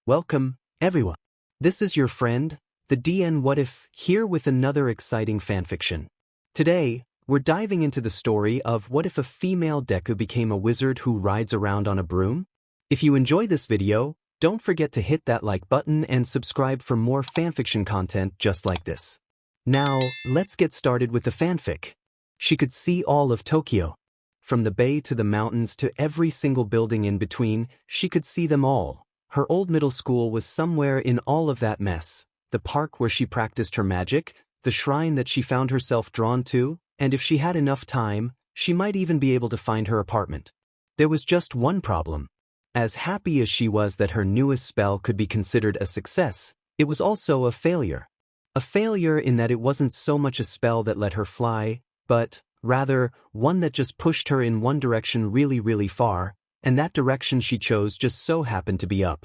Welcome, everyone. This is your friend, the DN What If, here with another exciting fanfiction. Today, we're diving into the story of what if a female Deku became a wizard who rides around on a broom? If you enjoy this video, don't forget to hit that like button and subscribe for more fanfiction content just like this. Now, let's get started with the fanfic. She could see all of Tokyo. From the bay to the mountains to every single building in between, she could see them all. Her old middle school was somewhere in all of that mess. The park where she practiced her magic, the shrine that she found herself drawn to, and if she had enough time, she might even be able to find her apartment. There was just one problem. As happy as she was that her newest spell could be considered a success, it was also a failure. A failure in that it wasn't so much a spell that let her fly, but, rather, one that just pushed her in one direction really far, and that direction she chose just so happened to be up.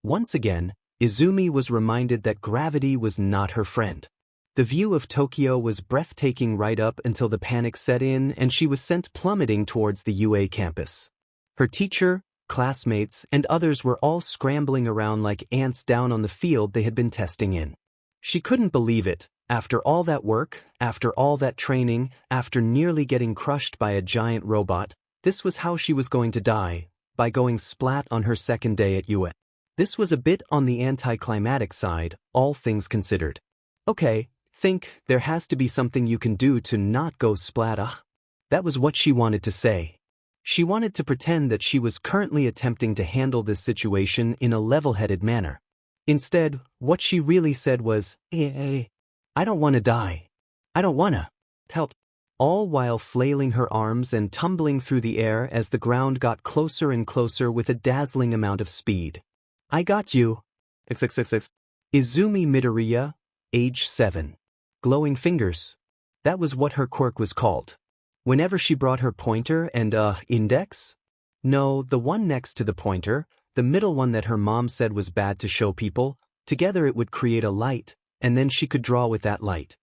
Once again, Izumi was reminded that gravity was not her friend. The view of Tokyo was breathtaking right up until the panic set in and she was sent plummeting towards the UA campus. Her teacher, classmates, and others were all scrambling around like ants down on the field they had been testing in. She couldn't believe it. After all that work, after all that training, after nearly getting crushed by a giant robot, this was how she was going to die, by going splat on her second day at UA. This was a bit on the anticlimactic side, all things considered. Okay, think there has to be something you can do to not go splat. That was what she wanted to say. She wanted to pretend that she was currently attempting to handle this situation in a level-headed manner. Instead, what she really said was, I don't want to die. I don't wanna. Help. All while flailing her arms and tumbling through the air as the ground got closer and closer with a dazzling amount of speed. I got you. XXXX. Izumi Midoriya, age 7. Glowing fingers. That was what her quirk was called. Whenever she brought her pointer and, index? No, the one next to the pointer, the middle one that her mom said was bad to show people, together it would create a light, and then she could draw with that light.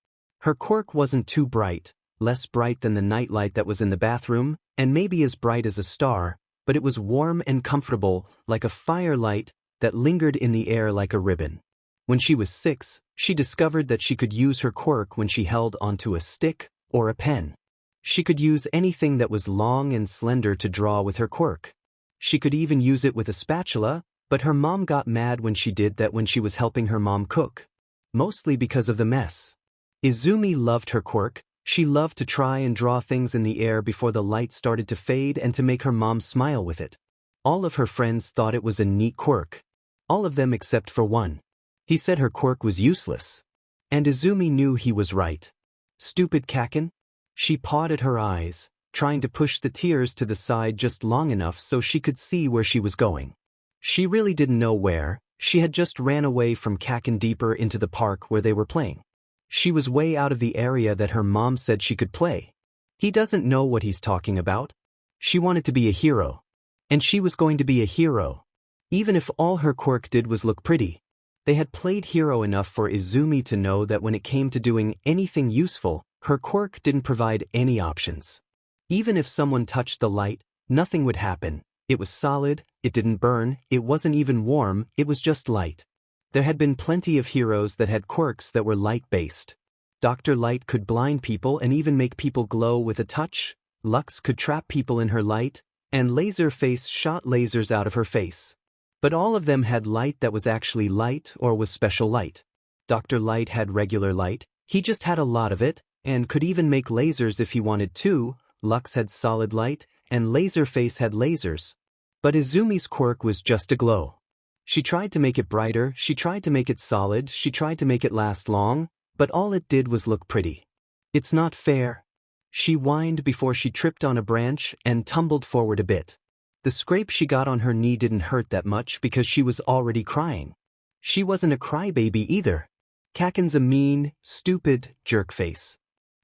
Her quirk wasn't too bright, less bright than the nightlight that was in the bathroom, and maybe as bright as a star, but it was warm and comfortable, like a firelight that lingered in the air like a ribbon. When she was 6, she discovered that she could use her quirk when she held onto a stick or a pen. She could use anything that was long and slender to draw with her quirk. She could even use it with a spatula, but her mom got mad when she did that when she was helping her mom cook. Mostly because of the mess. Izumi loved her quirk. She loved to try and draw things in the air before the light started to fade and to make her mom smile with it. All of her friends thought it was a neat quirk. All of them except for one. He said her quirk was useless. And Izumi knew he was right. Stupid Kaken? She pawed at her eyes, trying to push the tears to the side just long enough so she could see where she was going. She really didn't know where. She had just ran away from Kaken deeper into the park where they were playing. She was way out of the area that her mom said she could play. He doesn't know what he's talking about. She wanted to be a hero. And she was going to be a hero. Even if all her quirk did was look pretty. They had played hero enough for Izumi to know that when it came to doing anything useful, her quirk didn't provide any options. Even if someone touched the light, nothing would happen. It was solid, it didn't burn, it wasn't even warm, it was just light. There had been plenty of heroes that had quirks that were light-based. Dr. Light could blind people and even make people glow with a touch, Lux could trap people in her light, and Laserface shot lasers out of her face. But all of them had light that was actually light or was special light. Dr. Light had regular light, he just had a lot of it, and could even make lasers if he wanted to. Lux had solid light, and Laserface had lasers. But Izumi's quirk was just a glow. She tried to make it brighter, she tried to make it solid, she tried to make it last long, but all it did was look pretty. It's not fair. She whined before she tripped on a branch and tumbled forward a bit. The scrape she got on her knee didn't hurt that much because she was already crying. She wasn't a crybaby either. Kaken's a mean, stupid jerk face.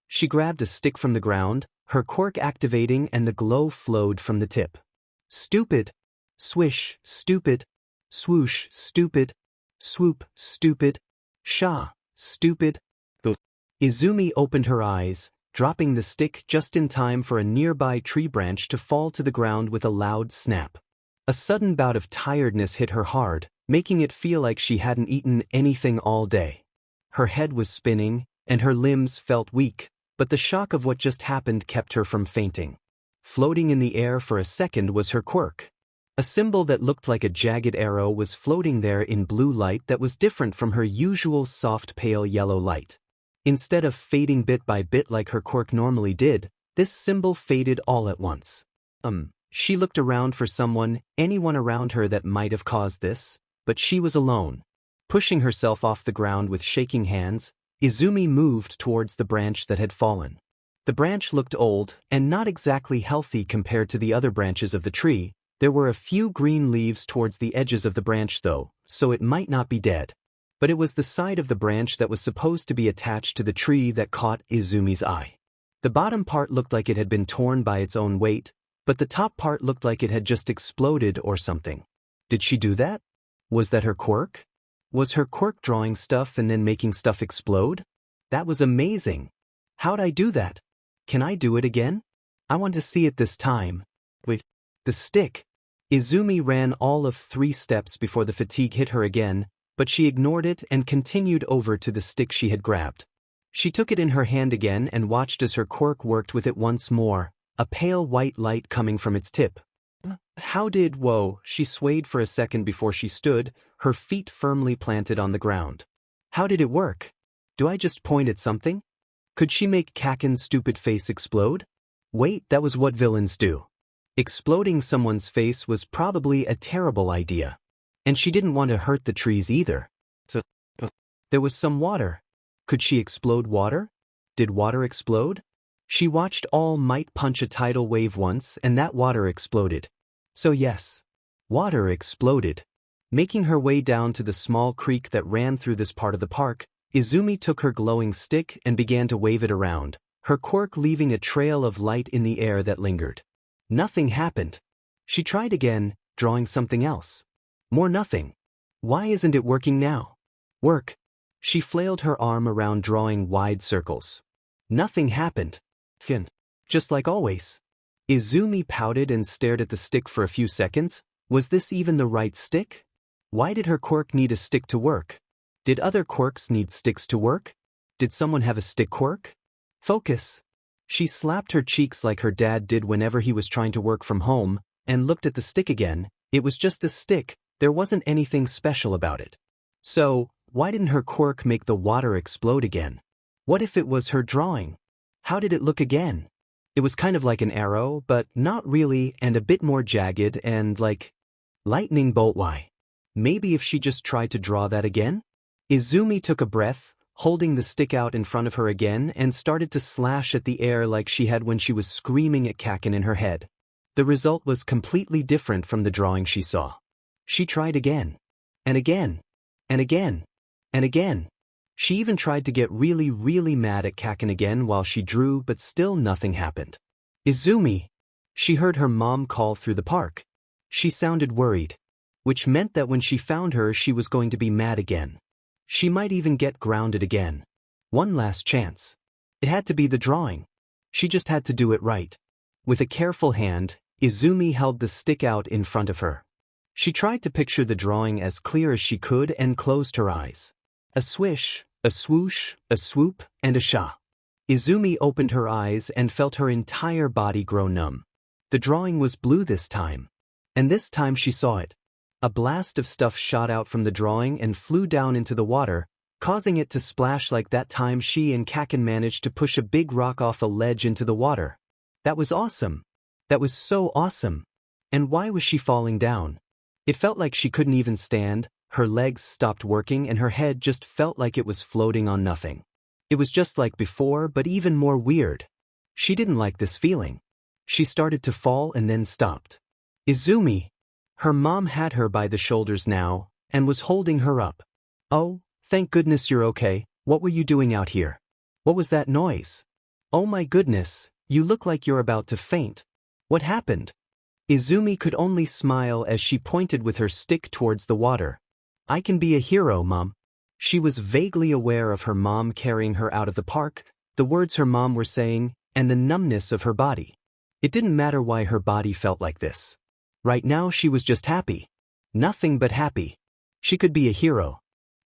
She grabbed a stick from the ground, her quirk activating and the glow flowed from the tip. Stupid. Swish, stupid. Swoosh, stupid. Swoop, stupid. Sha, stupid. Izumi opened her eyes, dropping the stick just in time for a nearby tree branch to fall to the ground with a loud snap. A sudden bout of tiredness hit her hard, making it feel like she hadn't eaten anything all day. Her head was spinning, and her limbs felt weak, but the shock of what just happened kept her from fainting. Floating in the air for a second was her quirk. A symbol that looked like a jagged arrow was floating there in blue light that was different from her usual soft pale yellow light. Instead of fading bit by bit like her quirk normally did, this symbol faded all at once. She looked around for anyone around her that might have caused this, but she was alone. Pushing herself off the ground with shaking hands, Izumi moved towards the branch that had fallen. The branch looked old and not exactly healthy compared to the other branches of the tree. There were a few green leaves towards the edges of the branch though, so it might not be dead. But it was the side of the branch that was supposed to be attached to the tree that caught Izumi's eye. The bottom part looked like it had been torn by its own weight, but the top part looked like it had just exploded or something. Did she do that? Was that her quirk? Was her quirk drawing stuff and then making stuff explode? That was amazing. How'd I do that? Can I do it again? I want to see it this time. Wait, the stick. Izumi ran all of 3 steps before the fatigue hit her again, but she ignored it and continued over to the stick she had grabbed. She took it in her hand again and watched as her quirk worked with it once more, a pale white light coming from its tip. Whoa, she swayed for a second before she stood, her feet firmly planted on the ground. How did it work? Do I just point at something? Could she make Kaken's stupid face explode? Wait, that was what villains do. Exploding someone's face was probably a terrible idea. And she didn't want to hurt the trees either. So, there was some water. Could she explode water? Did water explode? She watched All Might punch a tidal wave once and that water exploded. So yes, water exploded. Making her way down to the small creek that ran through this part of the park, Izumi took her glowing stick and began to wave it around, her quirk leaving a trail of light in the air that lingered. Nothing happened. She tried again, drawing something else. More nothing. Why isn't it working now? Work. She flailed her arm around drawing wide circles. Nothing happened. Just like always. Izumi pouted and stared at the stick for a few seconds. Was this even the right stick? Why did her quirk need a stick to work? Did other quirks need sticks to work? Did someone have a stick quirk? Focus. She slapped her cheeks like her dad did whenever he was trying to work from home, and looked at the stick again. It was just a stick, there wasn't anything special about it. So, why didn't her quirk make the water explode again? What if it was her drawing? How did it look again? It was kind of like an arrow, but not really, and a bit more jagged and like lightning bolt. Why? Maybe if she just tried to draw that again? Izumi took a breath, holding the stick out in front of her again, and started to slash at the air like she had when she was screaming at Kaken in her head. The result was completely different from the drawing she saw. She tried again. And again. And again. And again. She even tried to get really mad at Kaken again while she drew, but still nothing happened. Izumi! She heard her mom call through the park. She sounded worried, which meant that when she found her she was going to be mad again. She might even get grounded again. One last chance. It had to be the drawing. She just had to do it right. With a careful hand, Izumi held the stick out in front of her. She tried to picture the drawing as clear as she could and closed her eyes. A swish, a swoosh, a swoop, and a sha. Izumi opened her eyes and felt her entire body grow numb. The drawing was blue this time. And this time she saw it. A blast of stuff shot out from the drawing and flew down into the water, causing it to splash like that time she and Kaken managed to push a big rock off a ledge into the water. That was awesome. That was so awesome. And why was she falling down? It felt like she couldn't even stand, her legs stopped working and her head just felt like it was floating on nothing. It was just like before, but even more weird. She didn't like this feeling. She started to fall and then stopped. Izumi! Her mom had her by the shoulders now, and was holding her up. Oh, thank goodness you're okay. What were you doing out here? What was that noise? Oh my goodness, you look like you're about to faint. What happened? Izumi could only smile as she pointed with her stick towards the water. I can be a hero, Mom. She was vaguely aware of her mom carrying her out of the park, the words her mom were saying, and the numbness of her body. It didn't matter why her body felt like this. Right now she was just happy. Nothing but happy. She could be a hero.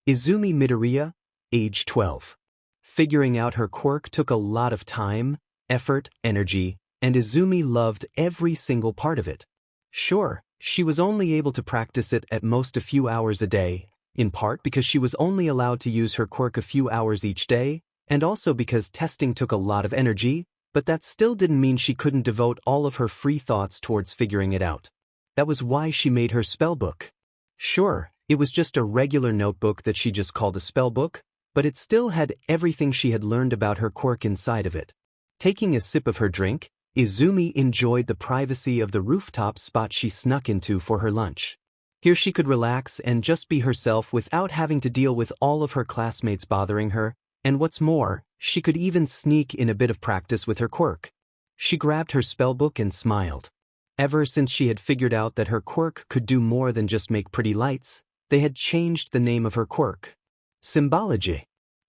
Izumi Midoriya, age 12. Figuring out her quirk took a lot of time, effort, energy, and Izumi loved every single part of it. Sure, she was only able to practice it at most a few hours a day, in part because she was only allowed to use her quirk a few hours each day, and also because testing took a lot of energy, but that still didn't mean she couldn't devote all of her free thoughts towards figuring it out. That was why she made her spellbook. Sure, it was just a regular notebook that she just called a spellbook, but it still had everything she had learned about her quirk inside of it. Taking a sip of her drink, Izumi enjoyed the privacy of the rooftop spot she snuck into for her lunch. Here she could relax and just be herself without having to deal with all of her classmates bothering her, and what's more, she could even sneak in a bit of practice with her quirk. She grabbed her spellbook and smiled. Ever since she had figured out that her quirk could do more than just make pretty lights, they had changed the name of her quirk. Symbology.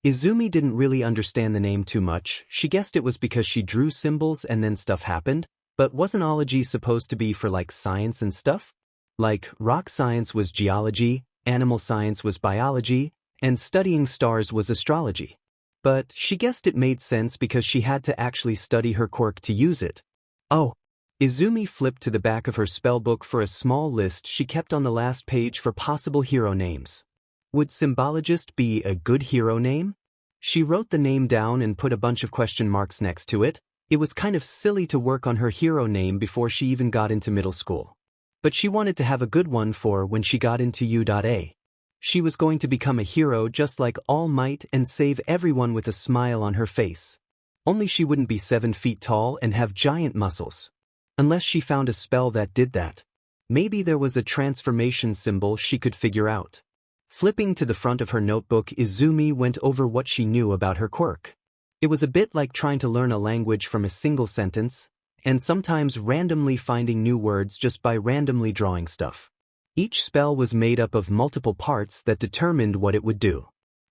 Izumi didn't really understand the name too much. She guessed it was because she drew symbols and then stuff happened, but wasn't ology supposed to be for like science and stuff? Like, rock science was geology, animal science was biology, and studying stars was astrology. But she guessed it made sense because she had to actually study her quirk to use it. Oh. Izumi flipped to the back of her spellbook for a small list she kept on the last page for possible hero names. Would symbologist be a good hero name? She wrote the name down and put a bunch of question marks next to it. It was kind of silly to work on her hero name before she even got into middle school. But she wanted to have a good one for when she got into U.A. She was going to become a hero just like All Might and save everyone with a smile on her face. Only she wouldn't be 7 feet tall and have giant muscles. Unless she found a spell that did that. Maybe there was a transformation symbol she could figure out. Flipping to the front of her notebook, Izumi went over what she knew about her quirk. It was a bit like trying to learn a language from a single sentence, and sometimes randomly finding new words just by randomly drawing stuff. Each spell was made up of multiple parts that determined what it would do.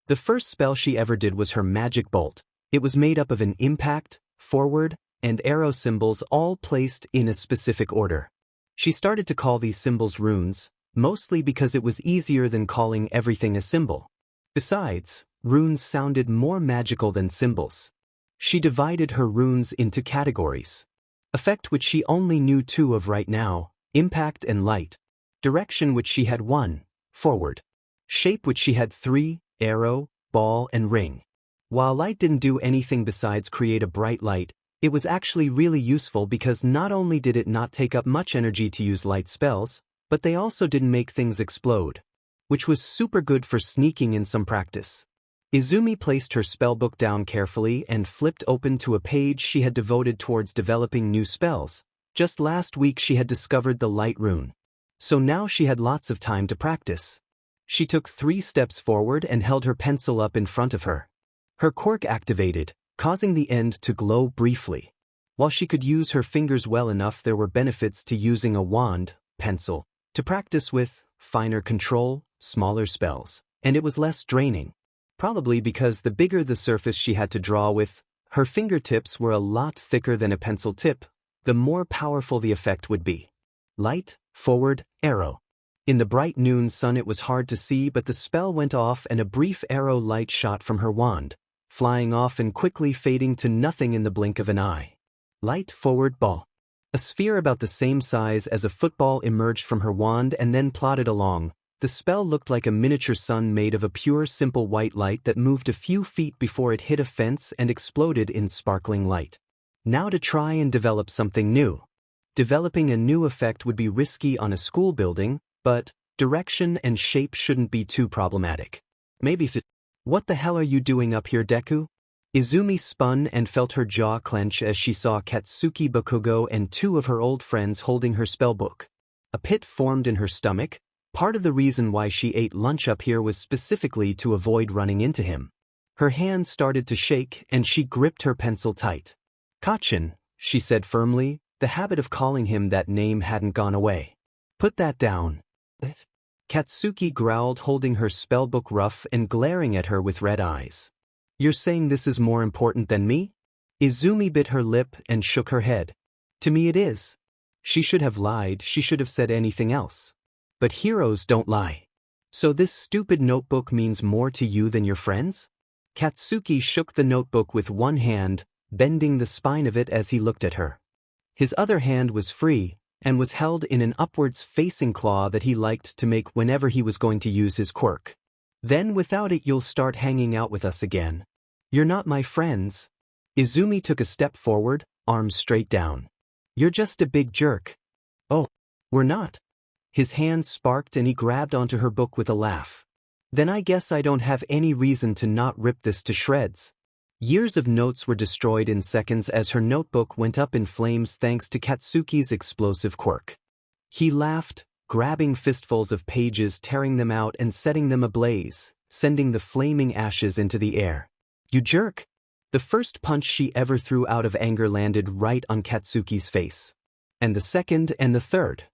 The first spell she ever did was her magic bolt. It was made up of an impact, forward, and arrow symbols all placed in a specific order. She started to call these symbols runes, mostly because it was easier than calling everything a symbol. Besides, runes sounded more magical than symbols. She divided her runes into categories. Effect, which she only knew 2 of right now, impact and light. Direction, which she had 1, forward. Shape, which she had 3, arrow, ball, and ring. While light didn't do anything besides create a bright light, it was actually really useful because not only did it not take up much energy to use light spells, but they also didn't make things explode, which was super good for sneaking in some practice. Izumi placed her spellbook down carefully and flipped open to a page she had devoted towards developing new spells. Just last week she had discovered the light rune. So now she had lots of time to practice. She took 3 steps forward and held her pencil up in front of her. Her quirk activated, causing the end to glow briefly. While she could use her fingers well enough, there were benefits to using a wand, pencil, to practice with, finer control, smaller spells, and it was less draining. Probably because the bigger the surface she had to draw with, her fingertips were a lot thicker than a pencil tip, the more powerful the effect would be. Light, forward, arrow. In the bright noon sun it was hard to see, but the spell went off and a brief arrow light shot from her wand, flying off and quickly fading to nothing in the blink of an eye. Light, forward, ball. A sphere about the same size as a football emerged from her wand and then plodded along. The spell looked like a miniature sun made of a pure, simple white light that moved a few feet before it hit a fence and exploded in sparkling light. Now to try and develop something new. Developing a new effect would be risky on a school building, but direction and shape shouldn't be too problematic. Maybe What the hell are you doing up here, Deku? Izumi spun and felt her jaw clench as she saw Katsuki Bakugo and 2 of her old friends holding her spellbook. A pit formed in her stomach. Part of the reason why she ate lunch up here was specifically to avoid running into him. Her hand started to shake and she gripped her pencil tight. Kachin, she said firmly, the habit of calling him that name hadn't gone away. Put that down. Katsuki growled, holding her spellbook rough and glaring at her with red eyes. You're saying this is more important than me? Izumi bit her lip and shook her head. To me it is. She should have lied, she should have said anything else. But heroes don't lie. So this stupid notebook means more to you than your friends? Katsuki shook the notebook with one hand, bending the spine of it as he looked at her. His other hand was free, and was held in an upwards-facing claw that he liked to make whenever he was going to use his quirk. Then without it you'll start hanging out with us again. You're not my friends. Izumi took a step forward, arms straight down. You're just a big jerk. Oh, we're not. His hand sparked and he grabbed onto her book with a laugh. Then I guess I don't have any reason to not rip this to shreds. Years of notes were destroyed in seconds as her notebook went up in flames thanks to Katsuki's explosive quirk. He laughed, grabbing fistfuls of pages, tearing them out and setting them ablaze, sending the flaming ashes into the air. You jerk! The first punch she ever threw out of anger landed right on Katsuki's face. And the second and the third.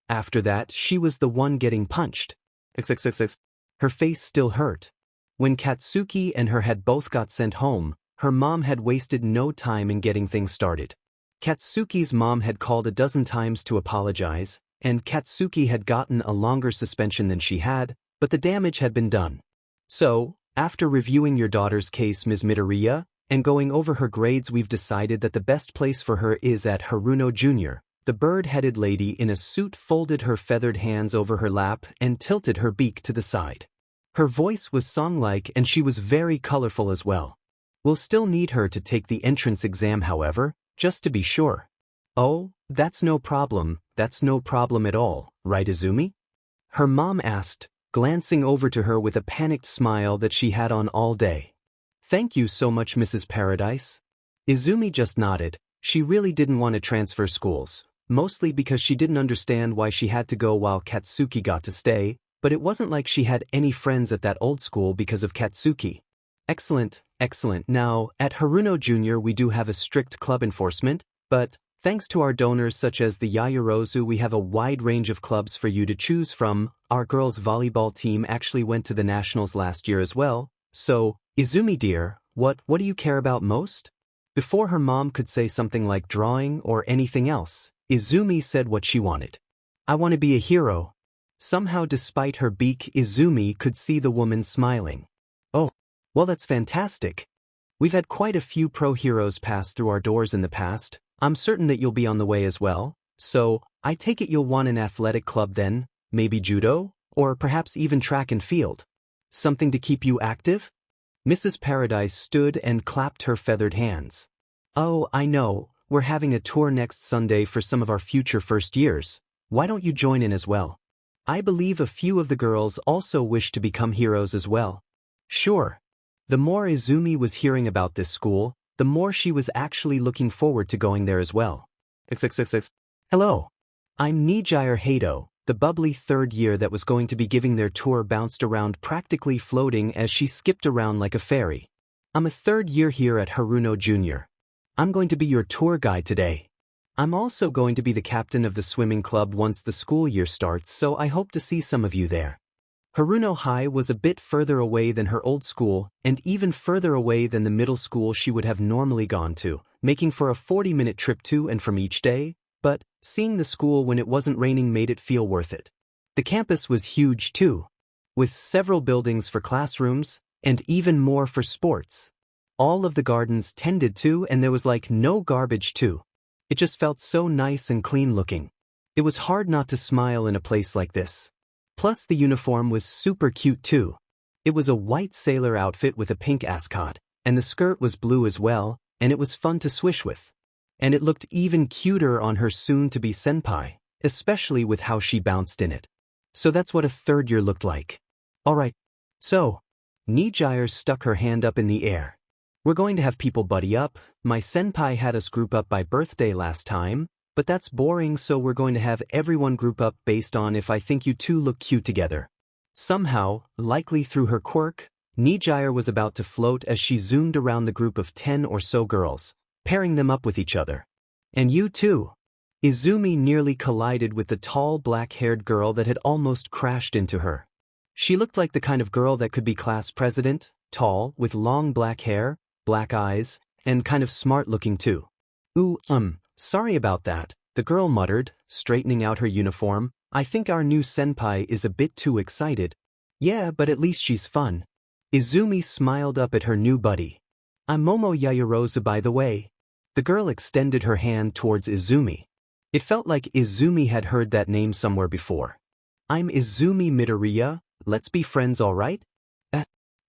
After that, she was the one getting punched. XXXX. Her face still hurt. When Katsuki and her had both got sent home, her mom had wasted no time in getting things started. Katsuki's mom had called a dozen times to apologize, and Katsuki had gotten a longer suspension than she had, but the damage had been done. So, after reviewing your daughter's case, Ms. Midoriya, and going over her grades, we've decided that the best place for her is at Haruno Jr. The bird-headed lady in a suit folded her feathered hands over her lap and tilted her beak to the side. Her voice was song-like and she was very colorful as well. We'll still need her to take the entrance exam, however, just to be sure. Oh, that's no problem at all, right, Izumi? Her mom asked, glancing over to her with a panicked smile that she had on all day. Thank you so much, Mrs. Paradise. Izumi just nodded. She really didn't want to transfer schools, mostly because she didn't understand why she had to go while Katsuki got to stay, but it wasn't like she had any friends at that old school because of Katsuki. Excellent, excellent. Now, at Haruno Jr. we do have a strict club enforcement, but thanks to our donors such as the Yayorozu, we have a wide range of clubs for you to choose from. Our girls' volleyball team actually went to the nationals last year as well. So, Izumi dear, what do you care about most? Before her mom could say something like drawing or anything else, Izumi said what she wanted. I want to be a hero. Somehow, despite her beak, Izumi could see the woman smiling. Oh, well, that's fantastic. We've had quite a few pro heroes pass through our doors in the past. I'm certain that you'll be on the way as well. So, I take it you'll want an athletic club then, maybe judo, or perhaps even track and field. Something to keep you active? Mrs. Paradise stood and clapped her feathered hands. Oh, I know, we're having a tour next Sunday for some of our future first years. Why don't you join in as well? I believe a few of the girls also wish to become heroes as well. Sure. The more Izumi was hearing about this school, the more she was actually looking forward to going there as well. XXXX. Hello. I'm Nijire Hato. The bubbly third year that was going to be giving their tour bounced around practically floating as she skipped around like a fairy. I'm a third year here at Haruno Jr. I'm going to be your tour guide today. I'm also going to be the captain of the swimming club once the school year starts, so I hope to see some of you there. Haruno High was a bit further away than her old school, and even further away than the middle school she would have normally gone to, making for a 40-minute trip to and from each day. But seeing the school when it wasn't raining made it feel worth it. The campus was huge too, with several buildings for classrooms, and even more for sports. All of the gardens tended to, and there was like no garbage too. It just felt so nice and clean looking. It was hard not to smile in a place like this. Plus the uniform was super cute too. It was a white sailor outfit with a pink ascot, and the skirt was blue as well, and it was fun to swish with. And it looked even cuter on her soon-to-be senpai, especially with how she bounced in it. So that's what a third year looked like. Alright. So, Nijire stuck her hand up in the air. We're going to have people buddy up. My senpai had us group up by birthday last time, but that's boring, so we're going to have everyone group up based on if I think you two look cute together. Somehow, likely through her quirk, Nijire was about to float as she zoomed around the group of 10 or so girls, pairing them up with each other. And you too. Izumi nearly collided with the tall black-haired girl that had almost crashed into her. She looked like the kind of girl that could be class president, tall, with long black hair, black eyes, and kind of smart-looking too. Ooh, sorry about that. The girl muttered, straightening out her uniform. I think our new senpai is a bit too excited. Yeah, but at least she's fun. Izumi smiled up at her new buddy. I'm Momo Yaoyorozu, by the way. The girl extended her hand towards Izumi. It felt like Izumi had heard that name somewhere before. I'm Izumi Midoriya, let's be friends, alright?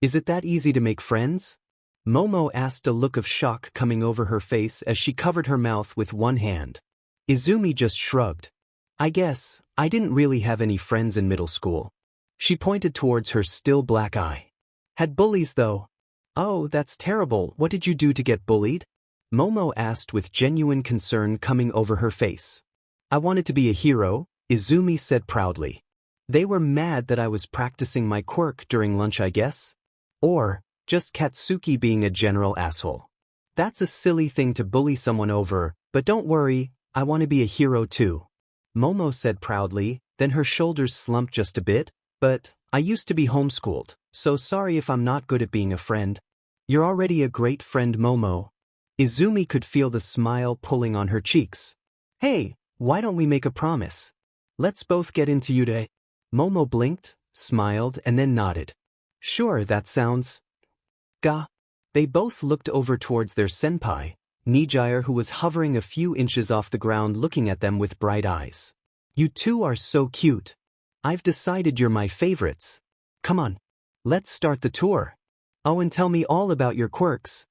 Is it that easy to make friends? Momo asked, a look of shock coming over her face as she covered her mouth with one hand. Izumi just shrugged. I guess, I didn't really have any friends in middle school. She pointed towards her still black eye. Had bullies though. Oh, that's terrible. What did you do to get bullied? Momo asked with genuine concern coming over her face. I wanted to be a hero, Izumi said proudly. They were mad that I was practicing my quirk during lunch, I guess. Or, just Katsuki being a general asshole. That's a silly thing to bully someone over, but don't worry, I want to be a hero too. Momo said proudly, then her shoulders slumped just a bit, but I used to be homeschooled, so sorry if I'm not good at being a friend. You're already a great friend, Momo. Izumi could feel the smile pulling on her cheeks. Hey, why don't we make a promise? Let's both get into you today. Momo blinked, smiled, and then nodded. Sure, that sounds... Ga. They both looked over towards their senpai, Nijire, who was hovering a few inches off the ground looking at them with bright eyes. You two are so cute. I've decided you're my favorites. Come on. Let's start the tour. Oh, and tell me all about your quirks.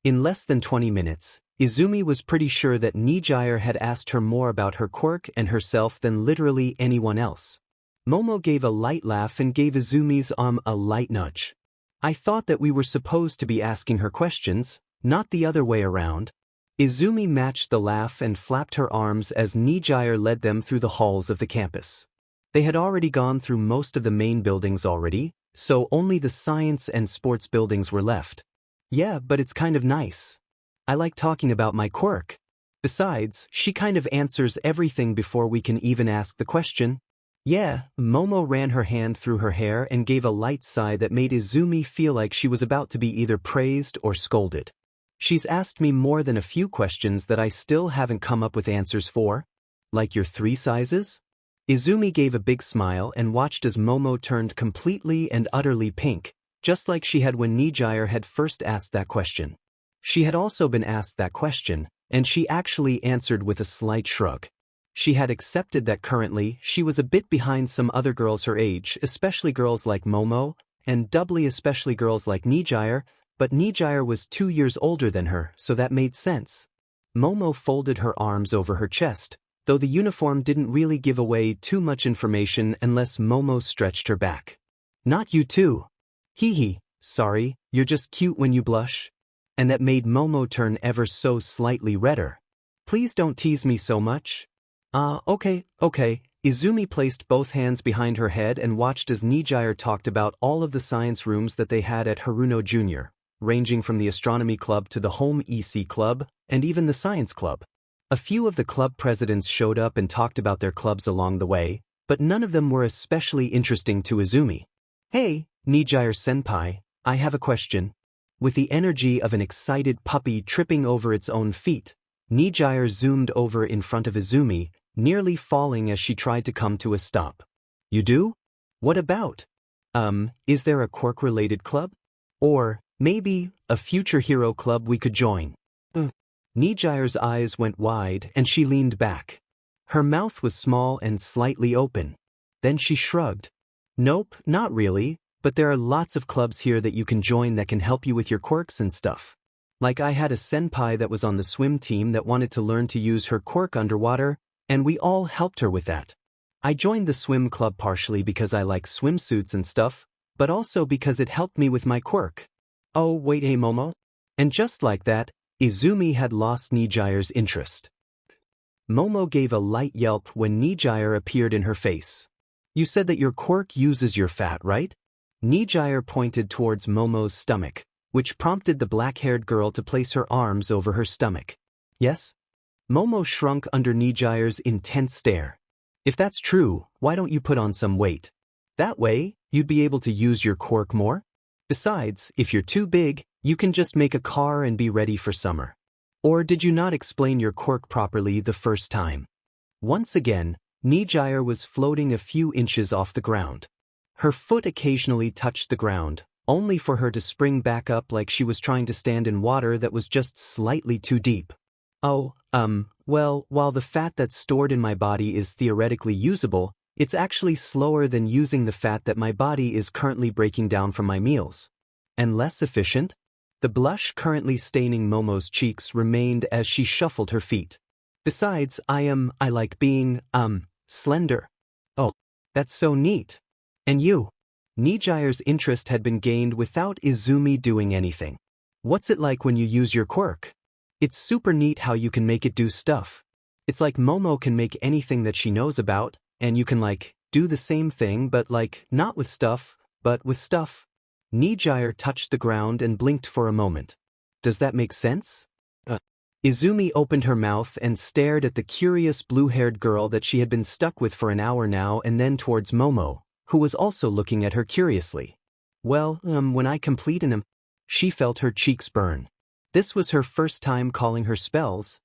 In less than 20 minutes, Izumi was pretty sure that Nijire had asked her more about her quirk and herself than literally anyone else. Momo gave a light laugh and gave Izumi's arm a light nudge. I thought that we were supposed to be asking her questions, not the other way around. Izumi matched the laugh and flapped her arms as Nijire led them through the halls of the campus. They had already gone through most of the main buildings already, so only the science and sports buildings were left. Yeah, but it's kind of nice. I like talking about my quirk. Besides, she kind of answers everything before we can even ask the question. Yeah, Momo ran her hand through her hair and gave a light sigh that made Izumi feel like she was about to be either praised or scolded. She's asked me more than a few questions that I still haven't come up with answers for. Like your 3 sizes? Izumi gave a big smile and watched as Momo turned completely and utterly pink, just like she had when Nijire had first asked that question. She had also been asked that question, and she actually answered with a slight shrug. She had accepted that currently she was a bit behind some other girls her age, especially girls like Momo, and doubly especially girls like Nijire, but Nijire was 2 years older than her, so that made sense. Momo folded her arms over her chest, though the uniform didn't really give away too much information unless Momo stretched her back. Not you too. Hee hee, sorry, you're just cute when you blush. And that made Momo turn ever so slightly redder. Please don't tease me so much. Okay. Izumi placed both hands behind her head and watched as Nijire talked about all of the science rooms that they had at Haruno Jr., ranging from the astronomy club to the home EC club, and even the science club. A few of the club presidents showed up and talked about their clubs along the way, but none of them were especially interesting to Izumi. Hey, Nijire-senpai, I have a question. With the energy of an excited puppy tripping over its own feet, Nijire zoomed over in front of Izumi, nearly falling as she tried to come to a stop. You do? What about? Is there a quirk-related club? Or, maybe, a future hero club we could join? Nijire's eyes went wide and she leaned back. Her mouth was small and slightly open. Then she shrugged. Nope, not really, but there are lots of clubs here that you can join that can help you with your quirks and stuff. Like I had a senpai that was on the swim team that wanted to learn to use her quirk underwater, and we all helped her with that. I joined the swim club partially because I like swimsuits and stuff, but also because it helped me with my quirk. Oh wait, hey Momo? And just like that, Izumi had lost Nijire's interest. Momo gave a light yelp when Nijire appeared in her face. You said that your quirk uses your fat, right? Nijire pointed towards Momo's stomach, which prompted the black-haired girl to place her arms over her stomach. Yes? Momo shrunk under Nijire's intense stare. If that's true, why don't you put on some weight? That way, you'd be able to use your quirk more? Besides, if you're too big, you can just make a car and be ready for summer. Or did you not explain your quirk properly the first time? Once again, Nijire was floating a few inches off the ground. Her foot occasionally touched the ground, only for her to spring back up like she was trying to stand in water that was just slightly too deep. Oh, well, while the fat that's stored in my body is theoretically usable, it's actually slower than using the fat that my body is currently breaking down from my meals. And less efficient? The blush currently staining Momo's cheeks remained as she shuffled her feet. Besides, I like being, slender. Oh, that's so neat. And you? Nijire's interest had been gained without Izumi doing anything. What's it like when you use your quirk? It's super neat how you can make it do stuff. It's like Momo can make anything that she knows about, and you can do the same thing but not with stuff, but with stuff. Nijire touched the ground and blinked for a moment. Does that make sense? Izumi opened her mouth and stared at the curious blue-haired girl that she had been stuck with for an hour now and then towards Momo, who was also looking at her curiously. Well, when I complete an she felt her cheeks burn. This was her first time calling her spells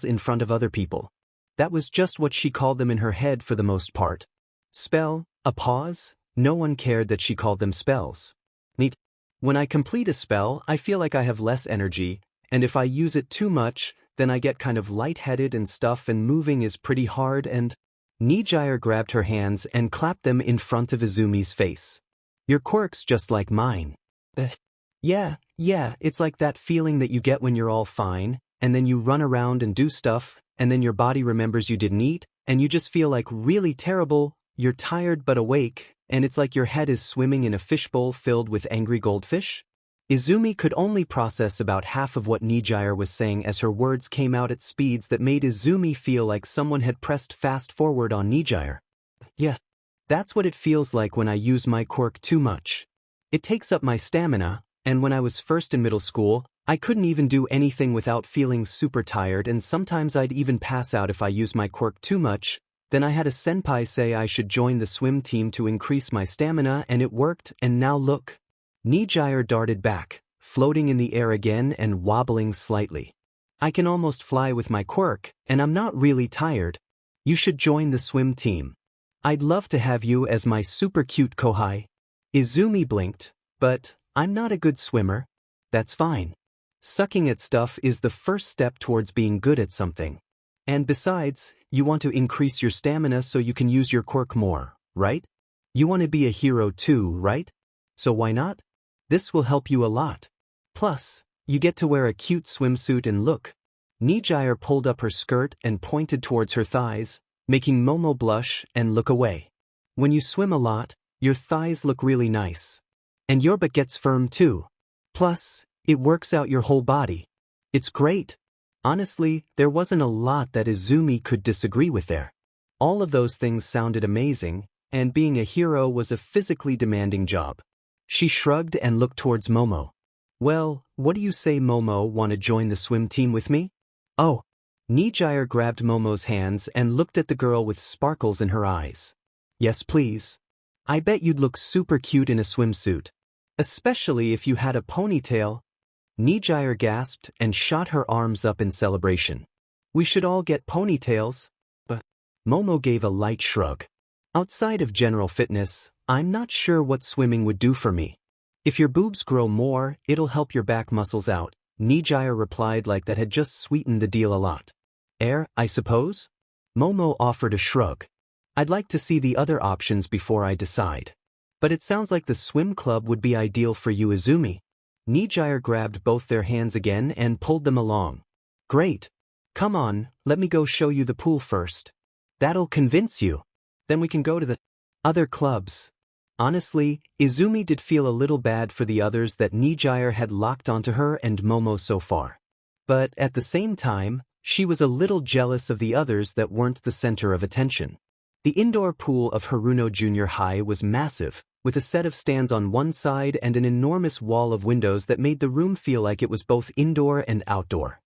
in front of other people. That was just what she called them in her head for the most part. Spell, a pause, no one cared that she called them spells. Neat. When I complete a spell, I feel like I have less energy, and if I use it too much, then I get kind of lightheaded and stuff and moving is pretty hard and… Nijire grabbed her hands and clapped them in front of Izumi's face. Your quirk's just like mine. Yeah, it's like that feeling that you get when you're all fine, and then you run around and do stuff, and then your body remembers you didn't eat, and you just feel like really terrible, you're tired but awake, and it's like your head is swimming in a fishbowl filled with angry goldfish? Izumi could only process about half of what Nijire was saying as her words came out at speeds that made Izumi feel like someone had pressed fast forward on Nijire. Yeah, that's what it feels like when I use my quirk too much. It takes up my stamina, and when I was first in middle school, I couldn't even do anything without feeling super tired, and sometimes I'd even pass out if I used my quirk too much. Then I had a senpai say I should join the swim team to increase my stamina, and it worked, and now look. Nijire darted back, floating in the air again and wobbling slightly. I can almost fly with my quirk, and I'm not really tired. You should join the swim team. I'd love to have you as my super cute kohai. Izumi blinked, but I'm not a good swimmer. That's fine. Sucking at stuff is the first step towards being good at something. And besides, you want to increase your stamina so you can use your quirk more, right? You want to be a hero too, right? So why not? This will help you a lot. Plus, you get to wear a cute swimsuit and look. Nijire pulled up her skirt and pointed towards her thighs, making Momo blush and look away. When you swim a lot, your thighs look really nice. And your butt gets firm too. Plus, it works out your whole body. It's great. Honestly, there wasn't a lot that Izumi could disagree with there. All of those things sounded amazing, and being a hero was a physically demanding job. She shrugged and looked towards Momo. Well, what do you say, Momo, want to join the swim team with me? Oh. Nijire grabbed Momo's hands and looked at the girl with sparkles in her eyes. Yes, please. I bet you'd look super cute in a swimsuit. Especially if you had a ponytail. Nijire gasped and shot her arms up in celebration. We should all get ponytails. But Momo gave a light shrug. Outside of general fitness, I'm not sure what swimming would do for me. If your boobs grow more, it'll help your back muscles out, Nijire replied like that had just sweetened the deal a lot. I suppose? Momo offered a shrug. I'd like to see the other options before I decide. But it sounds like the swim club would be ideal for you, Izumi. Nijire grabbed both their hands again and pulled them along. Great. Come on, let me go show you the pool first. That'll convince you. Then we can go to the other clubs. Honestly, Izumi did feel a little bad for the others that Nijire had locked onto her and Momo so far. But at the same time, she was a little jealous of the others that weren't the center of attention. The indoor pool of Haruno Junior High was massive, with a set of stands on one side and an enormous wall of windows that made the room feel like it was both indoor and outdoor.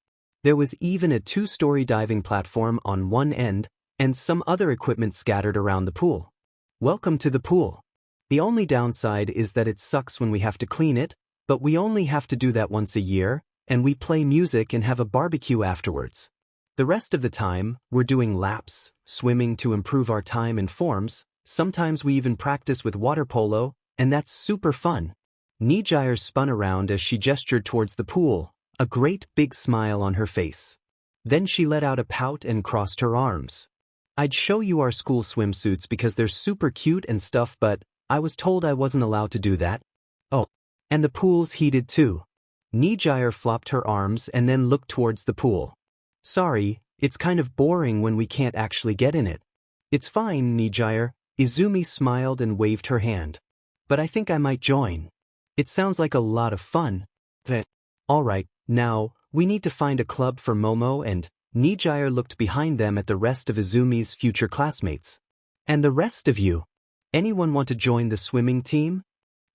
There was even a 2-story diving platform on one end, and some other equipment scattered around the pool. Welcome to the pool. The only downside is that it sucks when we have to clean it, but we only have to do that once a year, and we play music and have a barbecue afterwards. The rest of the time, we're doing laps, swimming to improve our time and forms, sometimes we even practice with water polo, and that's super fun. Nijire spun around as she gestured towards the pool, a great big smile on her face. Then she let out a pout and crossed her arms. I'd show you our school swimsuits because they're super cute and stuff, but I was told I wasn't allowed to do that. Oh, and the pool's heated too. Nijire flopped her arms and then looked towards the pool. Sorry, it's kind of boring when we can't actually get in it. It's fine, Nijire. Izumi smiled and waved her hand. But I think I might join. It sounds like a lot of fun. Alright, now, we need to find a club for Momo, and Nijire looked behind them at the rest of Izumi's future classmates. And the rest of you? Anyone want to join the swimming team?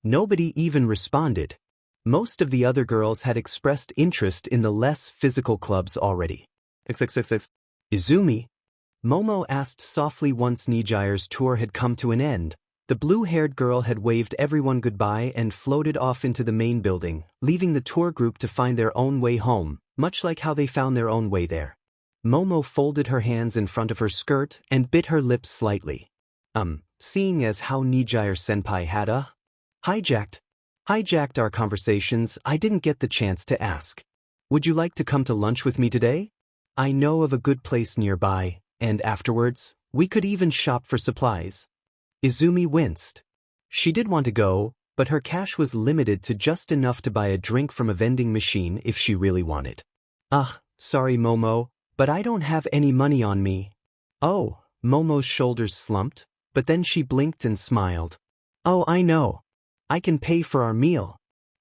Nobody even responded. Most of the other girls had expressed interest in the less physical clubs already. Izumi? Momo asked softly once Nijire's tour had come to an end. The blue-haired girl had waved everyone goodbye and floated off into the main building, leaving the tour group to find their own way home, much like how they found their own way there. Momo folded her hands in front of her skirt and bit her lips slightly. Seeing as how Nijire-senpai had hijacked our conversations, I didn't get the chance to ask. Would you like to come to lunch with me today? I know of a good place nearby, and afterwards, we could even shop for supplies. Izumi winced. She did want to go, but her cash was limited to just enough to buy a drink from a vending machine if she really wanted. Sorry Momo, but I don't have any money on me. Oh, Momo's shoulders slumped, but then she blinked and smiled. Oh, I know. I can pay for our meal.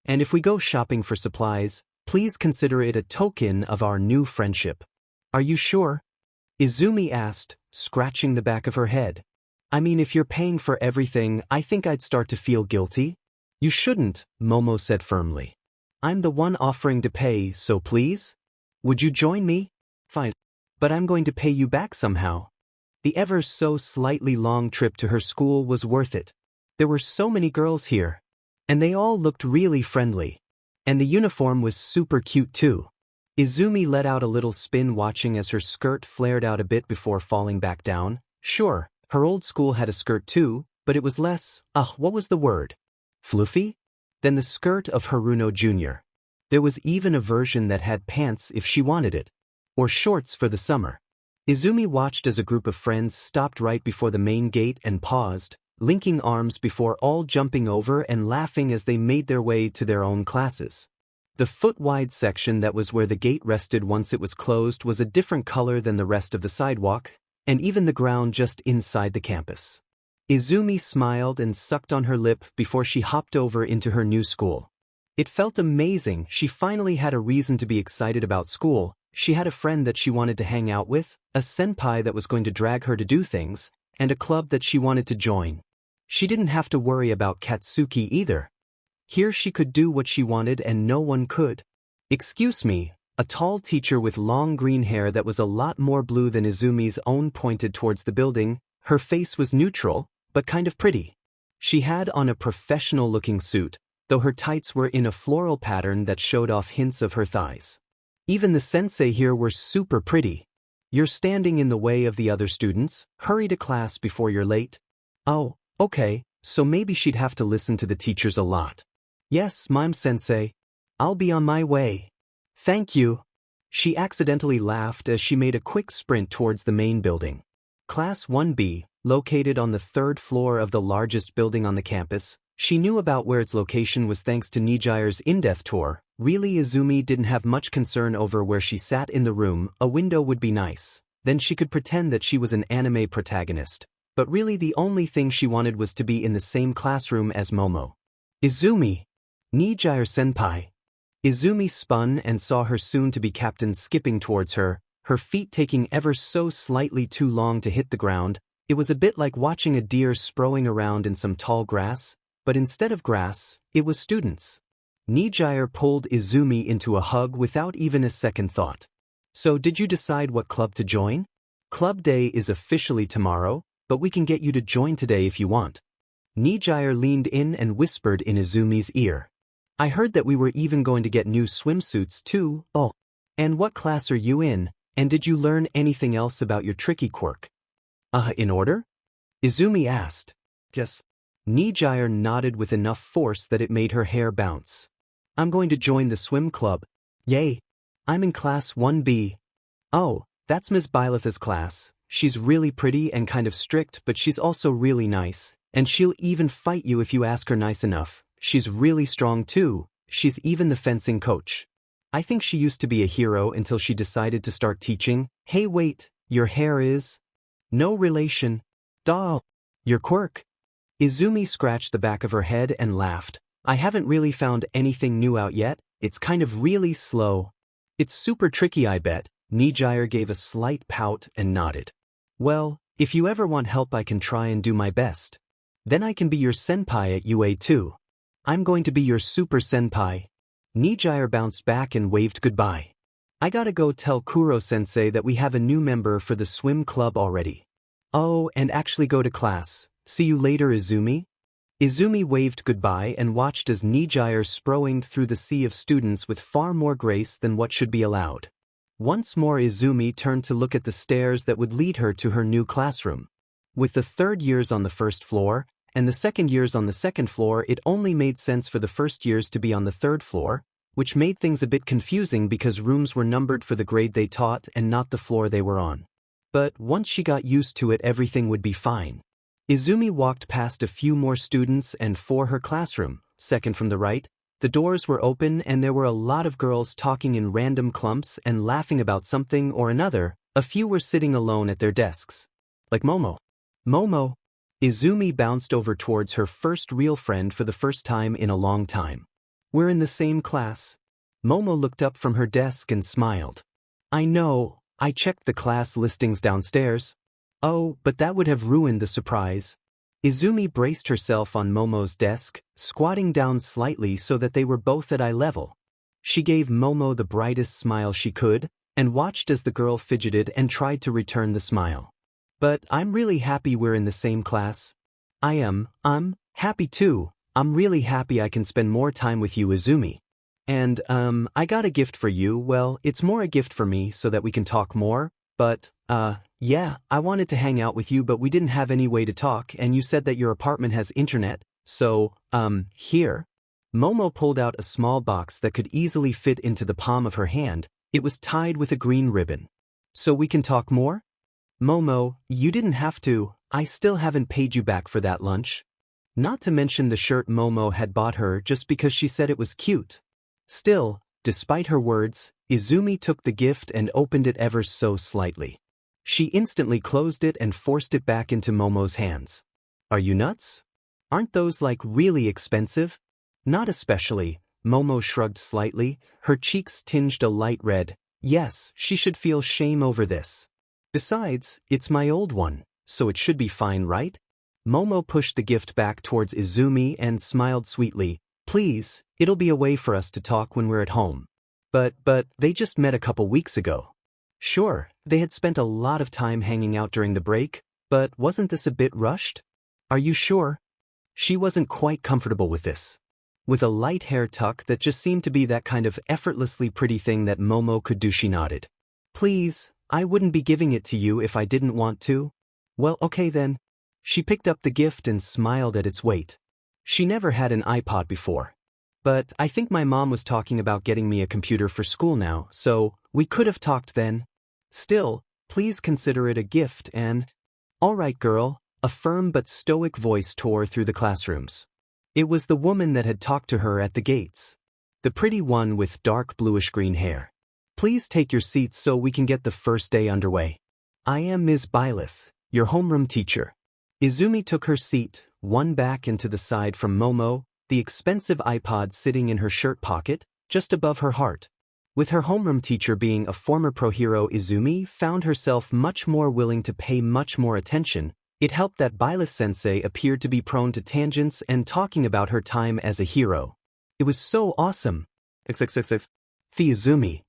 And if we go shopping for supplies, please consider it a token of our new friendship. Are you sure? Izumi asked, scratching the back of her head. I mean, if you're paying for everything, I think I'd start to feel guilty. You shouldn't, Momo said firmly. I'm the one offering to pay, so please? Would you join me? Fine. But I'm going to pay you back somehow. The ever so slightly long trip to her school was worth it. There were so many girls here. And they all looked really friendly. And the uniform was super cute too. Izumi let out a little spin watching as her skirt flared out a bit before falling back down. Sure, her old school had a skirt too, but it was less, what was the word? Floofy? Than the skirt of Haruno Jr. There was even a version that had pants if she wanted it. Or shorts for the summer. Izumi watched as a group of friends stopped right before the main gate and paused, linking arms before all jumping over and laughing as they made their way to their own classes. The foot-wide section that was where the gate rested once it was closed was a different color than the rest of the sidewalk, and even the ground just inside the campus. Izumi smiled and sucked on her lip before she hopped over into her new school. It felt amazing. She finally had a reason to be excited about school. She had a friend that she wanted to hang out with, a senpai that was going to drag her to do things, and a club that she wanted to join. She didn't have to worry about Katsuki either. Here she could do what she wanted and no one could. Excuse me, a tall teacher with long green hair that was a lot more blue than Izumi's own pointed towards the building. Her face was neutral, but kind of pretty. She had on a professional-looking suit, though her tights were in a floral pattern that showed off hints of her thighs. Even the sensei here were super pretty. You're standing in the way of the other students. Hurry to class before you're late. Oh, okay, so maybe she'd have to listen to the teachers a lot. Yes, Mime-sensei. I'll be on my way. Thank you. She accidentally laughed as she made a quick sprint towards the main building. Class 1B, located on the third floor of the largest building on the campus. She knew about where its location was thanks to Nijire's in-depth tour. Really, Izumi didn't have much concern over where she sat in the room. A window would be nice. Then she could pretend that she was an anime protagonist. But really the only thing she wanted was to be in the same classroom as Momo. Izumi! Nijire-senpai! Izumi spun and saw her soon-to-be captain skipping towards her, her feet taking ever so slightly too long to hit the ground. It was a bit like watching a deer sprowing around in some tall grass, but instead of grass, it was students. Nijire pulled Izumi into a hug without even a second thought. So did you decide what club to join? Club day is officially tomorrow, but we can get you to join today if you want. Nijire leaned in and whispered in Izumi's ear. I heard that we were even going to get new swimsuits too. Oh, and what class are you in, And did you learn anything else about your tricky quirk? In order? Izumi asked. Yes. Nijire nodded with enough force that it made her hair bounce. I'm going to join the swim club. Yay. I'm in class 1B. Oh, that's Ms. Byleth's class. She's really pretty and kind of strict, but she's also really nice. And she'll even fight you if you ask her nice enough. She's really strong too. She's even the fencing coach. I think she used to be a hero until she decided to start teaching. Hey wait, your hair is? No relation. Doll. Your quirk. Izumi scratched the back of her head and laughed. I haven't really found anything new out yet. It's kind of really slow. It's super tricky, I bet. Nijire gave a slight pout and nodded. Well, if you ever want help I can try and do my best. Then I can be your senpai at UA too. I'm going to be your super senpai. Nijire bounced back and waved goodbye. I gotta go tell Kuro-sensei that we have a new member for the swim club already. Oh, and actually go to class. See you later, Izumi. Izumi waved goodbye and watched as Nijire sproinged through the sea of students with far more grace than what should be allowed. Once more Izumi turned to look at the stairs that would lead her to her new classroom. With the third years on the first floor, and the second years on the second floor, it only made sense for the first years to be on the third floor, which made things a bit confusing because rooms were numbered for the grade they taught and not the floor they were on. But once she got used to it, everything would be fine. Izumi walked past a few more students and for her classroom, second from the right, the doors were open and there were a lot of girls talking in random clumps and laughing about something or another. A few were sitting alone at their desks. Like Momo. Momo. Izumi bounced over towards her first real friend for the first time in a long time. We're in the same class. Momo looked up from her desk and smiled. I know, I checked the class listings downstairs. Oh, but that would have ruined the surprise. Izumi braced herself on Momo's desk, squatting down slightly so that they were both at eye level. She gave Momo the brightest smile she could, and watched as the girl fidgeted and tried to return the smile. But I'm really happy we're in the same class. I'm happy too. I'm really happy I can spend more time with you, Izumi. And, I got a gift for you. Well, it's more a gift for me so that we can talk more, but, yeah, I wanted to hang out with you but we didn't have any way to talk and you said that your apartment has internet, so, here. Momo pulled out a small box that could easily fit into the palm of her hand. It was tied with a green ribbon. So we can talk more? Momo, you didn't have to. I still haven't paid you back for that lunch. Not to mention the shirt Momo had bought her just because she said it was cute. Still, despite her words, Izumi took the gift and opened it ever so slightly. She instantly closed it and forced it back into Momo's hands. Are you nuts? Aren't those like really expensive? Not especially. Momo shrugged slightly, her cheeks tinged a light red. Yes, she should feel shame over this. Besides, it's my old one, so it should be fine, right? Momo pushed the gift back towards Izumi and smiled sweetly. Please, it'll be a way for us to talk when we're at home. But they just met a couple weeks ago. Sure, they had spent a lot of time hanging out during the break, but wasn't this a bit rushed? Are you sure? She wasn't quite comfortable with this. With a light hair tuck that just seemed to be that kind of effortlessly pretty thing that Momo could do, she nodded. Please, I wouldn't be giving it to you if I didn't want to. Well, okay then. She picked up the gift and smiled at its weight. She never had an iPod before. But I think my mom was talking about getting me a computer for school now, so we could have talked then. Still, please consider it a gift and… All right, girl, a firm but stoic voice tore through the classrooms. It was the woman that had talked to her at the gates. The pretty one with dark bluish-green hair. Please take your seats so we can get the first day underway. I am Ms. Byleth, your homeroom teacher. Izumi took her seat, one back and to the side from Momo, the expensive iPod sitting in her shirt pocket, just above her heart. With her homeroom teacher being a former pro hero, Izumi found herself much more willing to pay much more attention. It helped that Byleth-sensei appeared to be prone to tangents and talking about her time as a hero. It was so awesome. XXXX. Izumi.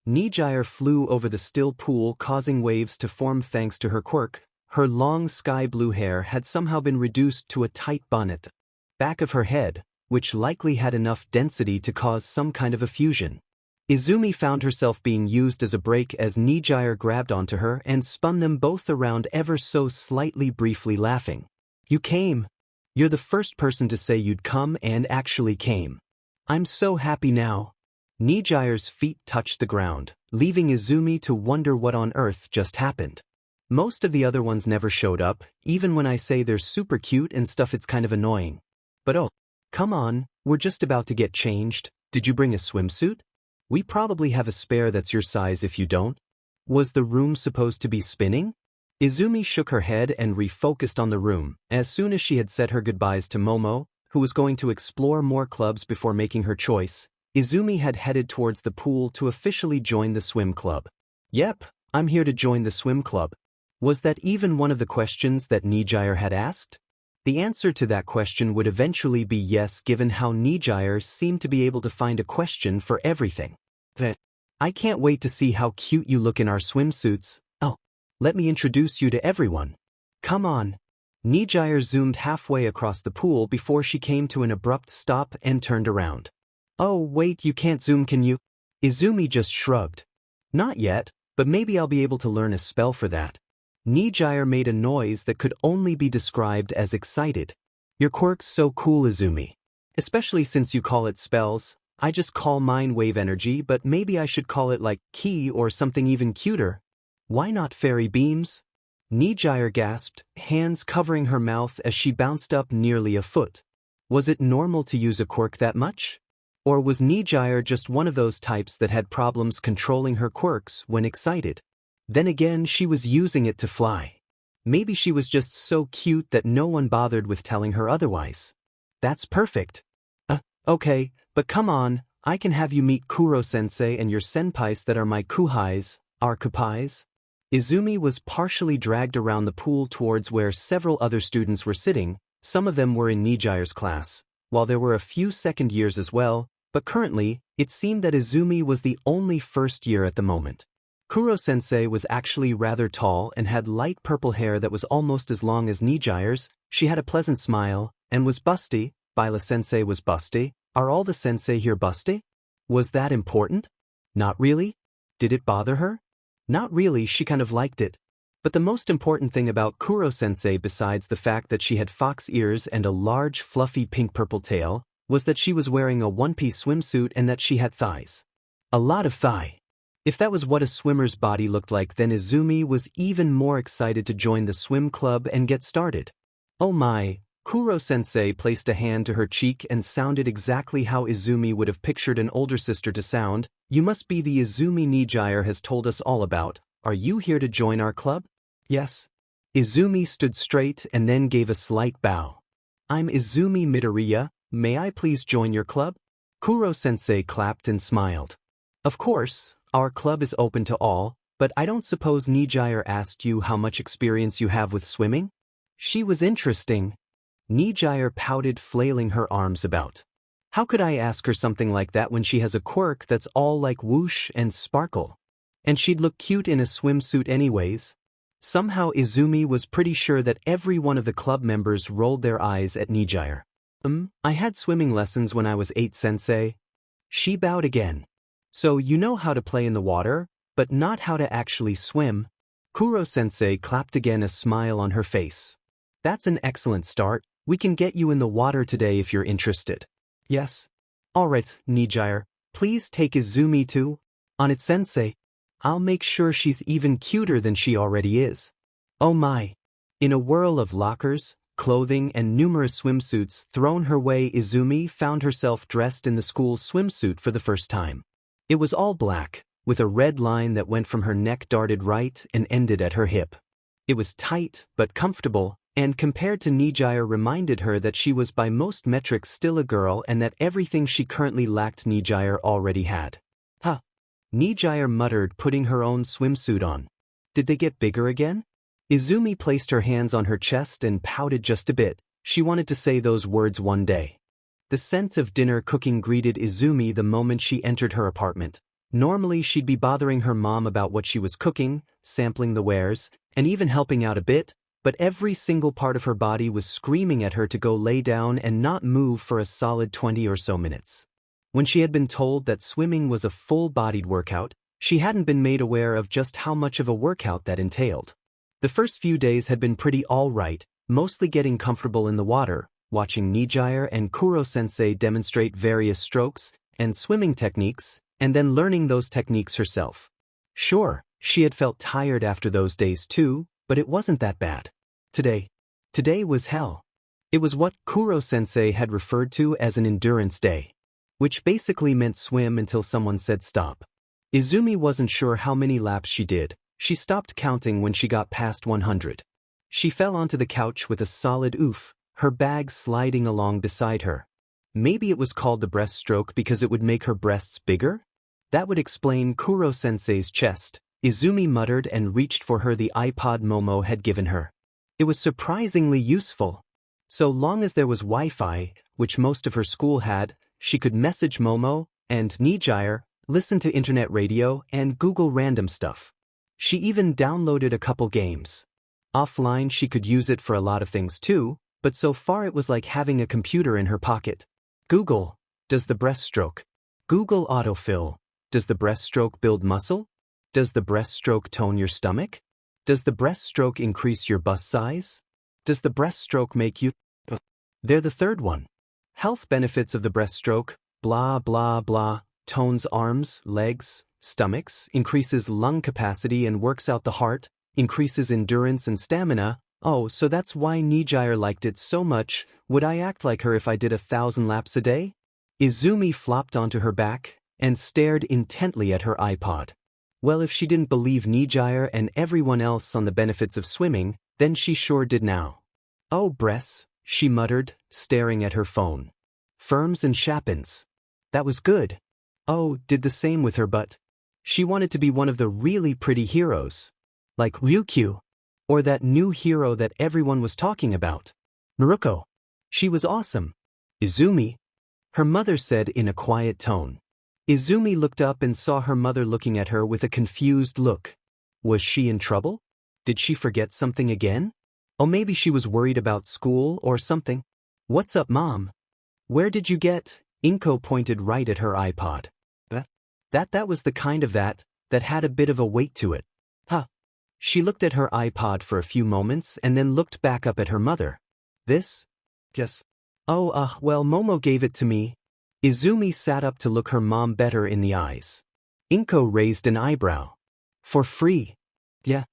Nijire flew over the still pool, causing waves to form thanks to her quirk. Her long sky blue hair had somehow been reduced to a tight bun at the back of her head, which likely had enough density to cause some kind of effusion. Izumi found herself being used as a brake as Nijire grabbed onto her and spun them both around ever so slightly, briefly laughing. You came. You're the first person to say you'd come and actually came. I'm so happy now. Nijire's feet touched the ground, leaving Izumi to wonder what on earth just happened. Most of the other ones never showed up, even when I say they're super cute and stuff, it's kind of annoying. But oh, come on, we're just about to get changed. Did you bring a swimsuit? We probably have a spare that's your size if you don't. Was the room supposed to be spinning? Izumi shook her head and refocused on the room. As soon as she had said her goodbyes to Momo, who was going to explore more clubs before making her choice, Izumi had headed towards the pool to officially join the swim club. Yep, I'm here to join the swim club. Was that even one of the questions that Nijire had asked? The answer to that question would eventually be yes, given how Nijire seemed to be able to find a question for everything. I can't wait to see how cute you look in our swimsuits. Oh, let me introduce you to everyone. Come on. Nijire zoomed halfway across the pool before she came to an abrupt stop and turned around. Oh wait, you can't zoom, can you? Izumi just shrugged. Not yet, but maybe I'll be able to learn a spell for that. Nijire made a noise that could only be described as excited. Your quirk's so cool, Izumi. Especially since you call it spells. I just call mine wave energy, but maybe I should call it like ki or something even cuter. Why not fairy beams? Nijire gasped, hands covering her mouth as she bounced up nearly a foot. Was it normal to use a quirk that much? Or was Nijire just one of those types that had problems controlling her quirks when excited? Then again, she was using it to fly. Maybe she was just so cute that no one bothered with telling her otherwise. That's perfect. Okay, but come on, I can have you meet Kuro-sensei and your senpais that are my kuhais, our kupais. Izumi was partially dragged around the pool towards where several other students were sitting. Some of them were in Nijire's class, while there were a few second years as well, but currently, it seemed that Izumi was the only first year at the moment. Kuro-sensei was actually rather tall and had light purple hair that was almost as long as Nijire's. She had a pleasant smile, and was busty. Bila-sensei was busty. Are all the sensei here busty? Was that important? Not really. Did it bother her? Not really, she kind of liked it. But the most important thing about Kuro-sensei, besides the fact that she had fox ears and a large fluffy pink-purple tail, was that she was wearing a one-piece swimsuit and that she had thighs. A lot of thigh. If that was what a swimmer's body looked like, then Izumi was even more excited to join the swim club and get started. Oh my, Kuro-sensei placed a hand to her cheek and sounded exactly how Izumi would have pictured an older sister to sound. You must be the Izumi Nijire has told us all about. Are you here to join our club? Yes. Izumi stood straight and then gave a slight bow. I'm Izumi Midoriya, may I please join your club? Kuro-sensei clapped and smiled. Of course. Our club is open to all, but I don't suppose Nijire asked you how much experience you have with swimming? She was interesting. Nijire pouted, flailing her arms about. How could I ask her something like that when she has a quirk that's all like whoosh and sparkle? And she'd look cute in a swimsuit anyways. Somehow Izumi was pretty sure that every one of the club members rolled their eyes at Nijire. I had swimming lessons when I was 8, sensei. She bowed again. So you know how to play in the water, but not how to actually swim? Kuro-sensei clapped again, a smile on her face. That's an excellent start. We can get you in the water today if you're interested. Yes. Alright, Nijire, please take Izumi too. On it, sensei. I'll make sure she's even cuter than she already is. Oh my. In a whirl of lockers, clothing, and numerous swimsuits thrown her way, Izumi found herself dressed in the school's swimsuit for the first time. It was all black, with a red line that went from her neck, darted right, and ended at her hip. It was tight, but comfortable, and compared to Nijire reminded her that she was by most metrics still a girl and that everything she currently lacked Nijire already had. Huh. Nijire muttered, putting her own swimsuit on. Did they get bigger again? Izumi placed her hands on her chest and pouted just a bit. She wanted to say those words one day. The scent of dinner cooking greeted Izumi the moment she entered her apartment. Normally she'd be bothering her mom about what she was cooking, sampling the wares, and even helping out a bit, but every single part of her body was screaming at her to go lay down and not move for a solid 20 or so minutes. When she had been told that swimming was a full-bodied workout, she hadn't been made aware of just how much of a workout that entailed. The first few days had been pretty all-right, mostly getting comfortable in the water, watching Nijire and Kuro-sensei demonstrate various strokes and swimming techniques, and then learning those techniques herself. Sure, she had felt tired after those days too, but it wasn't that bad. Today was hell. It was what Kuro-sensei had referred to as an endurance day, which basically meant swim until someone said stop. Izumi wasn't sure how many laps she did. She stopped counting when she got past 100. She fell onto the couch with a solid oof, her bag sliding along beside her. Maybe it was called the breaststroke because it would make her breasts bigger? That would explain Kuro-sensei's chest. Izumi muttered and reached for the iPod Momo had given her. It was surprisingly useful. So long as there was Wi-Fi, which most of her school had, she could message Momo and Nijire, listen to internet radio, and Google random stuff. She even downloaded a couple games. Offline she could use it for a lot of things too, but so far it was like having a computer in her pocket. Google, does the breaststroke? Google autofill, does the breaststroke build muscle? Does the breaststroke tone your stomach? Does the breaststroke increase your bust size? Does the breaststroke make you... They're the third one. Health benefits of the breaststroke, blah blah blah, tones arms, legs, stomachs, increases lung capacity and works out the heart, increases endurance and stamina. Oh, so that's why Nijire liked it so much. Would I act like her if I did 1,000 laps a day? Izumi flopped onto her back and stared intently at her iPod. Well, if she didn't believe Nijire and everyone else on the benefits of swimming, then she sure did now. Oh, breasts, she muttered, staring at her phone. Firms and Chapins. That was good. Oh, did the same with her butt. She wanted to be one of the really pretty heroes. Like Ryukyu. Or that new hero that everyone was talking about. Naruko. She was awesome. Izumi. Her mother said in a quiet tone. Izumi looked up and saw her mother looking at her with a confused look. Was she in trouble? Did she forget something again? Oh, maybe she was worried about school or something. What's up, Mom? Where did you get? Inko pointed right at her iPod. That was the kind of that had a bit of a weight to it. Huh. She looked at her iPod for a few moments and then looked back up at her mother. This? Yes. Oh, well, Momo gave it to me. Izumi sat up to look her mom better in the eyes. Inko raised an eyebrow. For free? Yeah.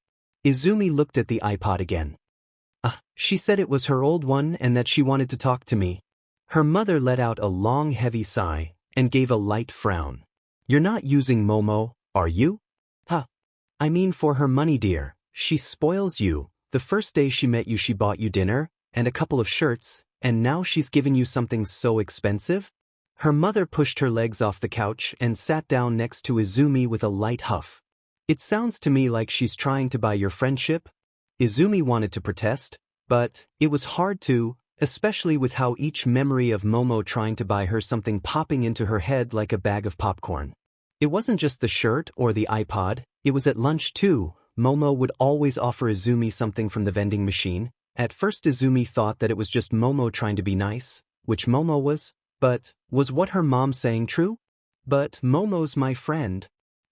Izumi looked at the iPod again. She said it was her old one and that she wanted to talk to me. Her mother let out a long heavy sigh and gave a light frown. You're not using Momo, are you? I mean for her money, dear. She spoils you. The first day she met you she bought you dinner and a couple of shirts, and now she's given you something so expensive? Her mother pushed her legs off the couch and sat down next to Izumi with a light huff. It sounds to me like she's trying to buy your friendship. Izumi wanted to protest, but it was hard to, especially with how each memory of Momo trying to buy her something popping into her head like a bag of popcorn. It wasn't just the shirt or the iPod, it was at lunch too. Momo would always offer Izumi something from the vending machine. At first Izumi thought that it was just Momo trying to be nice, which Momo was, but was what her mom saying true? But Momo's my friend.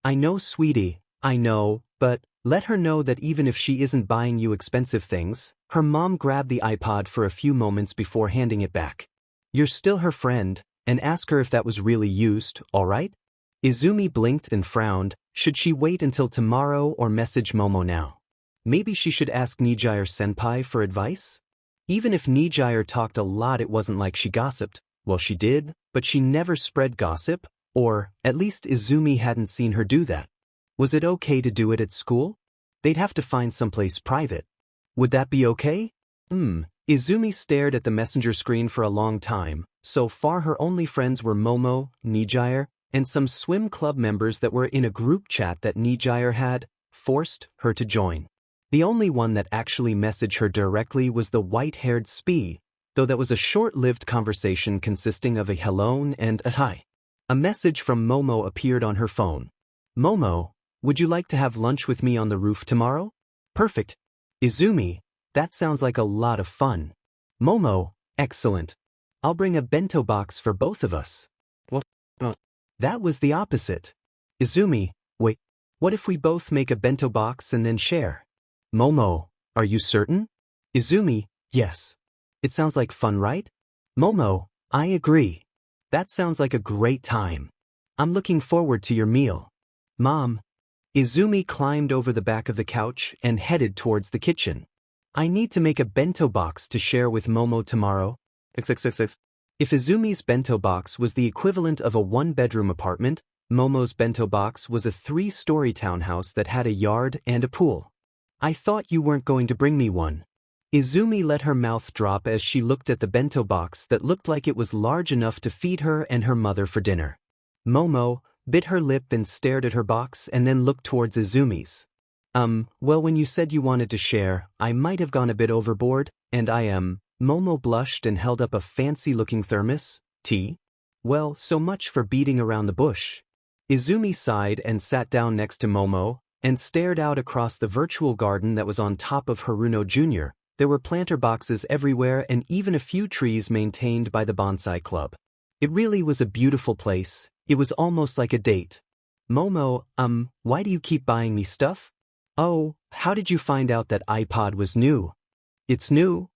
I know, sweetie, I know, but let her know that even if she isn't buying you expensive things. Her mom grabbed the iPod for a few moments before handing it back. You're still her friend, and ask her if that was really used, alright? Izumi blinked and frowned. Should she wait until tomorrow or message Momo now? Maybe she should ask Nijire-senpai for advice? Even if Nijire talked a lot, it wasn't like she gossiped. Well, she did, but she never spread gossip, or at least Izumi hadn't seen her do that. Was it okay to do it at school? They'd have to find someplace private. Would that be okay? Izumi stared at the messenger screen for a long time. So far her only friends were Momo, Nijire, and some swim club members that were in a group chat that Nijire had forced her to join. The only one that actually messaged her directly was the white-haired spee, though that was a short-lived conversation consisting of a hello and a hi. A message from Momo appeared on her phone. Momo, would you like to have lunch with me on the roof tomorrow? Perfect. Izumi, that sounds like a lot of fun. Momo, excellent. I'll bring a bento box for both of us. What? That was the opposite. Izumi, wait, what if we both make a bento box and then share? Momo, are you certain? Izumi, yes. It sounds like fun, right? Momo, I agree. That sounds like a great time. I'm looking forward to your meal. Mom. Izumi climbed over the back of the couch and headed towards the kitchen. I need to make a bento box to share with Momo tomorrow. XXXX. If Izumi's bento box was the equivalent of a one-bedroom apartment, Momo's bento box was a 3-story townhouse that had a yard and a pool. I thought you weren't going to bring me one. Izumi let her mouth drop as she looked at the bento box that looked like it was large enough to feed her and her mother for dinner. Momo bit her lip and stared at her box and then looked towards Izumi's. Well, when you said you wanted to share, I might have gone a bit overboard, and Momo blushed and held up a fancy-looking thermos. Tea? Well, so much for beating around the bush. Izumi sighed and sat down next to Momo and stared out across the virtual garden that was on top of Haruno Jr. There were planter boxes everywhere and even a few trees maintained by the bonsai club. It really was a beautiful place. It was almost like a date. Momo, why do you keep buying me stuff? Oh, how did you find out that iPod was new? It's new.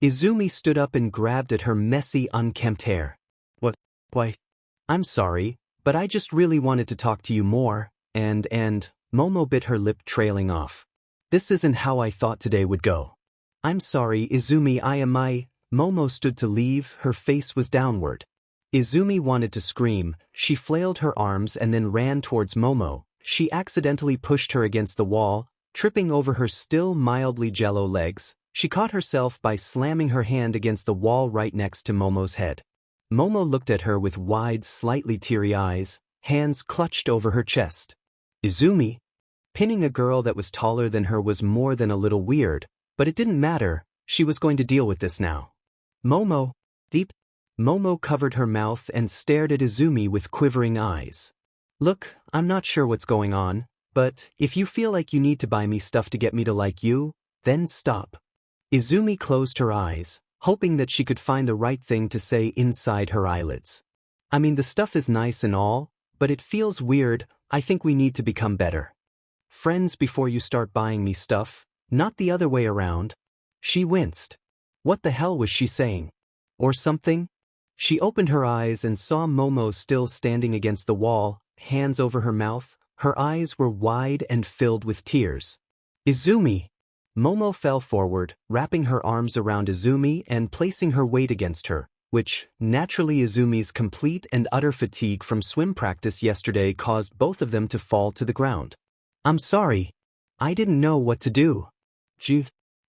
Izumi stood up and grabbed at her messy, unkempt hair. What? Why? I'm sorry, but I just really wanted to talk to you more, and Momo bit her lip, trailing off. This isn't how I thought today would go. I'm sorry, Izumi, Momo stood to leave, her face was downward. Izumi wanted to scream. She flailed her arms and then ran towards Momo. She accidentally pushed her against the wall, tripping over her still mildly jello legs. She caught herself by slamming her hand against the wall right next to Momo's head. Momo looked at her with wide, slightly teary eyes, hands clutched over her chest. Izumi? Pinning a girl that was taller than her was more than a little weird, but it didn't matter. She was going to deal with this now. Momo. Deep. Momo covered her mouth and stared at Izumi with quivering eyes. Look, I'm not sure what's going on, but if you feel like you need to buy me stuff to get me to like you, then stop. Izumi closed her eyes, hoping that she could find the right thing to say inside her eyelids. I mean, the stuff is nice and all, but it feels weird. I think we need to become better friends before you start buying me stuff, not the other way around. She winced. What the hell was she saying? Or something? She opened her eyes and saw Momo still standing against the wall, hands over her mouth. Her eyes were wide and filled with tears. Izumi! Momo fell forward, wrapping her arms around Izumi and placing her weight against her, which, naturally, Izumi's complete and utter fatigue from swim practice yesterday caused both of them to fall to the ground. I'm sorry. I didn't know what to do.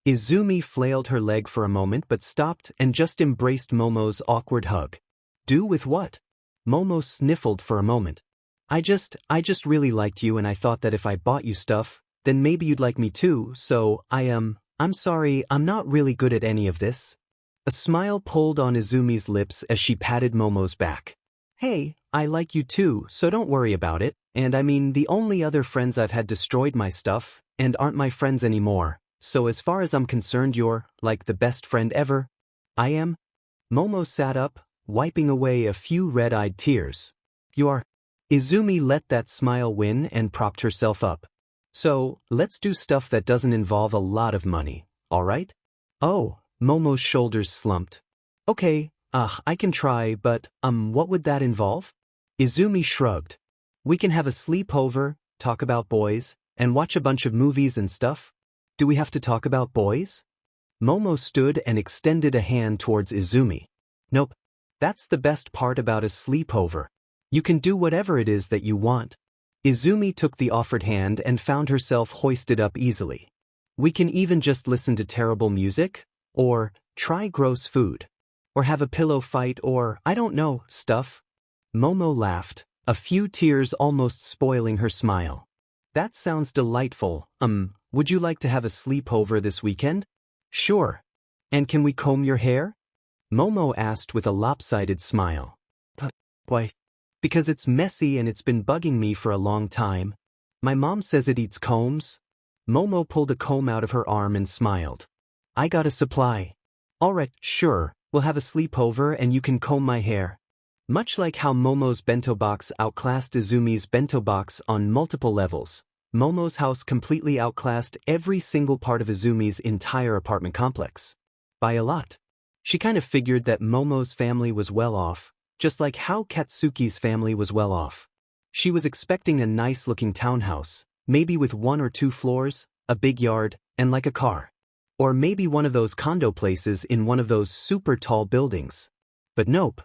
Izumi flailed her leg for a moment but stopped and just embraced Momo's awkward hug. Do with what? Momo sniffled for a moment. I just really liked you and I thought that if I bought you stuff, then maybe you'd like me too, so I'm sorry, I'm not really good at any of this. A smile pulled on Izumi's lips as she patted Momo's back. Hey, I like you too, so don't worry about it, and I mean the only other friends I've had destroyed my stuff, and aren't my friends anymore. So as far as I'm concerned you're, like, the best friend ever. I am? Momo sat up, wiping away a few red-eyed tears. You are? Izumi let that smile win and propped herself up. So, let's do stuff that doesn't involve a lot of money, alright? Oh, Momo's shoulders slumped. Okay, I can try, but, what would that involve? Izumi shrugged. We can have a sleepover, talk about boys, and watch a bunch of movies and stuff. Do we have to talk about boys? Momo stood and extended a hand towards Izumi. Nope. That's the best part about a sleepover. You can do whatever it is that you want. Izumi took the offered hand and found herself hoisted up easily. We can even just listen to terrible music, or try gross food, or have a pillow fight, or, I don't know, stuff. Momo laughed, a few tears almost spoiling her smile. That sounds delightful. Would you like to have a sleepover this weekend? Sure. And can we comb your hair? Momo asked with a lopsided smile. Why? Because it's messy and it's been bugging me for a long time. My mom says it eats combs. Momo pulled a comb out of her arm and smiled. I got a supply. Alright, sure, we'll have a sleepover and you can comb my hair. Much like how Momo's bento box outclassed Izumi's bento box on multiple levels, Momo's house completely outclassed every single part of Izumi's entire apartment complex. By a lot. She kind of figured that Momo's family was well off, just like how Katsuki's family was well off. She was expecting a nice-looking townhouse, maybe with 1 or 2 floors, a big yard, and like a car. Or maybe one of those condo places in one of those super tall buildings. But nope.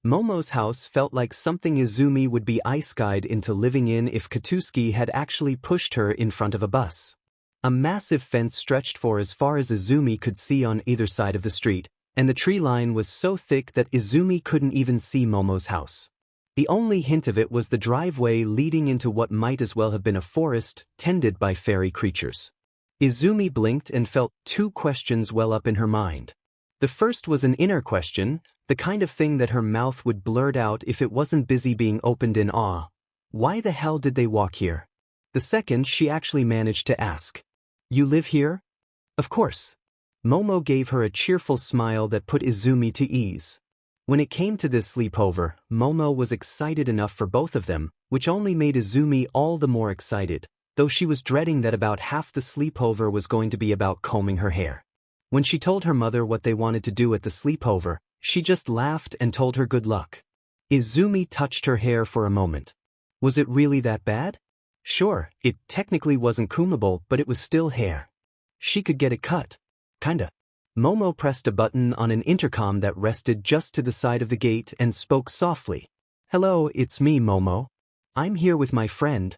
Momo's house felt like something Izumi would be ice-guyed into living in if Katsuki had actually pushed her in front of a bus. A massive fence stretched for as far as Izumi could see on either side of the street, and the tree line was so thick that Izumi couldn't even see Momo's house. The only hint of it was the driveway leading into what might as well have been a forest tended by fairy creatures. Izumi blinked and felt 2 questions well up in her mind. The first was an inner question, the kind of thing that her mouth would blurt out if it wasn't busy being opened in awe. Why the hell did they walk here? The second she actually managed to ask. You live here? Of course. Momo gave her a cheerful smile that put Izumi to ease. When it came to this sleepover, Momo was excited enough for both of them, which only made Izumi all the more excited, though she was dreading that about half the sleepover was going to be about combing her hair. When she told her mother what they wanted to do at the sleepover, she just laughed and told her good luck. Izumi touched her hair for a moment. Was it really that bad? Sure, it technically wasn't combable, but it was still hair. She could get it cut. Kinda. Momo pressed a button on an intercom that rested just to the side of the gate and spoke softly. Hello, it's me, Momo. I'm here with my friend.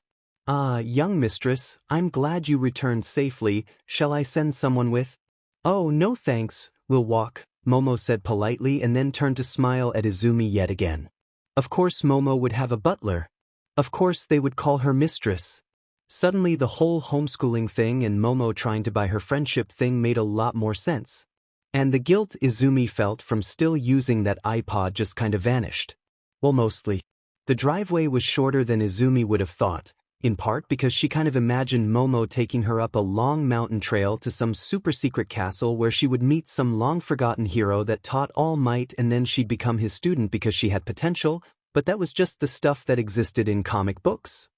Young mistress, I'm glad you returned safely. Shall I send someone with? Oh, no thanks, we'll walk, Momo said politely and then turned to smile at Izumi yet again. Of course Momo would have a butler. Of course they would call her mistress. Suddenly the whole homeschooling thing and Momo trying to buy her friendship thing made a lot more sense. And the guilt Izumi felt from still using that iPod just kind of vanished. Well, mostly. The driveway was shorter than Izumi would have thought, in part because she kind of imagined Momo taking her up a long mountain trail to some super secret castle where she would meet some long-forgotten hero that taught all might and then she'd become his student because she had potential, but that was just the stuff that existed in comic books.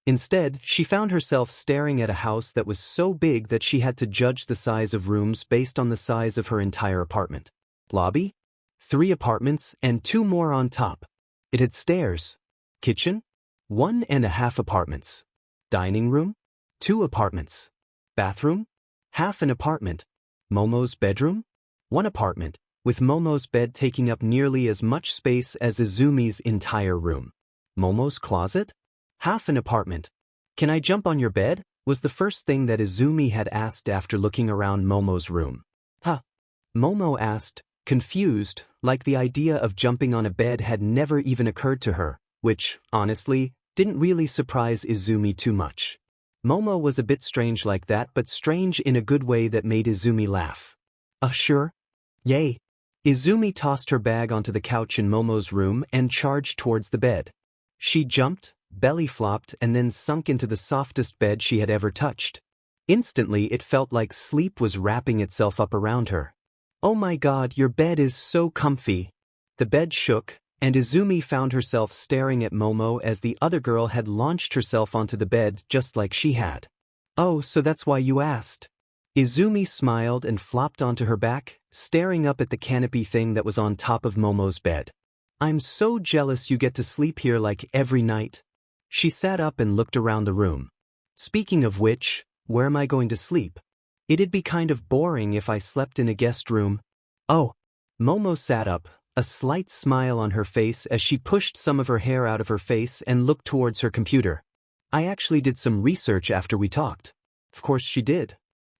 Instead, she found herself staring at a house that was so big that she had to judge the size of rooms based on the size of her entire apartment. Lobby? 3 apartments and 2 more on top. It had stairs. Kitchen? 1.5 apartments. Dining room? 2 apartments. Bathroom? Half an apartment. Momo's bedroom? 1 apartment, with Momo's bed taking up nearly as much space as Izumi's entire room. Momo's closet? Half an apartment. Can I jump on your bed? Was the first thing that Izumi had asked after looking around Momo's room. Huh? Momo asked, confused, like the idea of jumping on a bed had never even occurred to her, which, honestly, didn't really surprise Izumi too much. Momo was a bit strange like that, but strange in a good way that made Izumi laugh. Sure? Yay. Izumi tossed her bag onto the couch in Momo's room and charged towards the bed. She jumped, belly flopped and then sunk into the softest bed she had ever touched. Instantly it felt like sleep was wrapping itself up around her. Oh my god, your bed is so comfy. The bed shook, and Izumi found herself staring at Momo as the other girl had launched herself onto the bed just like she had. Oh, so that's why you asked. Izumi smiled and flopped onto her back, staring up at the canopy thing that was on top of Momo's bed. I'm so jealous you get to sleep here like every night. She sat up and looked around the room. Speaking of which, where am I going to sleep? It'd be kind of boring if I slept in a guest room. Oh. Momo sat up, a slight smile on her face as she pushed some of her hair out of her face and looked towards her computer. I actually did some research after we talked. Of course she did.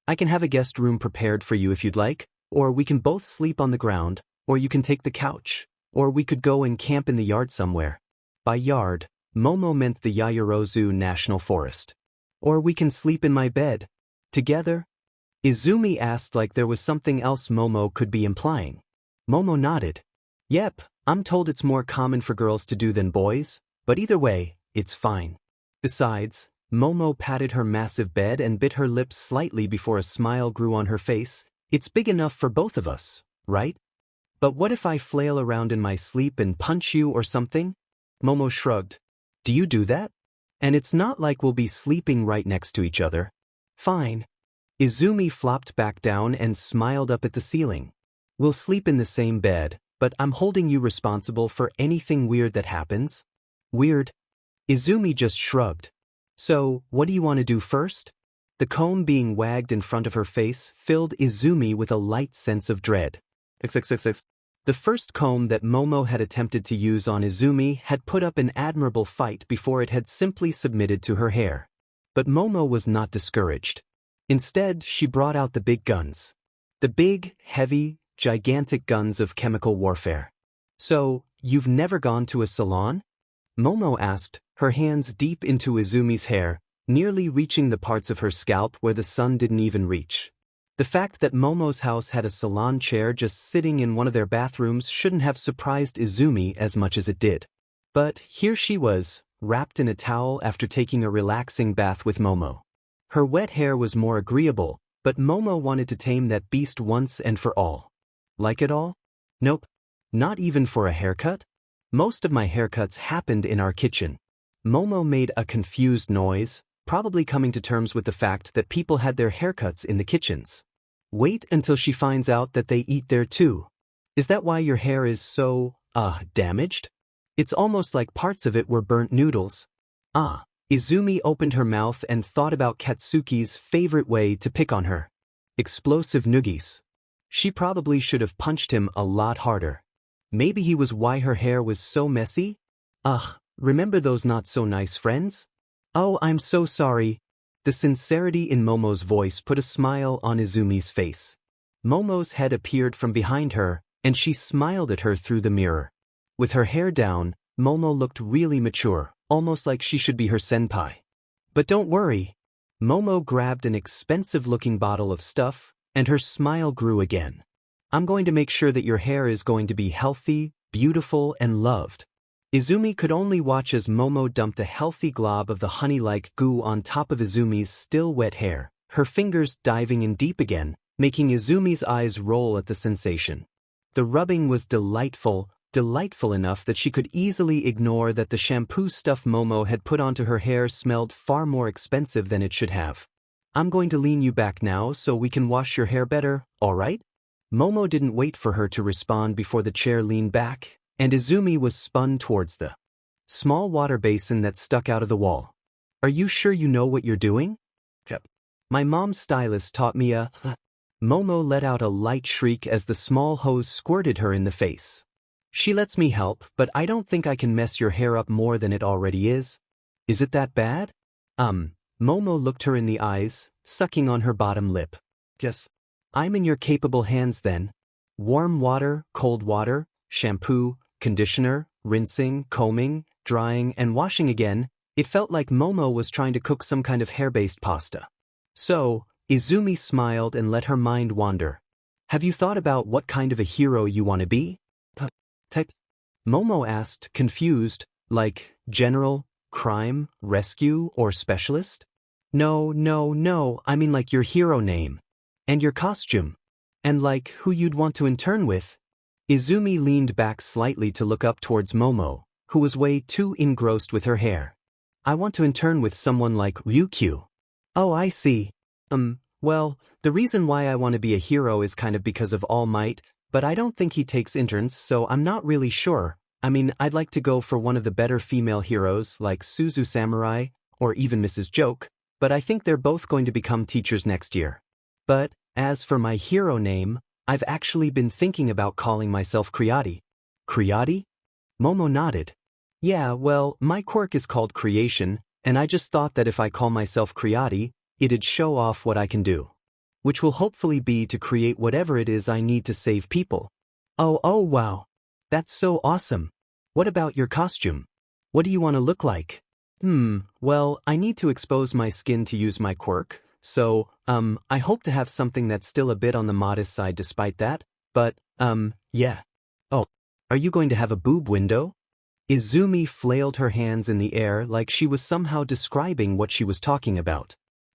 I can have a guest room prepared for you if you'd like, or we can both sleep on the ground, or you can take the couch, or we could go and camp in the yard somewhere. By yard, Momo meant the Yaoyorozu National Forest. Or we can sleep in my bed. Together? Izumi asked like there was something else Momo could be implying. Momo nodded. Yep, I'm told it's more common for girls to do than boys, but either way, it's fine. Besides, Momo patted her massive bed and bit her lips slightly before a smile grew on her face. It's big enough for both of us, right? But what if I flail around in my sleep and punch you or something? Momo shrugged. Do you do that? And it's not like we'll be sleeping right next to each other. Fine. Izumi flopped back down and smiled up at the ceiling. We'll sleep in the same bed, but I'm holding you responsible for anything weird that happens. Weird? Izumi just shrugged. So, what do you want to do first? The comb being wagged in front of her face filled Izumi with a light sense of dread. XXXX. The first comb that Momo had attempted to use on Izumi had put up an admirable fight before it had simply submitted to her hair. But Momo was not discouraged. Instead, she brought out the big guns. The big, heavy, gigantic guns of chemical warfare. So, you've never gone to a salon? Momo asked, her hands deep into Izumi's hair, nearly reaching the parts of her scalp where the sun didn't even reach. The fact that Momo's house had a salon chair just sitting in one of their bathrooms shouldn't have surprised Izumi as much as it did. But here she was, wrapped in a towel after taking a relaxing bath with Momo. Her wet hair was more agreeable, but Momo wanted to tame that beast once and for all. Like it all? Nope. Not even for a haircut? Most of my haircuts happened in our kitchen. Momo made a confused noise, probably coming to terms with the fact that people had their haircuts in the kitchens. Wait until she finds out that they eat there too. Is that why your hair is so, damaged? It's almost like parts of it were burnt noodles. Izumi opened her mouth and thought about Katsuki's favorite way to pick on her. Explosive noogies. She probably should have punched him a lot harder. Maybe he was why her hair was so messy? Remember those not-so-nice friends? Oh, I'm so sorry. The sincerity in Momo's voice put a smile on Izumi's face. Momo's head appeared from behind her, and she smiled at her through the mirror. With her hair down, Momo looked really mature, almost like she should be her senpai. But don't worry. Momo grabbed an expensive-looking bottle of stuff, and her smile grew again. I'm going to make sure that your hair is going to be healthy, beautiful, and loved. Izumi could only watch as Momo dumped a healthy glob of the honey-like goo on top of Izumi's still wet hair, her fingers diving in deep again, making Izumi's eyes roll at the sensation. The rubbing was delightful enough that she could easily ignore that the shampoo stuff Momo had put onto her hair smelled far more expensive than it should have. I'm going to lean you back now so we can wash your hair better, alright? Momo didn't wait for her to respond before the chair leaned back, and Izumi was spun towards the small water basin that stuck out of the wall. Are you sure you know what you're doing? Yep. My mom's stylist taught me a... Momo let out a light shriek as the small hose squirted her in the face. She lets me help, but I don't think I can mess your hair up more than it already is. Is it that bad? Momo looked her in the eyes, sucking on her bottom lip. Yes. I'm in your capable hands then. Warm water, cold water, shampoo, conditioner, rinsing, combing, drying, and washing again. It felt like Momo was trying to cook some kind of hair-based pasta. So, Izumi smiled and let her mind wander. Have you thought about what kind of a hero you want to be? Type. Momo asked, confused, like general, crime, rescue, or specialist? No, I mean like your hero name. And your costume. And like who you'd want to intern with. Izumi leaned back slightly to look up towards Momo, who was way too engrossed with her hair. I want to intern with someone like Ryukyu. Oh, I see. Well, the reason why I want to be a hero is kind of because of All Might, but I don't think he takes interns, so I'm not really sure. I mean, I'd like to go for one of the better female heroes, like Suzu Samurai, or even Mrs. Joke, but I think they're both going to become teachers next year. But, as for my hero name, I've actually been thinking about calling myself Creati. Creati? Momo nodded. Yeah, well, my quirk is called Creation, and I just thought that if I call myself Creati, it'd show off what I can do. Which will hopefully be to create whatever it is I need to save people. Oh wow. That's so awesome. What about your costume? What do you want to look like? Well, I need to expose my skin to use my quirk. So, I hope to have something that's still a bit on the modest side despite that, but, yeah. Oh, are you going to have a boob window? Izumi flailed her hands in the air like she was somehow describing what she was talking about.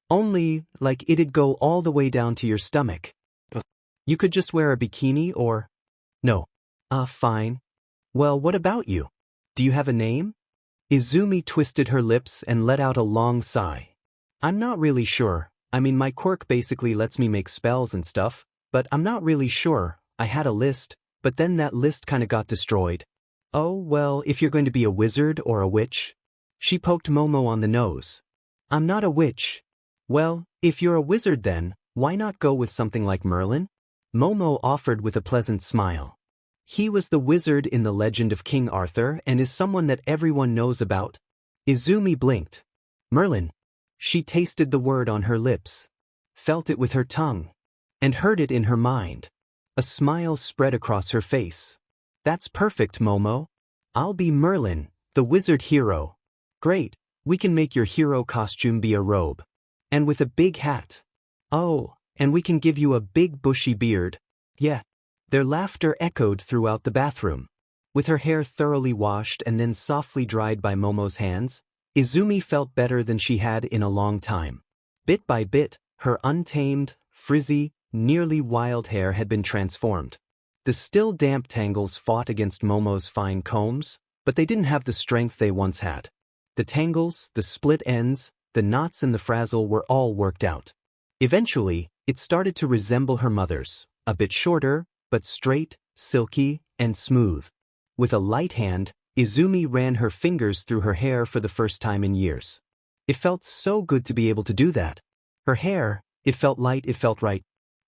Only, like it'd go all the way down to your stomach. You could just wear a bikini or... No, Fine. Well, what about you? Do you have a name? Izumi twisted her lips and let out a long sigh. I'm not really sure. I mean, my quirk basically lets me make spells and stuff, but I'm not really sure. I had a list, but then that list kinda got destroyed. Oh, well, if you're going to be a wizard or a witch? She poked Momo on the nose. I'm not a witch. Well, if you're a wizard then, why not go with something like Merlin? Momo offered with a pleasant smile. He was the wizard in the legend of King Arthur and is someone that everyone knows about. Izumi blinked. Merlin. She tasted the word on her lips, felt it with her tongue, and heard it in her mind. A smile spread across her face. That's perfect, Momo. I'll be Merlin, the wizard hero. Great, we can make your hero costume be a robe. And with a big hat. Oh, and we can give you a big bushy beard. Yeah. Their laughter echoed throughout the bathroom. With her hair thoroughly washed and then softly dried by Momo's hands, Izumi felt better than she had in a long time. Bit by bit, her untamed, frizzy, nearly wild hair had been transformed. The still damp tangles fought against Momo's fine combs, but they didn't have the strength they once had. The tangles, the split ends, the knots and the frazzle were all worked out. Eventually, it started to resemble her mother's, a bit shorter, but straight, silky, and smooth. With a light hand, Izumi ran her fingers through her hair for the first time in years. It felt so good to be able to do that. Her hair, it felt light, it felt right.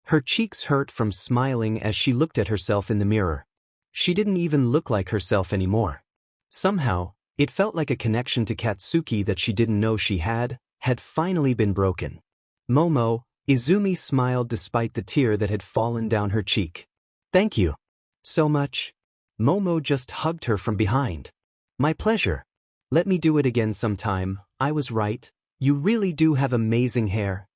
Her cheeks hurt from smiling as she looked at herself in the mirror. She didn't even look like herself anymore. Somehow, it felt like a connection to Katsuki that she didn't know she had finally been broken. Momo, Izumi smiled despite the tear that had fallen down her cheek. Thank you. So much. Momo just hugged her from behind. My pleasure. Let me do it again sometime. I was right. You really do have amazing hair.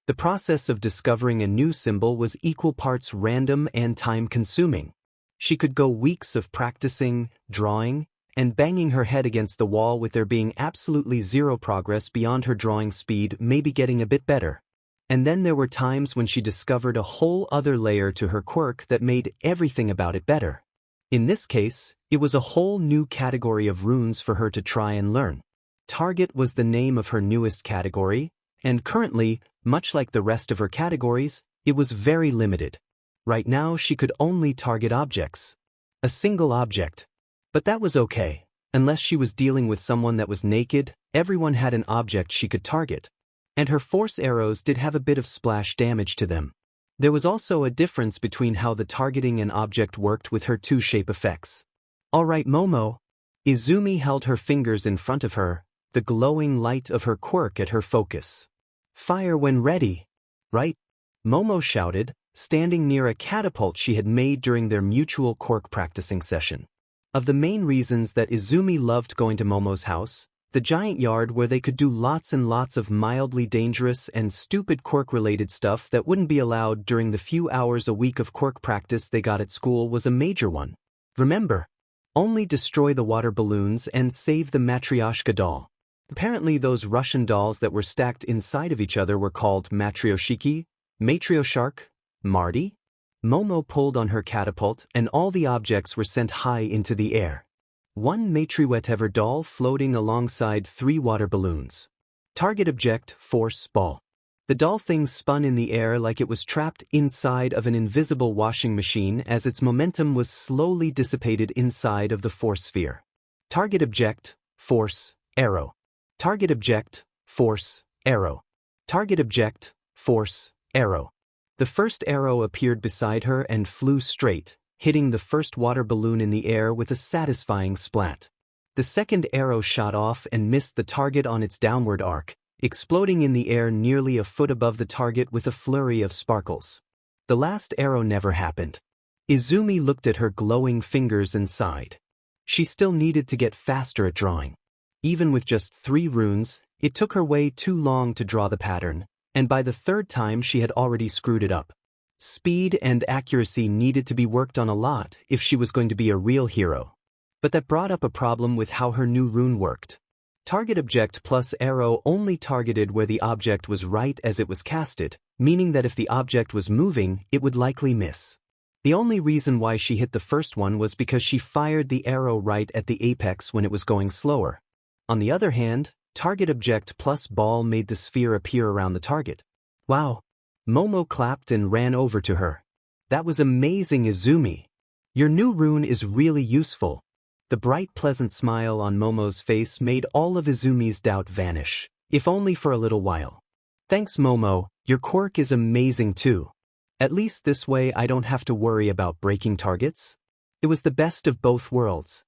The process of discovering a new symbol was equal parts random and time-consuming. She could go weeks of practicing, drawing, and banging her head against the wall with there being absolutely zero progress beyond her drawing speed, maybe getting a bit better. And then there were times when she discovered a whole other layer to her quirk that made everything about it better. In this case, it was a whole new category of runes for her to try and learn. Target was the name of her newest category, and currently, much like the rest of her categories, it was very limited. Right now she could only target objects. A single object. But that was okay. Unless she was dealing with someone that was naked, everyone had an object she could target. And her force arrows did have a bit of splash damage to them. There was also a difference between how the targeting an object worked with her two shape effects. Alright, Momo. Izumi held her fingers in front of her, the glowing light of her quirk at her focus. Fire when ready. Right? Momo shouted, standing near a catapult she had made during their mutual quirk practicing session. Of the main reasons that Izumi loved going to Momo's house, the giant yard where they could do lots and lots of mildly dangerous and stupid quirk-related stuff that wouldn't be allowed during the few hours a week of quirk practice they got at school was a major one. Remember, only destroy the water balloons and save the Matryoshka doll. Apparently those Russian dolls that were stacked inside of each other were called Matryoshiki, Matrioshark, Marty? Momo pulled on her catapult and all the objects were sent high into the air. One whatever doll floating alongside 3 water balloons. Target object, force ball. The doll thing spun in the air like it was trapped inside of an invisible washing machine as its momentum was slowly dissipated inside of the force sphere. Target object, force, arrow. Target object, force, arrow. Target object, force, arrow. The first arrow appeared beside her and flew straight, hitting the first water balloon in the air with a satisfying splat. The second arrow shot off and missed the target on its downward arc, exploding in the air nearly a foot above the target with a flurry of sparkles. The last arrow never happened. Izumi looked at her glowing fingers and sighed. She still needed to get faster at drawing. Even with just 3 runes, it took her way too long to draw the pattern, and by the 3rd time she had already screwed it up. Speed and accuracy needed to be worked on a lot if she was going to be a real hero. But that brought up a problem with how her new rune worked. Target object plus arrow only targeted where the object was right as it was casted, meaning that if the object was moving, it would likely miss. The only reason why she hit the first one was because she fired the arrow right at the apex when it was going slower. On the other hand, target object plus ball made the sphere appear around the target. Wow! Momo clapped and ran over to her. That was amazing, Izumi. Your new rune is really useful. The bright, pleasant smile on Momo's face made all of Izumi's doubt vanish, if only for a little while. Thanks, Momo, your quirk is amazing too. At least this way I don't have to worry about breaking targets. It was the best of both worlds.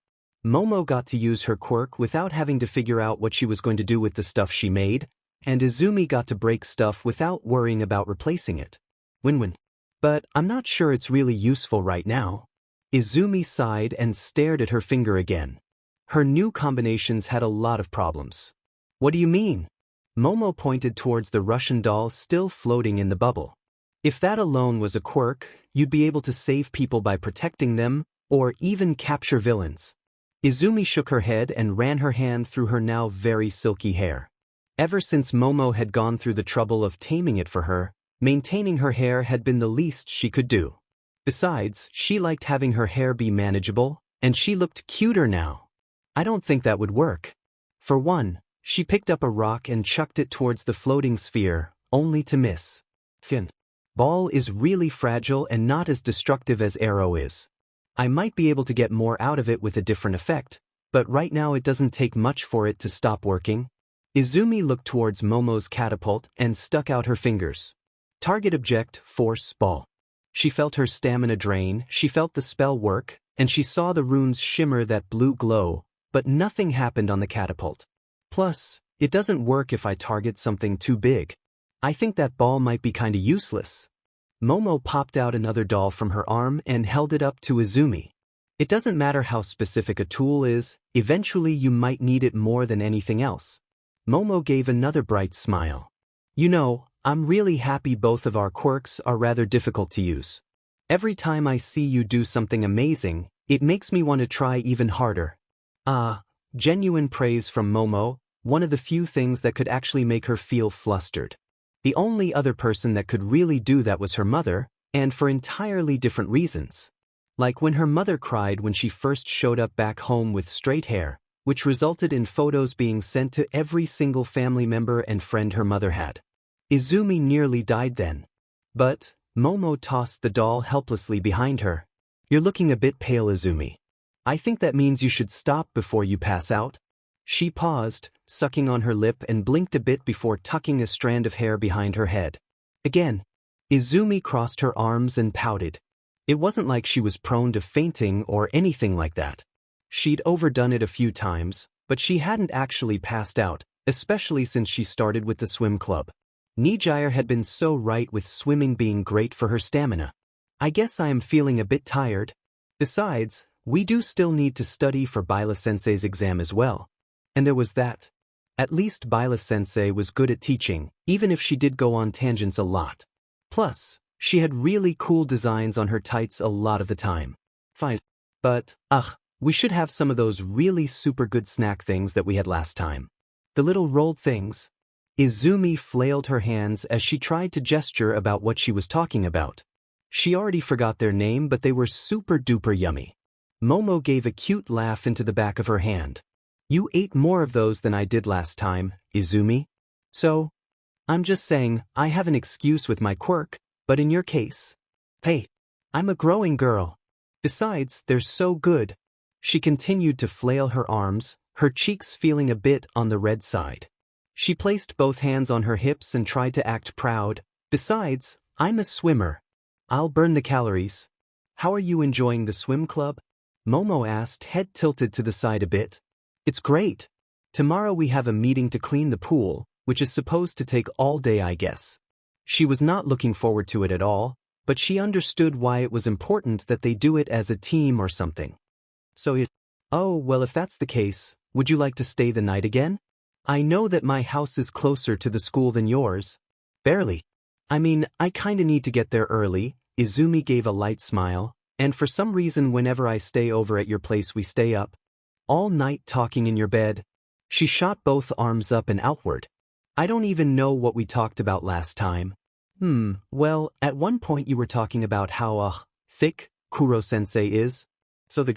Momo got to use her quirk without having to figure out what she was going to do with the stuff she made, and Izumi got to break stuff without worrying about replacing it. Win-win. But I'm not sure it's really useful right now. Izumi sighed and stared at her finger again. Her new combinations had a lot of problems. What do you mean? Momo pointed towards the Russian doll still floating in the bubble. If that alone was a quirk, you'd be able to save people by protecting them, or even capture villains. Izumi shook her head and ran her hand through her now very silky hair. Ever since Momo had gone through the trouble of taming it for her, maintaining her hair had been the least she could do. Besides, she liked having her hair be manageable, and she looked cuter now. I don't think that would work. For one, she picked up a rock and chucked it towards the floating sphere, only to miss. Ball is really fragile and not as destructive as arrow is. I might be able to get more out of it with a different effect, but right now it doesn't take much for it to stop working. Izumi looked towards Momo's catapult and stuck out her fingers. Target object, force, ball. She felt her stamina drain, she felt the spell work, and she saw the runes shimmer that blue glow, but nothing happened on the catapult. Plus, it doesn't work if I target something too big. I think that ball might be kinda useless. Momo popped out another doll from her arm and held it up to Izumi. It doesn't matter how specific a tool is, eventually you might need it more than anything else. Momo gave another bright smile. You know, I'm really happy both of our quirks are rather difficult to use. Every time I see you do something amazing, it makes me want to try even harder. Genuine praise from Momo, one of the few things that could actually make her feel flustered. The only other person that could really do that was her mother, and for entirely different reasons. Like when her mother cried when she first showed up back home with straight hair, which resulted in photos being sent to every single family member and friend her mother had. Izumi nearly died then. But Momo tossed the doll helplessly behind her. You're looking a bit pale, Izumi. I think that means you should stop before you pass out. She paused, sucking on her lip and blinked a bit before tucking a strand of hair behind her head. Again, Izumi crossed her arms and pouted. It wasn't like she was prone to fainting or anything like that. She'd overdone it a few times, but she hadn't actually passed out, especially since she started with the swim club. Nijire had been so right with swimming being great for her stamina. I guess I am feeling a bit tired. Besides, we do still need to study for Bila-sensei's exam as well. And there was that. At least Bila-sensei was good at teaching, even if she did go on tangents a lot. Plus, she had really cool designs on her tights a lot of the time. Fine. But, we should have some of those really super good snack things that we had last time. The little rolled things. Izumi flailed her hands as she tried to gesture about what she was talking about. She already forgot their name, but they were super duper yummy. Momo gave a cute laugh into the back of her hand. You ate more of those than I did last time, Izumi. So, I'm just saying, I have an excuse with my quirk, but in your case. Hey, I'm a growing girl. Besides, they're so good. She continued to flail her arms, her cheeks feeling a bit on the red side. She placed both hands on her hips and tried to act proud. Besides, I'm a swimmer. I'll burn the calories. How are you enjoying the swim club? Momo asked, head tilted to the side a bit. It's great. Tomorrow we have a meeting to clean the pool, which is supposed to take all day, I guess. She was not looking forward to it at all, but she understood why it was important that they do it as a team or something. Oh, well, if that's the case, would you like to stay the night again? I know that my house is closer to the school than yours. Barely. I mean, I kinda need to get there early. Izumi gave a light smile, and for some reason whenever I stay over at your place we stay up. All night talking in your bed. She shot both arms up and outward. I don't even know what we talked about last time. Well, at one point you were talking about how, thick Kuro-sensei is? So the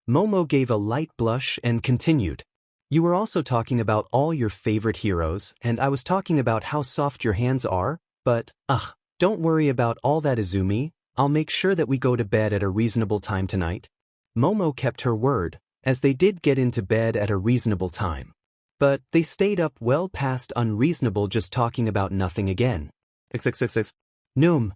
Momo gave a light blush and continued. You were also talking about all your favorite heroes, and I was talking about how soft your hands are, but, don't worry about all that, Izumi. I'll make sure that we go to bed at a reasonable time tonight. Momo kept her word, as they did get into bed at a reasonable time. But they stayed up well past unreasonable, just talking about nothing again. XXXX. Noom.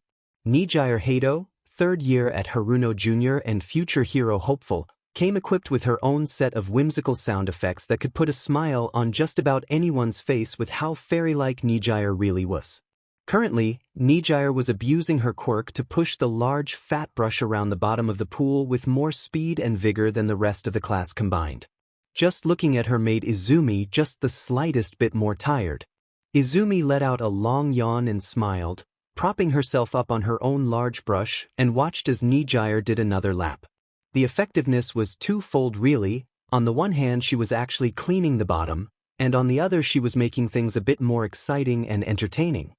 Nijire Hato, third year at Haruno Jr. and future hero hopeful, came equipped with her own set of whimsical sound effects that could put a smile on just about anyone's face with how fairy-like Nijire really was. Currently, Nijire was abusing her quirk to push the large fat brush around the bottom of the pool with more speed and vigor than the rest of the class combined. Just looking at her made Izumi just the slightest bit more tired. Izumi let out a long yawn and smiled, propping herself up on her own large brush, and watched as Nijire did another lap. The effectiveness was twofold really. On the one hand, she was actually cleaning the bottom, and on the other she was making things a bit more exciting and entertaining.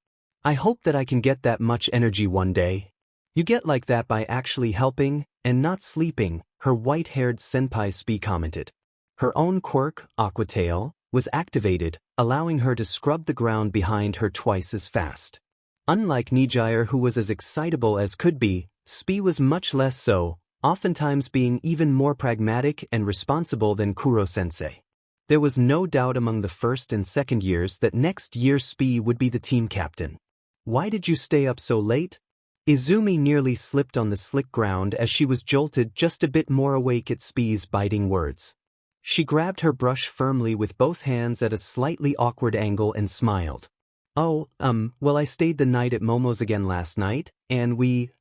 I hope that I can get that much energy one day. You get like that by actually helping, and not sleeping, her white-haired senpai Spee commented. Her own quirk, Aquatail, was activated, allowing her to scrub the ground behind her twice as fast. Unlike Nijire, who was as excitable as could be, Spee was much less so, oftentimes being even more pragmatic and responsible than Kuro-sensei. There was no doubt among the first and second years that next year Spee would be the team captain. Why did you stay up so late? Izumi nearly slipped on the slick ground as she was jolted just a bit more awake at Spee's biting words. She grabbed her brush firmly with both hands at a slightly awkward angle and smiled. Well, I stayed the night at Momo's again last night, and we,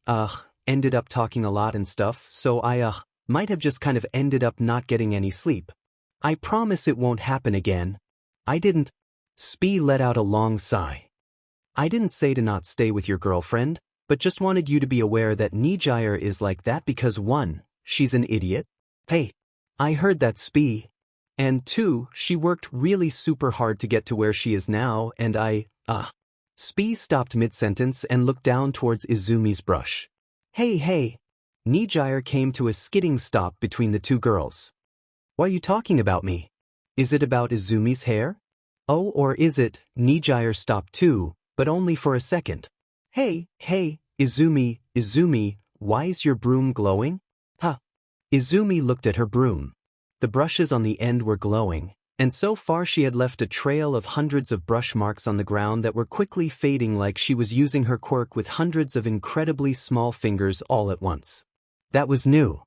ended up talking a lot and stuff, so I, might have just kind of ended up not getting any sleep. I promise it won't happen again. I didn't. Spee let out a long sigh. I didn't say to not stay with your girlfriend, but just wanted you to be aware that Nijire is like that because 1, she's an idiot. Hey, I heard that, Spee. And 2, she worked really super hard to get to where she is now, and Spee stopped mid-sentence and looked down towards Izumi's brush. Hey. Nijire came to a skidding stop between the two girls. Why are you talking about me? Is it about Izumi's hair? Oh, or is it? Nijire stopped too, but only for a second. Hey, Izumi, why's your broom glowing? Izumi looked at her broom. The brushes on the end were glowing, and so far she had left a trail of hundreds of brush marks on the ground that were quickly fading like she was using her quirk with hundreds of incredibly small fingers all at once. That was new.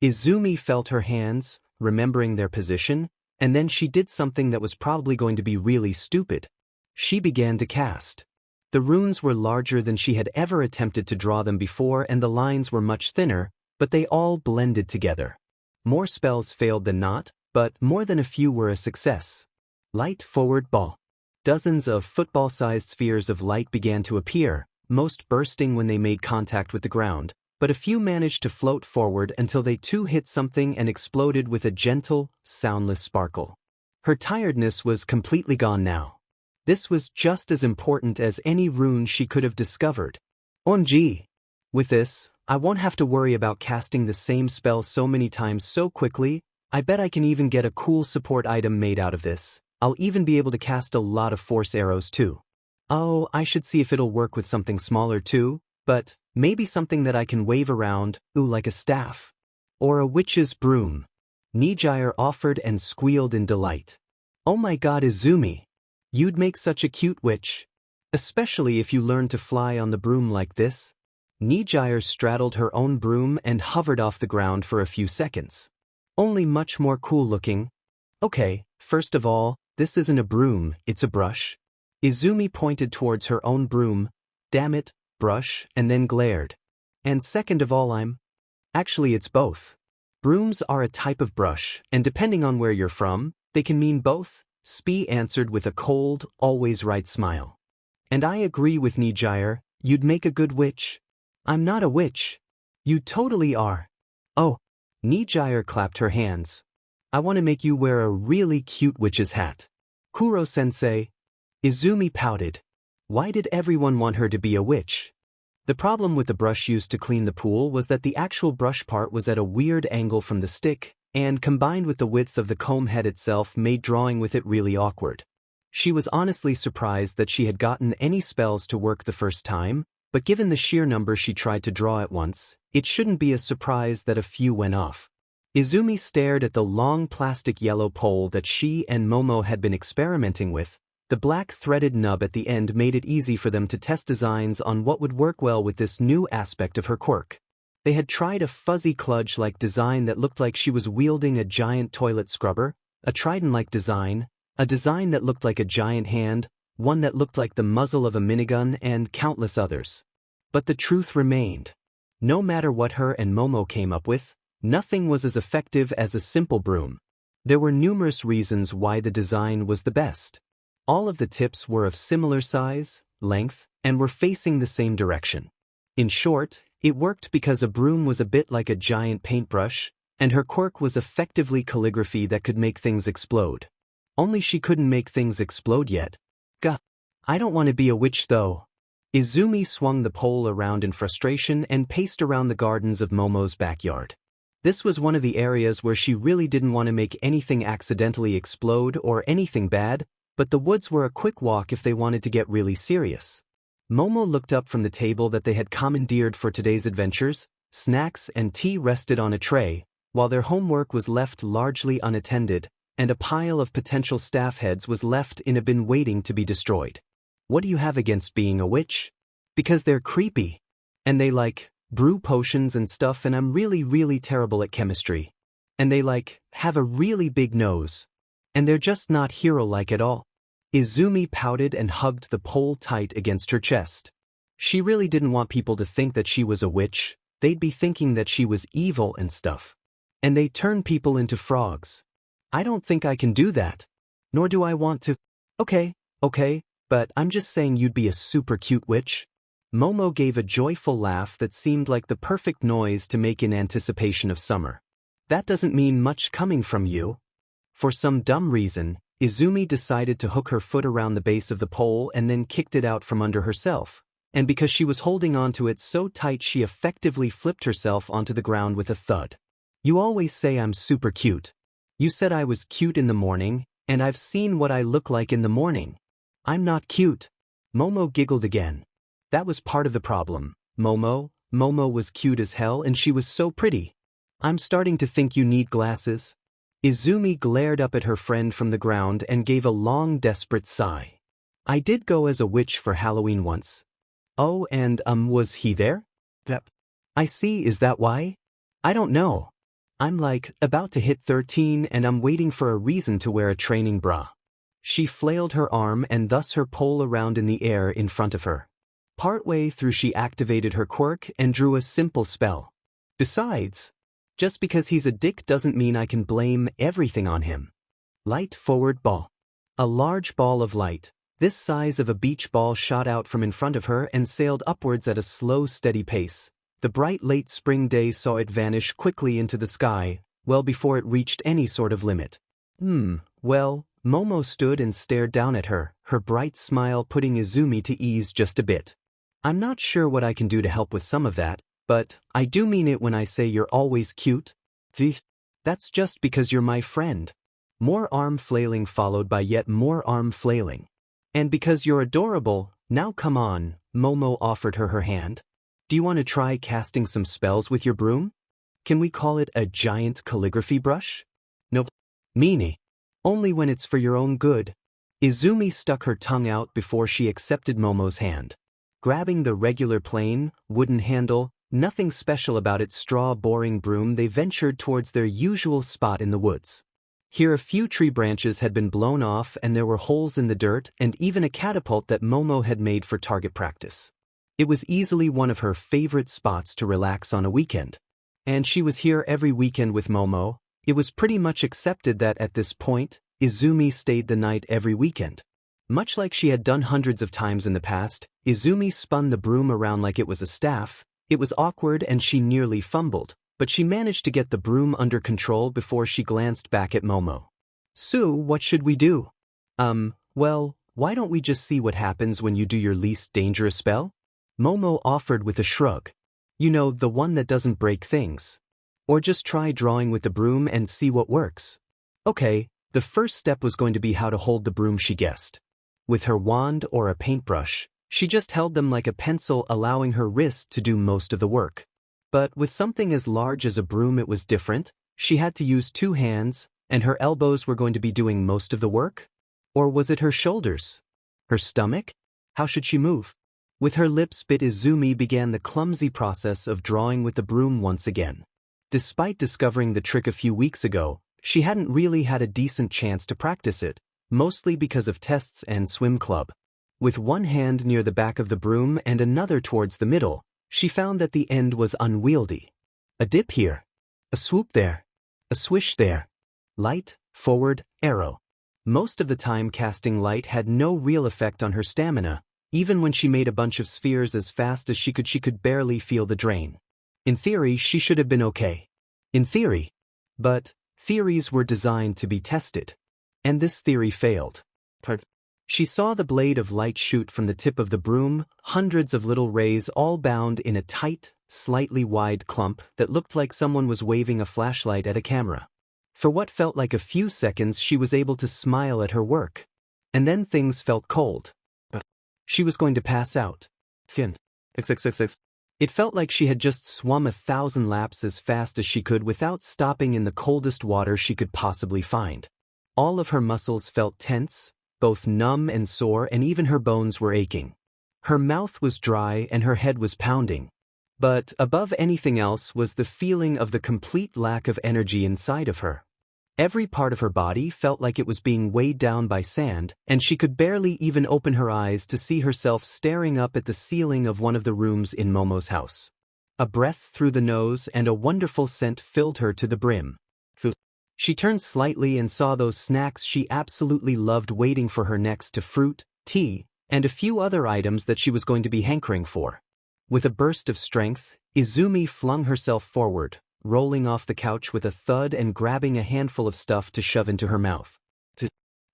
Izumi felt her hands, remembering their position, and then she did something that was probably going to be really stupid. She began to cast. The runes were larger than she had ever attempted to draw them before, and the lines were much thinner, but they all blended together. More spells failed than not, but more than a few were a success. Light forward ball. Dozens of football-sized spheres of light began to appear, most bursting when they made contact with the ground, but a few managed to float forward until they too hit something and exploded with a gentle, soundless sparkle. Her tiredness was completely gone now. This was just as important as any rune she could have discovered. OMG! With this, I won't have to worry about casting the same spell so many times so quickly. I bet I can even get a cool support item made out of this. I'll even be able to cast a lot of force arrows too. Oh, I should see if it'll work with something smaller too, but maybe something that I can wave around, like a staff. Or a witch's broom. Nijire offered and squealed in delight. Oh my god, Izumi! You'd make such a cute witch. Especially if you learned to fly on the broom like this. Nijire straddled her own broom and hovered off the ground for a few seconds. Only much more cool looking. Okay, first of all, this isn't a broom, it's a brush. Izumi pointed towards her own broom. Damn it, brush, and then glared. And second of all, Actually, it's both. Brooms are a type of brush, and depending on where you're from, they can mean both. Spee answered with a cold, always right smile. And I agree with Nijire, you'd make a good witch. I'm not a witch. You totally are. Oh. Nijire clapped her hands. I want to make you wear a really cute witch's hat. Kuro-sensei. Izumi pouted. Why did everyone want her to be a witch? The problem with the brush used to clean the pool was that the actual brush part was at a weird angle from the stick, and combined with the width of the comb head itself made drawing with it really awkward. She was honestly surprised that she had gotten any spells to work the first time, but given the sheer number she tried to draw at once, it shouldn't be a surprise that a few went off. Izumi stared at the long plastic yellow pole that she and Momo had been experimenting with. The black threaded nub at the end made it easy for them to test designs on what would work well with this new aspect of her quirk. They had tried a fuzzy kludge-like design that looked like she was wielding a giant toilet scrubber, a trident-like design, a design that looked like a giant hand, one that looked like the muzzle of a minigun, and countless others. But the truth remained. No matter what her and Momo came up with, nothing was as effective as a simple broom. There were numerous reasons why the design was the best. All of the tips were of similar size, length, and were facing the same direction. In short, it worked because a broom was a bit like a giant paintbrush, and her quirk was effectively calligraphy that could make things explode. Only she couldn't make things explode yet. Gah. I don't want to be a witch though. Izumi swung the pole around in frustration and paced around the gardens of Momo's backyard. This was one of the areas where she really didn't want to make anything accidentally explode or anything bad, but the woods were a quick walk if they wanted to get really serious. Momo looked up from the table that they had commandeered for today's adventures. Snacks and tea rested on a tray, while their homework was left largely unattended, and a pile of potential staff heads was left in a bin waiting to be destroyed. What do you have against being a witch? Because they're creepy. And they brew potions and stuff, and I'm really terrible at chemistry. And they have a really big nose. And they're just not hero-like at all. Izumi pouted and hugged the pole tight against her chest. She really didn't want people to think that she was a witch. They'd be thinking that she was evil and stuff. And they turn people into frogs. I don't think I can do that. Nor do I want to. Okay, but I'm just saying you'd be a super cute witch. Momo gave a joyful laugh that seemed like the perfect noise to make in anticipation of summer. That doesn't mean much coming from you. For some dumb reason, Izumi decided to hook her foot around the base of the pole and then kicked it out from under herself, and because she was holding onto it so tight she effectively flipped herself onto the ground with a thud. You always say I'm super cute. You said I was cute in the morning, and I've seen what I look like in the morning. I'm not cute. Momo giggled again. That was part of the problem. Momo was cute as hell and she was so pretty. I'm starting to think you need glasses. Izumi glared up at her friend from the ground and gave a long, desperate sigh. I did go as a witch for Halloween once. Oh, and was he there? Yep. I see, is that why? I don't know. I'm about to hit 13 and I'm waiting for a reason to wear a training bra. She flailed her arm and thus her pole around in the air in front of her. Partway through she activated her quirk and drew a simple spell. Besides, just because he's a dick doesn't mean I can blame everything on him. Light forward ball. A large ball of light, this size of a beach ball, shot out from in front of her and sailed upwards at a slow, steady pace. The bright late spring day saw it vanish quickly into the sky, well before it reached any sort of limit. Well, Momo stood and stared down at her, her bright smile putting Izumi to ease just a bit. I'm not sure what I can do to help with some of that, but I do mean it when I say you're always cute. That's just because you're my friend. More arm flailing followed by yet more arm flailing. And because you're adorable. Now come on, Momo offered her hand. Do you want to try casting some spells with your broom? Can we call it a giant calligraphy brush? Nope. Meanie. Only when it's for your own good. Izumi stuck her tongue out before she accepted Momo's hand. Grabbing the regular plain, wooden handle, nothing special about its straw-boring broom, they ventured towards their usual spot in the woods. Here a few tree branches had been blown off and there were holes in the dirt and even a catapult that Momo had made for target practice. It was easily one of her favorite spots to relax on a weekend. And she was here every weekend with Momo. It was pretty much accepted that at this point, Izumi stayed the night every weekend. Much like she had done hundreds of times in the past, Izumi spun the broom around like it was a staff. It was awkward and she nearly fumbled, but she managed to get the broom under control before she glanced back at Momo. So, what should we do? Well, why don't we just see what happens when you do your least dangerous spell? Momo offered with a shrug. You know, the one that doesn't break things. Or just try drawing with the broom and see what works. Okay, the first step was going to be how to hold the broom, she guessed. With her wand or a paintbrush, she just held them like a pencil, allowing her wrist to do most of the work. But with something as large as a broom it was different. She had to use 2 hands, and her elbows were going to be doing most of the work? Or was it her shoulders? Her stomach? How should she move? With her lips bit, Izumi began the clumsy process of drawing with the broom once again. Despite discovering the trick a few weeks ago, she hadn't really had a decent chance to practice it, mostly because of tests and swim club. With one hand near the back of the broom and another towards the middle, she found that the end was unwieldy. A dip here. A swoop there. A swish there. Light, forward, arrow. Most of the time casting light had no real effect on her stamina. Even when she made a bunch of spheres as fast as she could barely feel the drain. In theory, she should have been okay. In theory. But theories were designed to be tested. And this theory failed. She saw the blade of light shoot from the tip of the broom, hundreds of little rays all bound in a tight, slightly wide clump that looked like someone was waving a flashlight at a camera. For what felt like a few seconds she was able to smile at her work. And then things felt cold. She was going to pass out. It felt like she had just swum 1,000 laps as fast as she could without stopping in the coldest water she could possibly find. All of her muscles felt tense, both numb and sore, and even her bones were aching. Her mouth was dry and her head was pounding. But above anything else was the feeling of the complete lack of energy inside of her. Every part of her body felt like it was being weighed down by sand, and she could barely even open her eyes to see herself staring up at the ceiling of one of the rooms in Momo's house. A breath through the nose and a wonderful scent filled her to the brim. She turned slightly and saw those snacks she absolutely loved waiting for her next to fruit, tea, and a few other items that she was going to be hankering for. With a burst of strength, Izumi flung herself forward, rolling off the couch with a thud and grabbing a handful of stuff to shove into her mouth.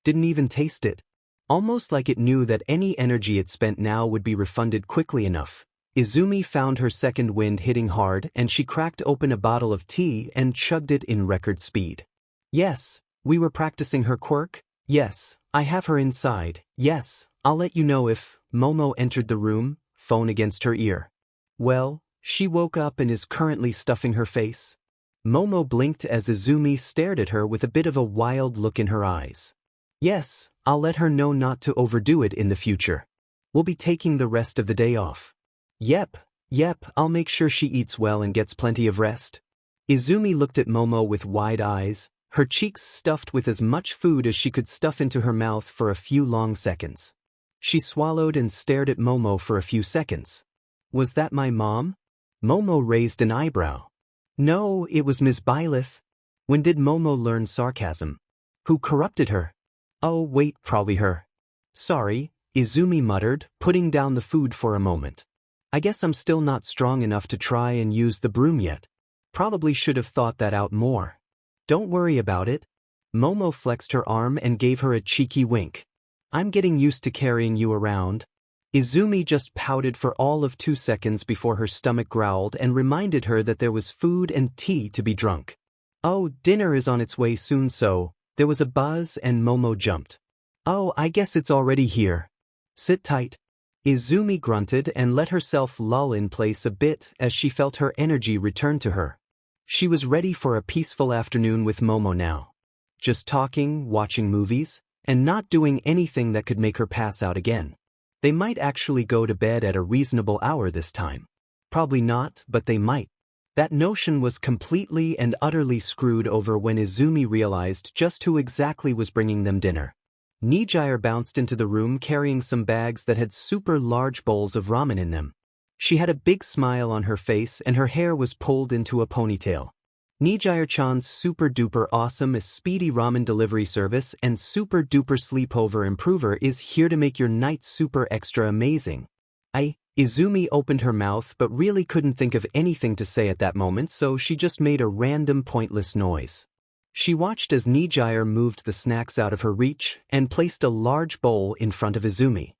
Didn't even taste it. Almost like it knew that any energy it spent now would be refunded quickly enough. Izumi found her second wind hitting hard, and she cracked open a bottle of tea and chugged it in record speed. Yes, we were practicing her quirk. Yes, I have her inside. Yes, I'll let you know if. Momo entered the room, phone against her ear. Well, she woke up and is currently stuffing her face. Momo blinked as Izumi stared at her with a bit of a wild look in her eyes. Yes, I'll let her know not to overdo it in the future. We'll be taking the rest of the day off. Yep, I'll make sure she eats well and gets plenty of rest. Izumi looked at Momo with wide eyes, her cheeks stuffed with as much food as she could stuff into her mouth for a few long seconds. She swallowed and stared at Momo for a few seconds. Was that my mom? Momo raised an eyebrow. No, it was Ms. Byleth. When did Momo learn sarcasm? Who corrupted her? Oh, wait, probably her. Sorry, Izumi muttered, putting down the food for a moment. I guess I'm still not strong enough to try and use the broom yet. Probably should have thought that out more. Don't worry about it. Momo flexed her arm and gave her a cheeky wink. I'm getting used to carrying you around. Izumi just pouted for all of 2 seconds before her stomach growled and reminded her that there was food and tea to be drunk. Oh, dinner is on its way soon. So there was a buzz and Momo jumped. Oh, I guess it's already here. Sit tight. Izumi grunted and let herself lull in place a bit as she felt her energy return to her. She was ready for a peaceful afternoon with Momo now. Just talking, watching movies, and not doing anything that could make her pass out again. They might actually go to bed at a reasonable hour this time. Probably not, but they might. That notion was completely and utterly screwed over when Izumi realized just who exactly was bringing them dinner. Nijire bounced into the room carrying some bags that had super large bowls of ramen in them. She had a big smile on her face and her hair was pulled into a ponytail. Nijire-chan's super-duper awesome speedy ramen delivery service and super-duper sleepover improver is here to make your night super extra amazing. Izumi opened her mouth but really couldn't think of anything to say at that moment, so she just made a random pointless noise. She watched as Nijire moved the snacks out of her reach and placed a large bowl in front of Izumi.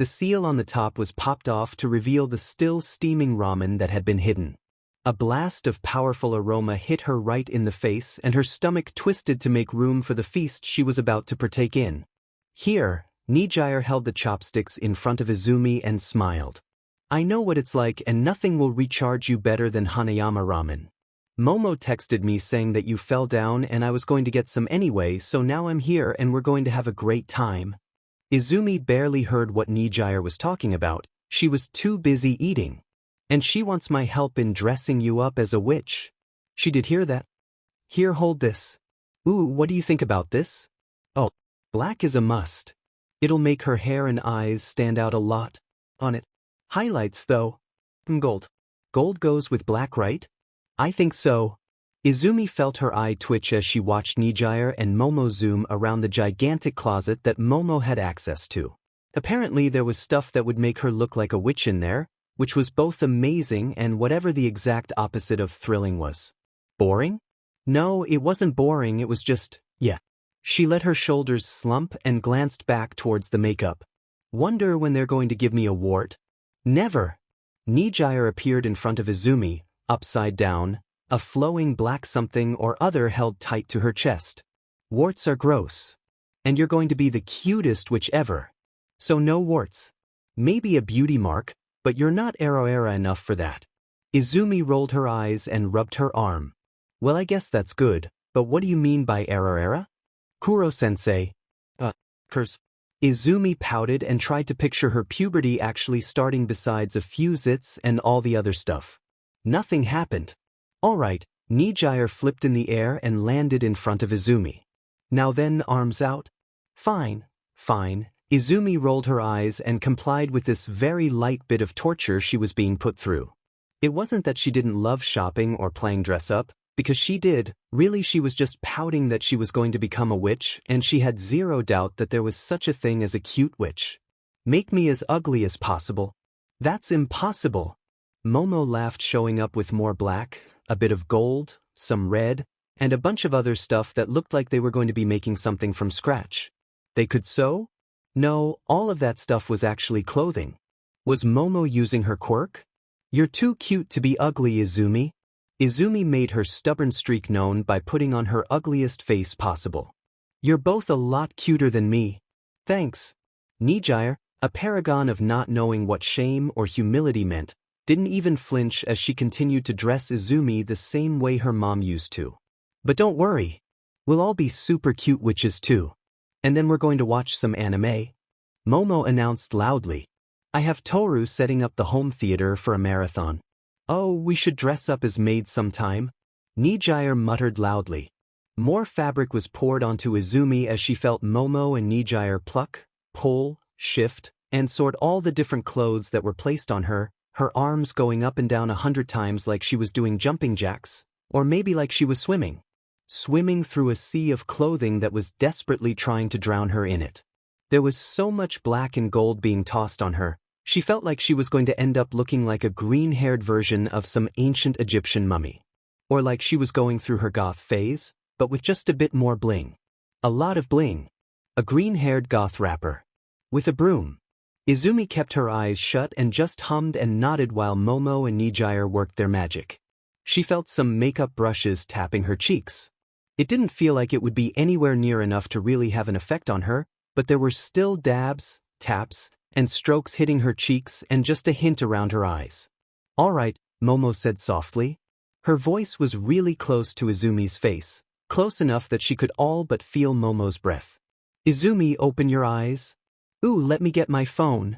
The seal on the top was popped off to reveal the still steaming ramen that had been hidden. A blast of powerful aroma hit her right in the face and her stomach twisted to make room for the feast she was about to partake in. Here, Nijire held the chopsticks in front of Izumi and smiled. I know what it's like and nothing will recharge you better than Hanayama ramen. Momo texted me saying that you fell down and I was going to get some anyway, so now I'm here and we're going to have a great time. Izumi barely heard what Nijire was talking about, she was too busy eating. And she wants my help in dressing you up as a witch. She did hear that. Here, hold this. Ooh, what do you think about this? Oh, black is a must. It'll make her hair and eyes stand out a lot. On it. Highlights though. Gold. Gold goes with black, right? I think so. Izumi felt her eye twitch as she watched Nijire and Momo zoom around the gigantic closet that Momo had access to. Apparently there was stuff that would make her look like a witch in there, which was both amazing and whatever the exact opposite of thrilling was. Boring? No, it wasn't boring, it was just, yeah. She let her shoulders slump and glanced back towards the makeup. Wonder when they're going to give me a wart? Never. Nijire appeared in front of Izumi, upside down, a flowing black something or other held tight to her chest. Warts are gross. And you're going to be the cutest witch ever. So no warts. Maybe a beauty mark, but you're not Aroera enough for that. Izumi rolled her eyes and rubbed her arm. Well, I guess that's good, but what do you mean by Aroera? Kuro-sensei. Curse. Izumi pouted and tried to picture her puberty actually starting besides a few zits and all the other stuff. Nothing happened. Alright, Nijire flipped in the air and landed in front of Izumi. Now then, arms out. Fine, fine. Izumi rolled her eyes and complied with this very light bit of torture she was being put through. It wasn't that she didn't love shopping or playing dress-up, because she did. Really, she was just pouting that she was going to become a witch, and she had zero doubt that there was such a thing as a cute witch. Make me as ugly as possible. That's impossible. Momo laughed, showing up with more black, a bit of gold, some red, and a bunch of other stuff that looked like they were going to be making something from scratch. They could sew? No, all of that stuff was actually clothing. Was Momo using her quirk? You're too cute to be ugly, Izumi. Izumi made her stubborn streak known by putting on her ugliest face possible. You're both a lot cuter than me. Thanks. Nijire, a paragon of not knowing what shame or humility meant, didn't even flinch as she continued to dress Izumi the same way her mom used to. But don't worry. We'll all be super cute witches too. And then we're going to watch some anime. Momo announced loudly. I have Toru setting up the home theater for a marathon. Oh, we should dress up as maids sometime. Nijire muttered loudly. More fabric was poured onto Izumi as she felt Momo and Nijire pluck, pull, shift, and sort all the different clothes that were placed on her, her arms going up and down 100 times like she was doing jumping jacks, or maybe like she was swimming. Swimming through a sea of clothing that was desperately trying to drown her in it. There was so much black and gold being tossed on her, she felt like she was going to end up looking like a green-haired version of some ancient Egyptian mummy. Or like she was going through her goth phase, but with just a bit more bling. A lot of bling. A green-haired goth rapper. With a broom. Izumi kept her eyes shut and just hummed and nodded while Momo and Nijire worked their magic. She felt some makeup brushes tapping her cheeks. It didn't feel like it would be anywhere near enough to really have an effect on her, but there were still dabs, taps, and strokes hitting her cheeks and just a hint around her eyes. All right, Momo said softly. Her voice was really close to Izumi's face, close enough that she could all but feel Momo's breath. Izumi, open your eyes. Ooh, let me get my phone.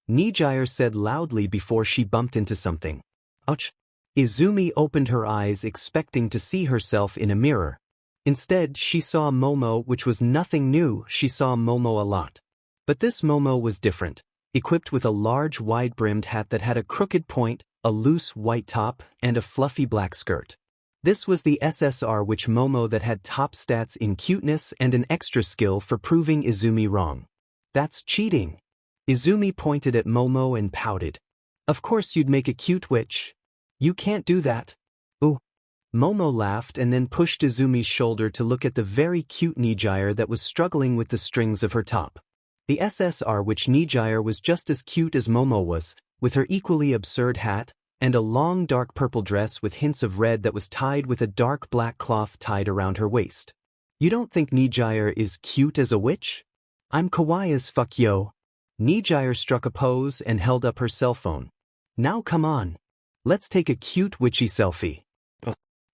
Nijire said loudly before she bumped into something. Ouch. Izumi opened her eyes expecting to see herself in a mirror. Instead, she saw Momo, which was nothing new. She saw Momo a lot. But this Momo was different, equipped with a large wide-brimmed hat that had a crooked point, a loose white top, and a fluffy black skirt. This was the SSR witch Momo that had top stats in cuteness and an extra skill for proving Izumi wrong. That's cheating. Izumi pointed at Momo and pouted. Of course you'd make a cute witch. You can't do that. Ooh. Momo laughed and then pushed Izumi's shoulder to look at the very cute Nijire that was struggling with the strings of her top. The SSR which Nijire was just as cute as Momo was, with her equally absurd hat, and a long dark purple dress with hints of red that was tied with a dark black cloth tied around her waist. You don't think Nijire is cute as a witch? I'm kawaii as fuck yo. Nijire struck a pose and held up her cell phone. Now come on. Let's take a cute witchy selfie.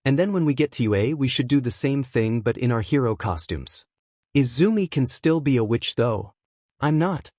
And then when we get to UA we should do the same thing but in our hero costumes. Izumi can still be a witch though. I'm not.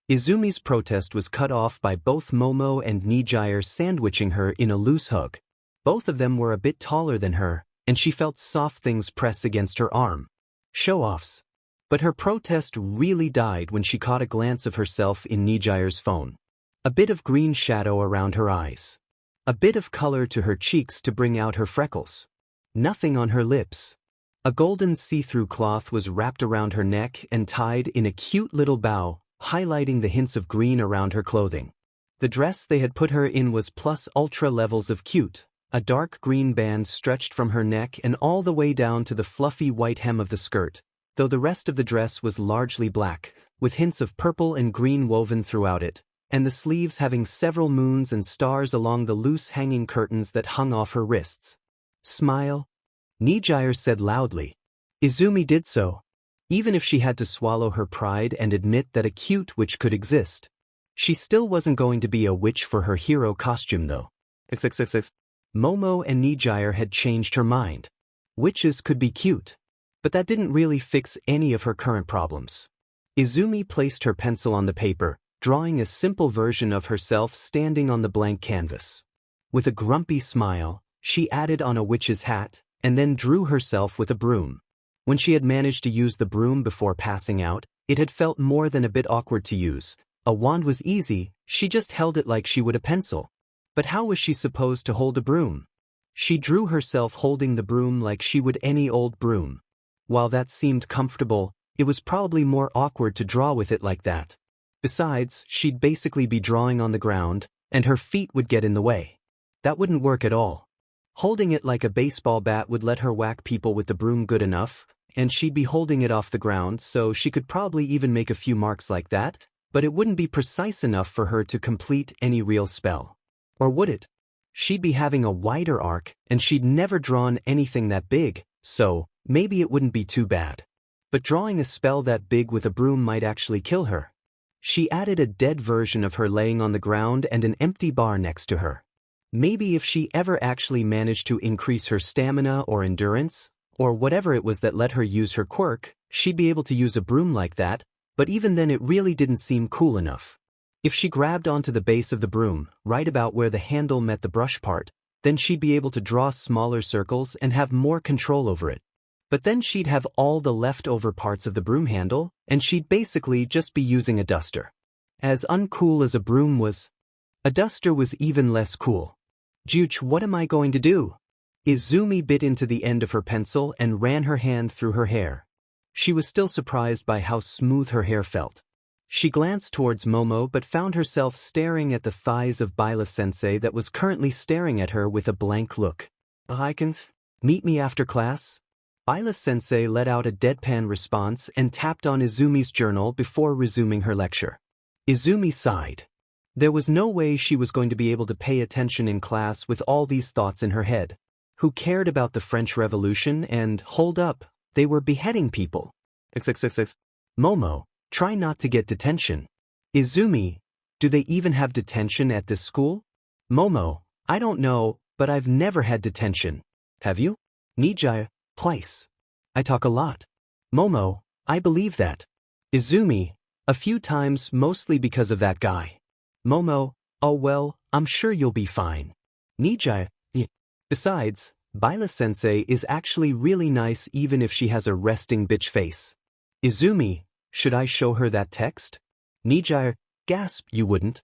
Izumi's protest was cut off by both Momo and Nijire sandwiching her in a loose hug. Both of them were a bit taller than her, and she felt soft things press against her arm. Show-offs. But her protest really died when she caught a glance of herself in Nijire's phone. A bit of green shadow around her eyes. A bit of color to her cheeks to bring out her freckles. Nothing on her lips. A golden see-through cloth was wrapped around her neck and tied in a cute little bow, highlighting the hints of green around her clothing. The dress they had put her in was plus ultra levels of cute. A dark green band stretched from her neck and all the way down to the fluffy white hem of the skirt, though the rest of the dress was largely black, with hints of purple and green woven throughout it, and the sleeves having several moons and stars along the loose hanging curtains that hung off her wrists. Smile? Nijire said loudly. Izumi did so. Even if she had to swallow her pride and admit that a cute witch could exist. She still wasn't going to be a witch for her hero costume though. XXXX. Momo and Nijire had changed her mind. Witches could be cute. But that didn't really fix any of her current problems. Izumi placed her pencil on the paper, drawing a simple version of herself standing on the blank canvas. With a grumpy smile, she added on a witch's hat, and then drew herself with a broom. When she had managed to use the broom before passing out, it had felt more than a bit awkward to use. A wand was easy, she just held it like she would a pencil. But how was she supposed to hold a broom? She drew herself holding the broom like she would any old broom. While that seemed comfortable, it was probably more awkward to draw with it like that. Besides, she'd basically be drawing on the ground, and her feet would get in the way. That wouldn't work at all. Holding it like a baseball bat would let her whack people with the broom good enough, and she'd be holding it off the ground so she could probably even make a few marks like that, but it wouldn't be precise enough for her to complete any real spell. Or would it? She'd be having a wider arc, and she'd never drawn anything that big, so maybe it wouldn't be too bad. But drawing a spell that big with a broom might actually kill her. She added a dead version of her laying on the ground and an empty bar next to her. Maybe if she ever actually managed to increase her stamina or endurance, or whatever it was that let her use her quirk, she'd be able to use a broom like that, but even then it really didn't seem cool enough. If she grabbed onto the base of the broom, right about where the handle met the brush part, then she'd be able to draw smaller circles and have more control over it. But then she'd have all the leftover parts of the broom handle, and she'd basically just be using a duster. As uncool as a broom was, a duster was even less cool. Juch, what am I going to do? Izumi bit into the end of her pencil and ran her hand through her hair. She was still surprised by how smooth her hair felt. She glanced towards Momo but found herself staring at the thighs of Bila-sensei that was currently staring at her with a blank look. I can meet me after class? Bila-sensei let out a deadpan response and tapped on Izumi's journal before resuming her lecture. Izumi sighed. There was no way she was going to be able to pay attention in class with all these thoughts in her head. Who cared about the French Revolution and, hold up, they were beheading people. XXXX. Momo, try not to get detention. Izumi, do they even have detention at this school? Momo, I don't know, but I've never had detention. Have you? Nijire, twice. I talk a lot. Momo, I believe that. Izumi, a few times mostly because of that guy. Momo, oh well, I'm sure you'll be fine. Nijire, yeah. Besides, Bila-sensei is actually really nice even if she has a resting bitch face. Izumi, should I show her that text? Nijire, gasp, you wouldn't.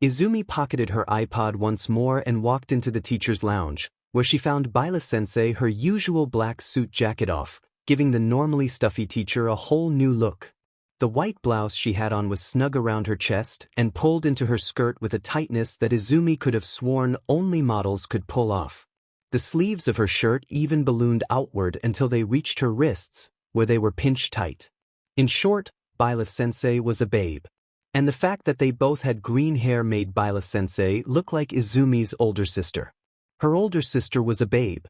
Izumi pocketed her iPod once more and walked into the teacher's lounge, where she found Bila-sensei her usual black suit jacket off, giving the normally stuffy teacher a whole new look. The white blouse she had on was snug around her chest and pulled into her skirt with a tightness that Izumi could have sworn only models could pull off. The sleeves of her shirt even ballooned outward until they reached her wrists, where they were pinched tight. In short, Byleth-sensei was a babe. And the fact that they both had green hair made Byleth-sensei look like Izumi's older sister. Her older sister was a babe.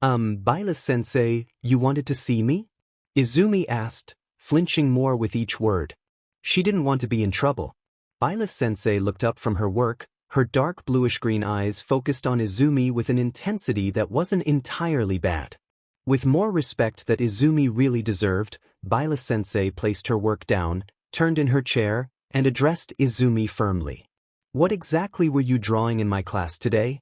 Byleth-sensei, you wanted to see me? Izumi asked, flinching more with each word. She didn't want to be in trouble. Byleth-sensei looked up from her work, her dark bluish-green eyes focused on Izumi with an intensity that wasn't entirely bad. With more respect that Izumi really deserved, Byleth-sensei placed her work down, turned in her chair, and addressed Izumi firmly. What exactly were you drawing in my class today?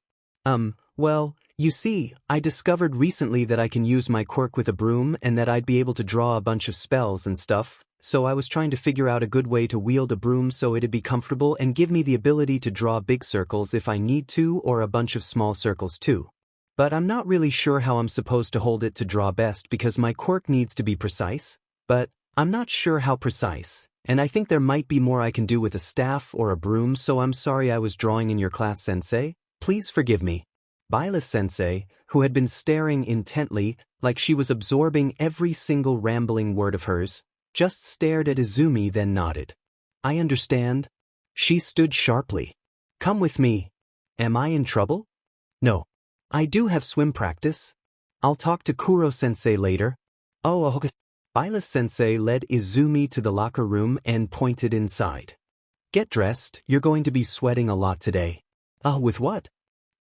Well, you see, I discovered recently that I can use my quirk with a broom and that I'd be able to draw a bunch of spells and stuff, so I was trying to figure out a good way to wield a broom so it'd be comfortable and give me the ability to draw big circles if I need to or a bunch of small circles too. But I'm not really sure how I'm supposed to hold it to draw best because my quirk needs to be precise, but I'm not sure how precise, and I think there might be more I can do with a staff or a broom, so I'm sorry I was drawing in your class, sensei. Please forgive me. Byleth-sensei, who had been staring intently, like she was absorbing every single rambling word of hers, just stared at Izumi then nodded. I understand. She stood sharply. Come with me. Am I in trouble? No. I do have swim practice. I'll talk to Kuro-sensei later. Oh, okay. Byleth-sensei led Izumi to the locker room and pointed inside. Get dressed, you're going to be sweating a lot today. With what?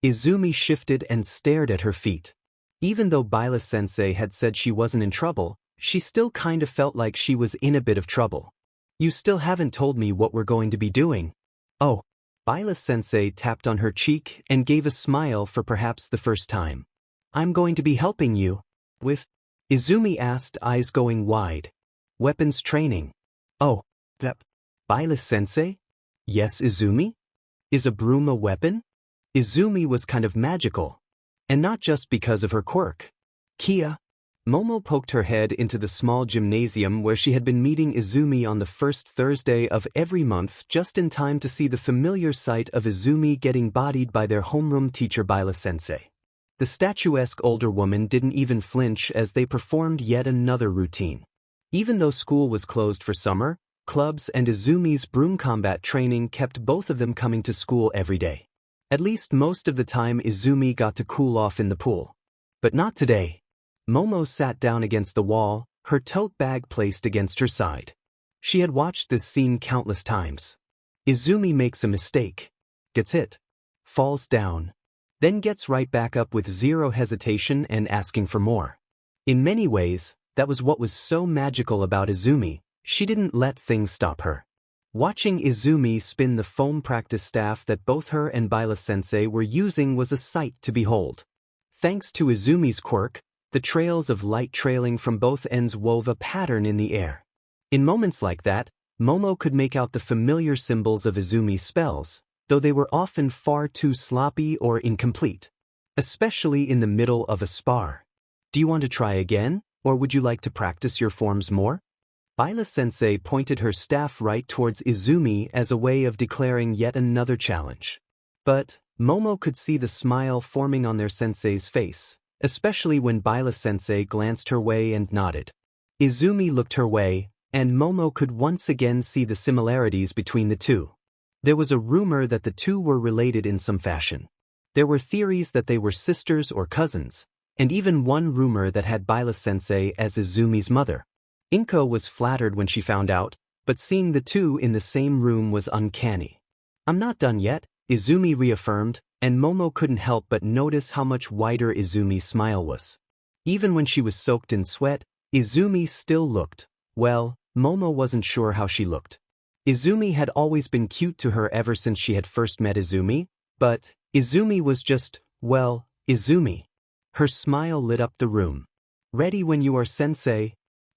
Izumi shifted and stared at her feet. Even though Byleth-sensei had said she wasn't in trouble, she still kind of felt like she was in a bit of trouble. You still haven't told me what we're going to be doing. Oh. Byleth-sensei tapped on her cheek and gave a smile for perhaps the first time. I'm going to be helping you. With? Izumi asked, eyes going wide. Weapons training. Oh. That. Byleth-sensei? Yes, Izumi? Is a broom a weapon? Izumi was kind of magical. And not just because of her quirk. Kia. Momo poked her head into the small gymnasium where she had been meeting Izumi on the first Thursday of every month just in time to see the familiar sight of Izumi getting bodied by their homeroom teacher Byleth-sensei. The statuesque older woman didn't even flinch as they performed yet another routine. Even though school was closed for summer, clubs and Izumi's broom combat training kept both of them coming to school every day. At least most of the time Izumi got to cool off in the pool. But not today. Momo sat down against the wall, her tote bag placed against her side. She had watched this scene countless times. Izumi makes a mistake, gets hit, falls down, then gets right back up with zero hesitation and asking for more. In many ways, that was what was so magical about Izumi. She didn't let things stop her. Watching Izumi spin the foam practice staff that both her and Byleth-sensei were using was a sight to behold. Thanks to Izumi's quirk, the trails of light trailing from both ends wove a pattern in the air. In moments like that, Momo could make out the familiar symbols of Izumi's spells, though they were often far too sloppy or incomplete. Especially in the middle of a spar. Do you want to try again, or would you like to practice your forms more? Byleth-sensei pointed her staff right towards Izumi as a way of declaring yet another challenge. But Momo could see the smile forming on their sensei's face, especially when Byleth-sensei glanced her way and nodded. Izumi looked her way, and Momo could once again see the similarities between the two. There was a rumor that the two were related in some fashion. There were theories that they were sisters or cousins, and even one rumor that had Byleth-sensei as Izumi's mother. Inko was flattered when she found out, but seeing the two in the same room was uncanny. I'm not done yet, Izumi reaffirmed, and Momo couldn't help but notice how much wider Izumi's smile was. Even when she was soaked in sweat, Izumi still looked, well, Momo wasn't sure how she looked. Izumi had always been cute to her ever since she had first met Izumi, but Izumi was just, well, Izumi. Her smile lit up the room. Ready when you are, sensei.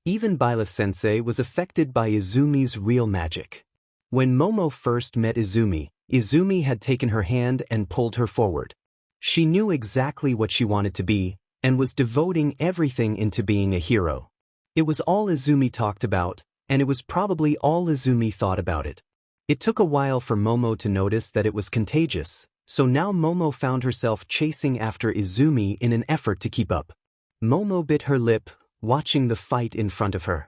Even Byleth-sensei was affected by Izumi's real magic. When Momo first met Izumi, Izumi had taken her hand and pulled her forward. She knew exactly what she wanted to be, and was devoting everything into being a hero. It was all Izumi talked about, and it was probably all Izumi thought about it. It took a while for Momo to notice that it was contagious, so now Momo found herself chasing after Izumi in an effort to keep up. Momo bit her lip, watching the fight in front of her.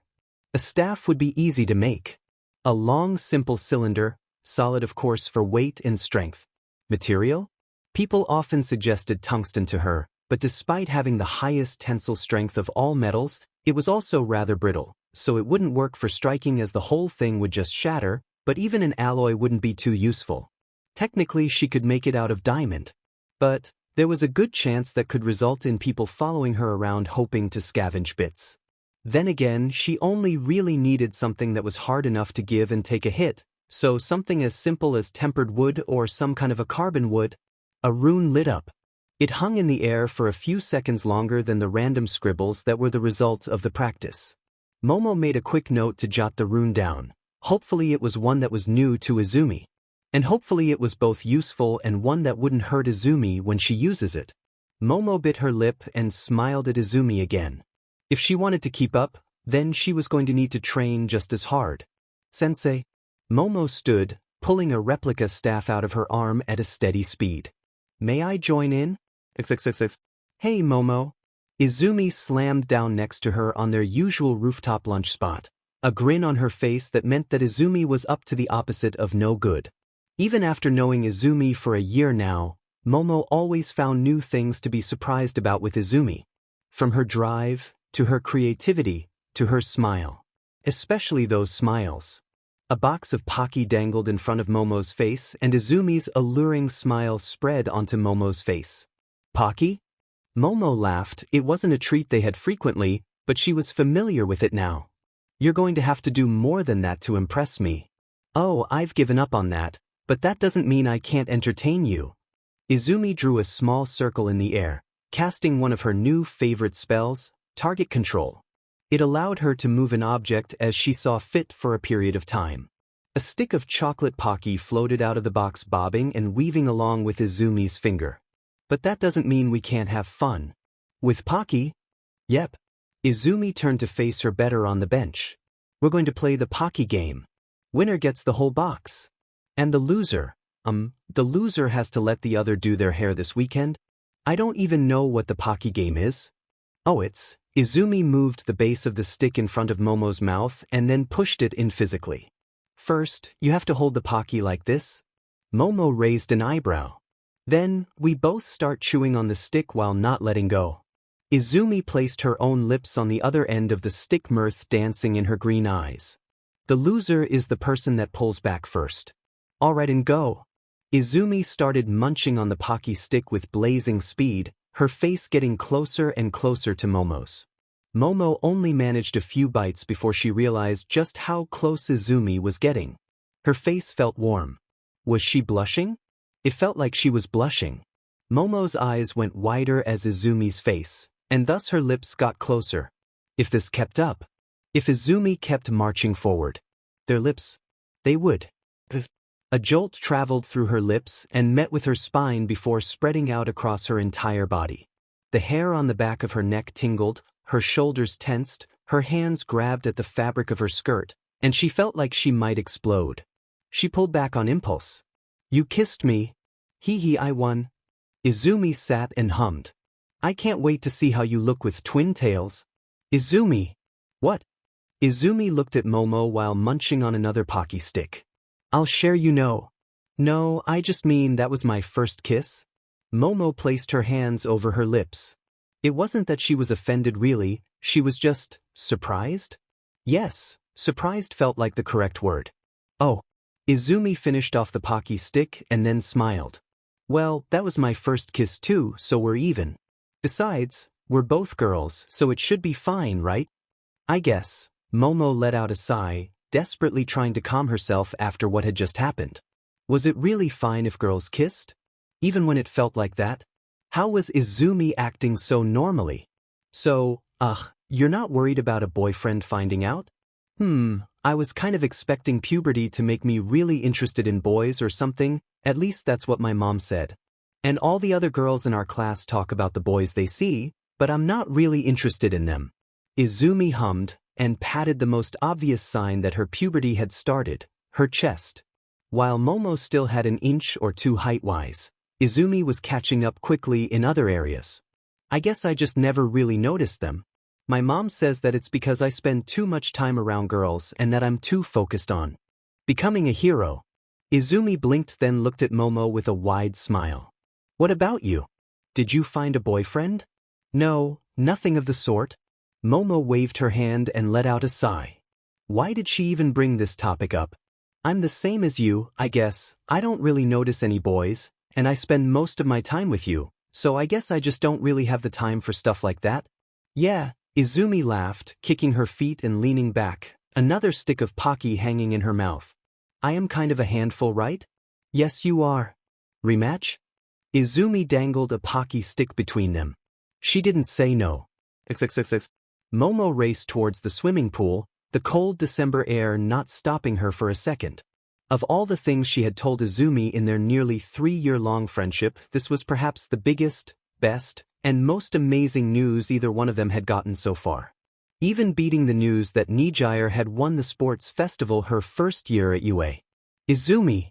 A staff would be easy to make. A long, simple cylinder, solid of course for weight and strength. Material? People often suggested tungsten to her, but despite having the highest tensile strength of all metals, it was also rather brittle, so it wouldn't work for striking as the whole thing would just shatter, but even an alloy wouldn't be too useful. Technically, she could make it out of diamond. But there was a good chance that could result in people following her around hoping to scavenge bits. Then again, she only really needed something that was hard enough to give and take a hit, so something as simple as tempered wood or some kind of a carbon wood. A rune lit up. It hung in the air for a few seconds longer than the random scribbles that were the result of the practice. Momo made a quick note to jot the rune down. Hopefully it was one that was new to Izumi. And hopefully it was both useful and one that wouldn't hurt Izumi when she uses it. Momo bit her lip and smiled at Izumi again. If she wanted to keep up, then she was going to need to train just as hard. Sensei. Momo stood, pulling a replica staff out of her arm at a steady speed. May I join in? XXXX. Hey Momo. Izumi slammed down next to her on their usual rooftop lunch spot, a grin on her face that meant that Izumi was up to the opposite of no good. Even after knowing Izumi for a year now, Momo always found new things to be surprised about with Izumi. From her drive, to her creativity, to her smile. Especially those smiles. A box of Pocky dangled in front of Momo's face and Izumi's alluring smile spread onto Momo's face. Pocky? Momo laughed. It wasn't a treat they had frequently, but she was familiar with it now. You're going to have to do more than that to impress me. Oh, I've given up on that, but that doesn't mean I can't entertain you. Izumi drew a small circle in the air, casting one of her new favorite spells, target control. It allowed her to move an object as she saw fit for a period of time. A stick of chocolate Pocky floated out of the box bobbing and weaving along with Izumi's finger. But that doesn't mean we can't have fun. With Pocky? Yep. Izumi turned to face her better on the bench. We're going to play the Pocky game. Winner gets the whole box. And the loser has to let the other do their hair this weekend? I don't even know what the Pocky game is. Oh, Izumi moved the base of the stick in front of Momo's mouth and then pushed it in physically. First, you have to hold the Pocky like this. Momo raised an eyebrow. Then, we both start chewing on the stick while not letting go. Izumi placed her own lips on the other end of the stick, mirth dancing in her green eyes. The loser is the person that pulls back first. All right, and go. Izumi started munching on the Pocky stick with blazing speed, her face getting closer and closer to Momo's. Momo only managed a few bites before she realized just how close Izumi was getting. Her face felt warm. Was she blushing? It felt like she was blushing. Momo's eyes went wider as Izumi's face, and thus her lips got closer. If this kept up, if Izumi kept marching forward, their lips, they would. A jolt traveled through her lips and met with her spine before spreading out across her entire body. The hair on the back of her neck tingled, her shoulders tensed, her hands grabbed at the fabric of her skirt, and she felt like she might explode. She pulled back on impulse. You kissed me. Hee, I won. Izumi sat and hummed. I can't wait to see how you look with twin tails. Izumi. What? Izumi looked at Momo while munching on another Pocky stick. I'll share you know. No, I just mean that was my first kiss. Momo placed her hands over her lips. It wasn't that she was offended really, she was just surprised? Yes, surprised felt like the correct word. Oh. Izumi finished off the Pocky stick and then smiled. Well, that was my first kiss too, so we're even. Besides, we're both girls, so it should be fine, right? I guess. Momo let out a sigh, desperately trying to calm herself after what had just happened. Was it really fine if girls kissed? Even when it felt like that? How was Izumi acting so normally? So, you're not worried about a boyfriend finding out? I was kind of expecting puberty to make me really interested in boys or something, at least that's what my mom said. And all the other girls in our class talk about the boys they see, but I'm not really interested in them. Izumi hummed and patted the most obvious sign that her puberty had started, her chest. While Momo still had an inch or two height-wise, Izumi was catching up quickly in other areas. I guess I just never really noticed them. My mom says that it's because I spend too much time around girls and that I'm too focused on becoming a hero. Izumi blinked, then looked at Momo with a wide smile. What about you? Did you find a boyfriend? No, nothing of the sort. Momo waved her hand and let out a sigh. Why did she even bring this topic up? I'm the same as you, I guess. I don't really notice any boys, and I spend most of my time with you, so I guess I just don't really have the time for stuff like that. Yeah, Izumi laughed, kicking her feet and leaning back, another stick of Pocky hanging in her mouth. I am kind of a handful, right? Yes, you are. Rematch? Izumi dangled a Pocky stick between them. She didn't say no. XXXX. Momo raced towards the swimming pool, the cold December air not stopping her for a second. Of all the things she had told Izumi in their nearly 3-year-long friendship, this was perhaps the biggest, best, and most amazing news either one of them had gotten so far. Even beating the news that Nijire had won the sports festival her first year at UA. Izumi!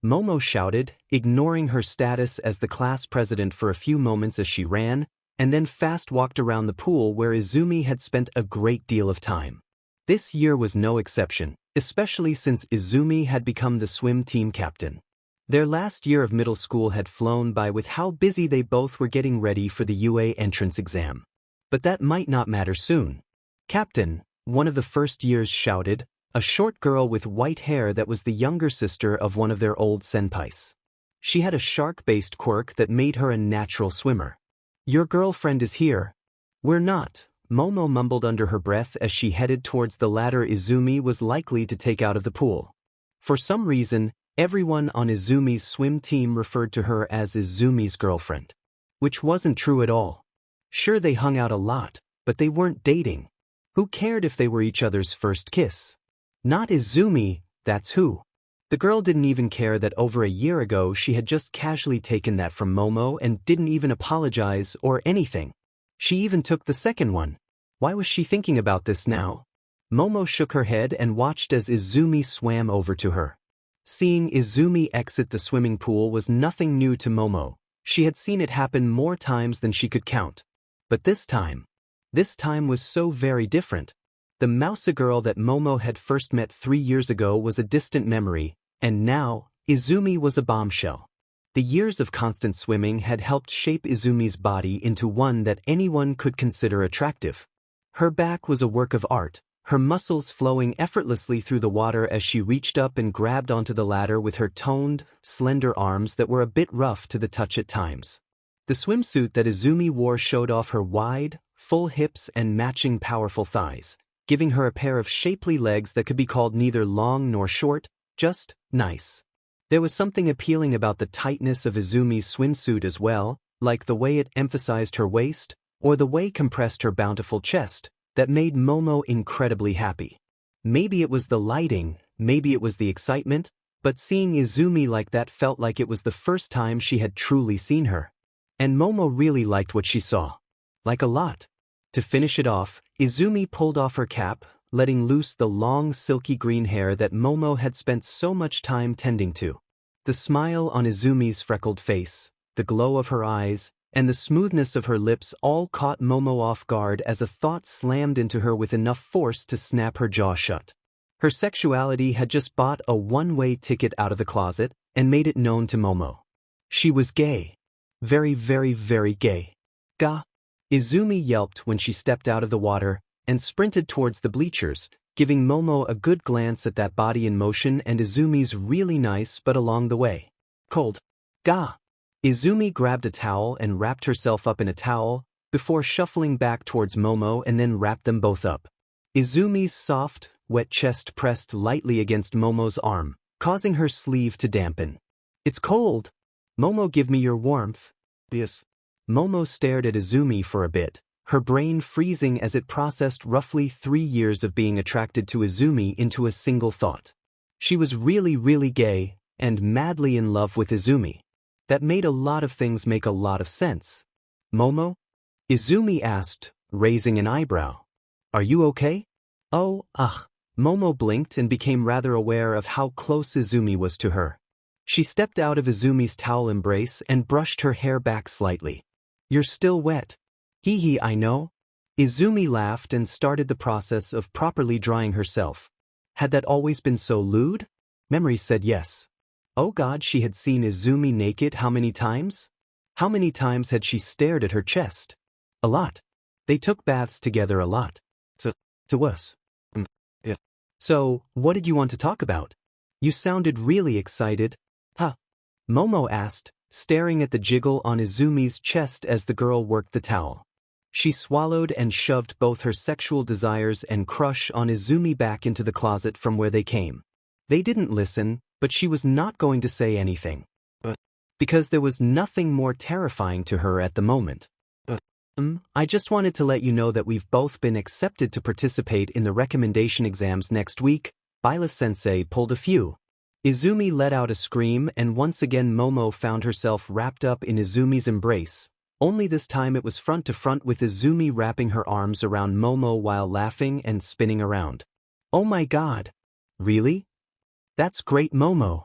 Momo shouted, ignoring her status as the class president for a few moments as she ran, and then fast walked around the pool where Izumi had spent a great deal of time. This year was no exception, especially since Izumi had become the swim team captain. Their last year of middle school had flown by with how busy they both were getting ready for the UA entrance exam. But that might not matter soon. Captain, one of the first years shouted, a short girl with white hair that was the younger sister of one of their old senpais. She had a shark-based quirk that made her a natural swimmer. Your girlfriend is here. We're not, Momo mumbled under her breath as she headed towards the ladder Izumi was likely to take out of the pool. For some reason, everyone on Izumi's swim team referred to her as Izumi's girlfriend. Which wasn't true at all. Sure, they hung out a lot, but they weren't dating. Who cared if they were each other's first kiss? Not Izumi, that's who. The girl didn't even care that over a year ago she had just casually taken that from Momo and didn't even apologize or anything. She even took the second one. Why was she thinking about this now? Momo shook her head and watched as Izumi swam over to her. Seeing Izumi exit the swimming pool was nothing new to Momo. She had seen it happen more times than she could count. But this time was so very different. The Mousa girl that Momo had first met 3 years ago was a distant memory, and now, Izumi was a bombshell. The years of constant swimming had helped shape Izumi's body into one that anyone could consider attractive. Her back was a work of art, her muscles flowing effortlessly through the water as she reached up and grabbed onto the ladder with her toned, slender arms that were a bit rough to the touch at times. The swimsuit that Izumi wore showed off her wide, full hips and matching powerful thighs, giving her a pair of shapely legs that could be called neither long nor short, just nice. There was something appealing about the tightness of Izumi's swimsuit as well, like the way it emphasized her waist, or the way compressed her bountiful chest, that made Momo incredibly happy. Maybe it was the lighting, maybe it was the excitement, but seeing Izumi like that felt like it was the first time she had truly seen her. And Momo really liked what she saw. Like a lot. To finish it off, Izumi pulled off her cap, letting loose the long silky green hair that Momo had spent so much time tending to. The smile on Izumi's freckled face, the glow of her eyes, and the smoothness of her lips all caught Momo off guard as a thought slammed into her with enough force to snap her jaw shut. Her sexuality had just bought a one-way ticket out of the closet and made it known to Momo. She was gay. Very, very, very gay. Ga! Izumi yelped when she stepped out of the water and sprinted towards the bleachers, giving Momo a good glance at that body in motion and Izumi's really nice but along the way. Cold. Ga! Izumi grabbed a towel and wrapped herself up in a towel, before shuffling back towards Momo and then wrapped them both up. Izumi's soft, wet chest pressed lightly against Momo's arm, causing her sleeve to dampen. It's cold. Momo, give me your warmth. Yes. Momo stared at Izumi for a bit, her brain freezing as it processed roughly 3 years of being attracted to Izumi into a single thought. She was really, really gay, and madly in love with Izumi. That made a lot of things make a lot of sense. Momo? Izumi asked, raising an eyebrow. Are you okay? Oh, ugh. Momo blinked and became rather aware of how close Izumi was to her. She stepped out of Izumi's towel embrace and brushed her hair back slightly. You're still wet. Hee hee, I know. Izumi laughed and started the process of properly drying herself. Had that always been so lewd? Memory said yes. Oh God, she had seen Izumi naked how many times? How many times had she stared at her chest? A lot. They took baths together a lot. To us. Yeah. So, what did you want to talk about? You sounded really excited. Huh? Momo asked, staring at the jiggle on Izumi's chest as the girl worked the towel. She swallowed and shoved both her sexual desires and crush on Izumi back into the closet from where they came. They didn't listen, but she was not going to say anything. Because there was nothing more terrifying to her at the moment. I just wanted to let you know that we've both been accepted to participate in the recommendation exams next week. Byleth-sensei pulled a few. Izumi let out a scream and once again Momo found herself wrapped up in Izumi's embrace. Only this time it was front to front with Izumi wrapping her arms around Momo while laughing and spinning around. Oh my God. Really? That's great, Momo.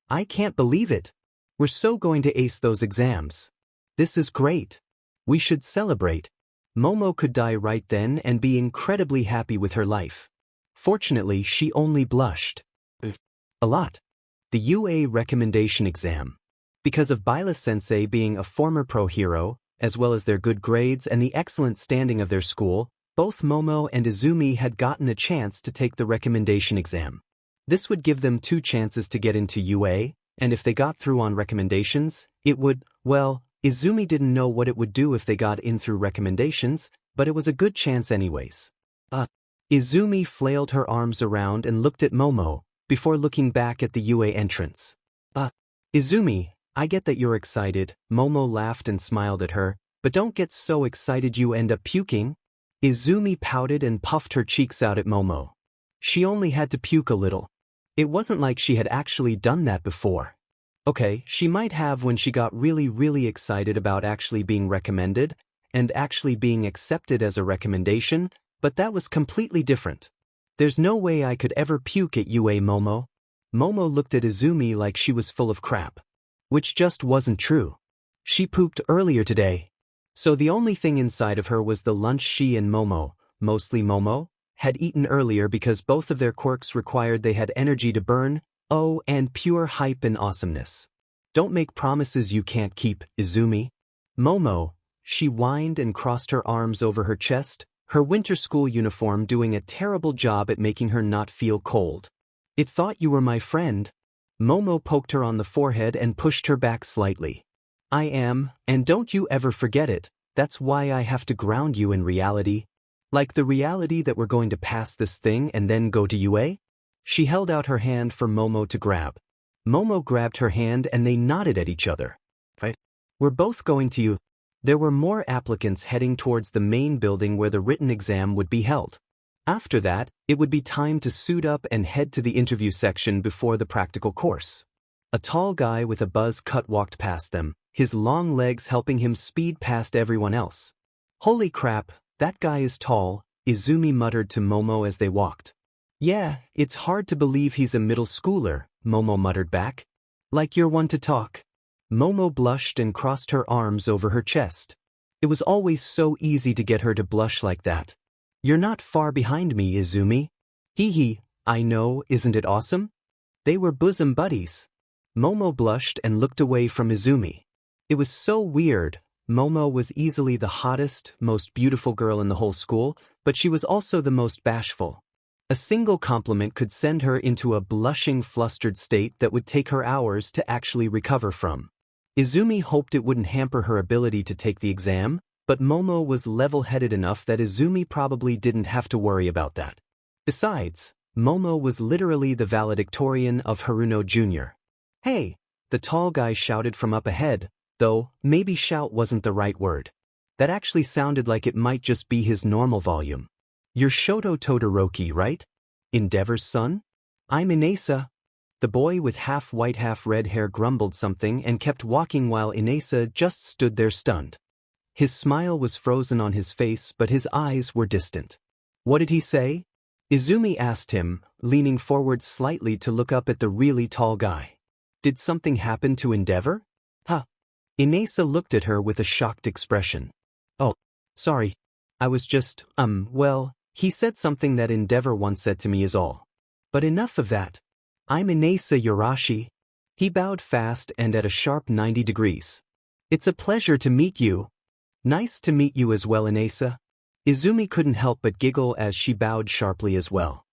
I can't believe it. We're so going to ace those exams. This is great. We should celebrate. Momo could die right then and be incredibly happy with her life. Fortunately, she only blushed. A lot. The UA recommendation exam. Because of Byleth-sensei being a former pro hero, as well as their good grades and the excellent standing of their school, both Momo and Izumi had gotten a chance to take the recommendation exam. This would give them 2 chances to get into UA, and if they got through on recommendations, it would, well, Izumi didn't know what it would do if they got in through recommendations, but it was a good chance anyways. Izumi flailed her arms around and looked at Momo, before looking back at the UA entrance. Izumi, I get that you're excited, Momo laughed and smiled at her, but don't get so excited you end up puking. Izumi pouted and puffed her cheeks out at Momo. She only had to puke a little. It wasn't like she had actually done that before. Okay, she might have when she got really excited about actually being recommended, and actually being accepted as a recommendation, but that was completely different. There's no way I could ever puke at UA, Momo. Momo looked at Izumi like she was full of crap. Which just wasn't true. She pooped earlier today. So the only thing inside of her was the lunch she and Momo, mostly Momo, had eaten earlier because both of their quirks required they had energy to burn, and pure hype and awesomeness. Don't make promises you can't keep, Izumi. Momo, she whined and crossed her arms over her chest, her winter school uniform doing a terrible job at making her not feel cold. It thought you were my friend. Momo poked her on the forehead and pushed her back slightly. I am, and don't you ever forget it, that's why I have to ground you in reality. Like the reality that we're going to pass this thing and then go to UA? She held out her hand for Momo to grab. Momo grabbed her hand and they nodded at each other. Right? We're both going to UA. There were more applicants heading towards the main building where the written exam would be held. After that, it would be time to suit up and head to the interview section before the practical course. A tall guy with a buzz cut walked past them, his long legs helping him speed past everyone else. Holy crap, that guy is tall, Izumi muttered to Momo as they walked. Yeah, it's hard to believe he's a middle schooler, Momo muttered back. Like you're one to talk. Momo blushed and crossed her arms over her chest. It was always so easy to get her to blush like that. You're not far behind me, Izumi. Hee hee, I know, isn't it awesome? They were bosom buddies. Momo blushed and looked away from Izumi. It was so weird. Momo was easily the hottest, most beautiful girl in the whole school, but she was also the most bashful. A single compliment could send her into a blushing, flustered state that would take her hours to actually recover from. Izumi hoped it wouldn't hamper her ability to take the exam, but Momo was level-headed enough that Izumi probably didn't have to worry about that. Besides, Momo was literally the valedictorian of Haruno Jr. Hey, the tall guy shouted from up ahead, though maybe shout wasn't the right word. That actually sounded like it might just be his normal volume. You're Shoto Todoroki, right? Endeavor's son? I'm Inesa. The boy with half-white half-red hair grumbled something and kept walking while Inesa just stood there stunned. His smile was frozen on his face but his eyes were distant. What did he say? Izumi asked him, leaning forward slightly to look up at the really tall guy. Did something happen to Endeavor? Huh. Inesa looked at her with a shocked expression. Oh, sorry. I was just, well, he said something that Endeavor once said to me is all. But enough of that. I'm Inasa Yorashi. He bowed fast and at a sharp 90 degrees. It's a pleasure to meet you. Nice to meet you as well, Inasa. Izumi couldn't help but giggle as she bowed sharply as well.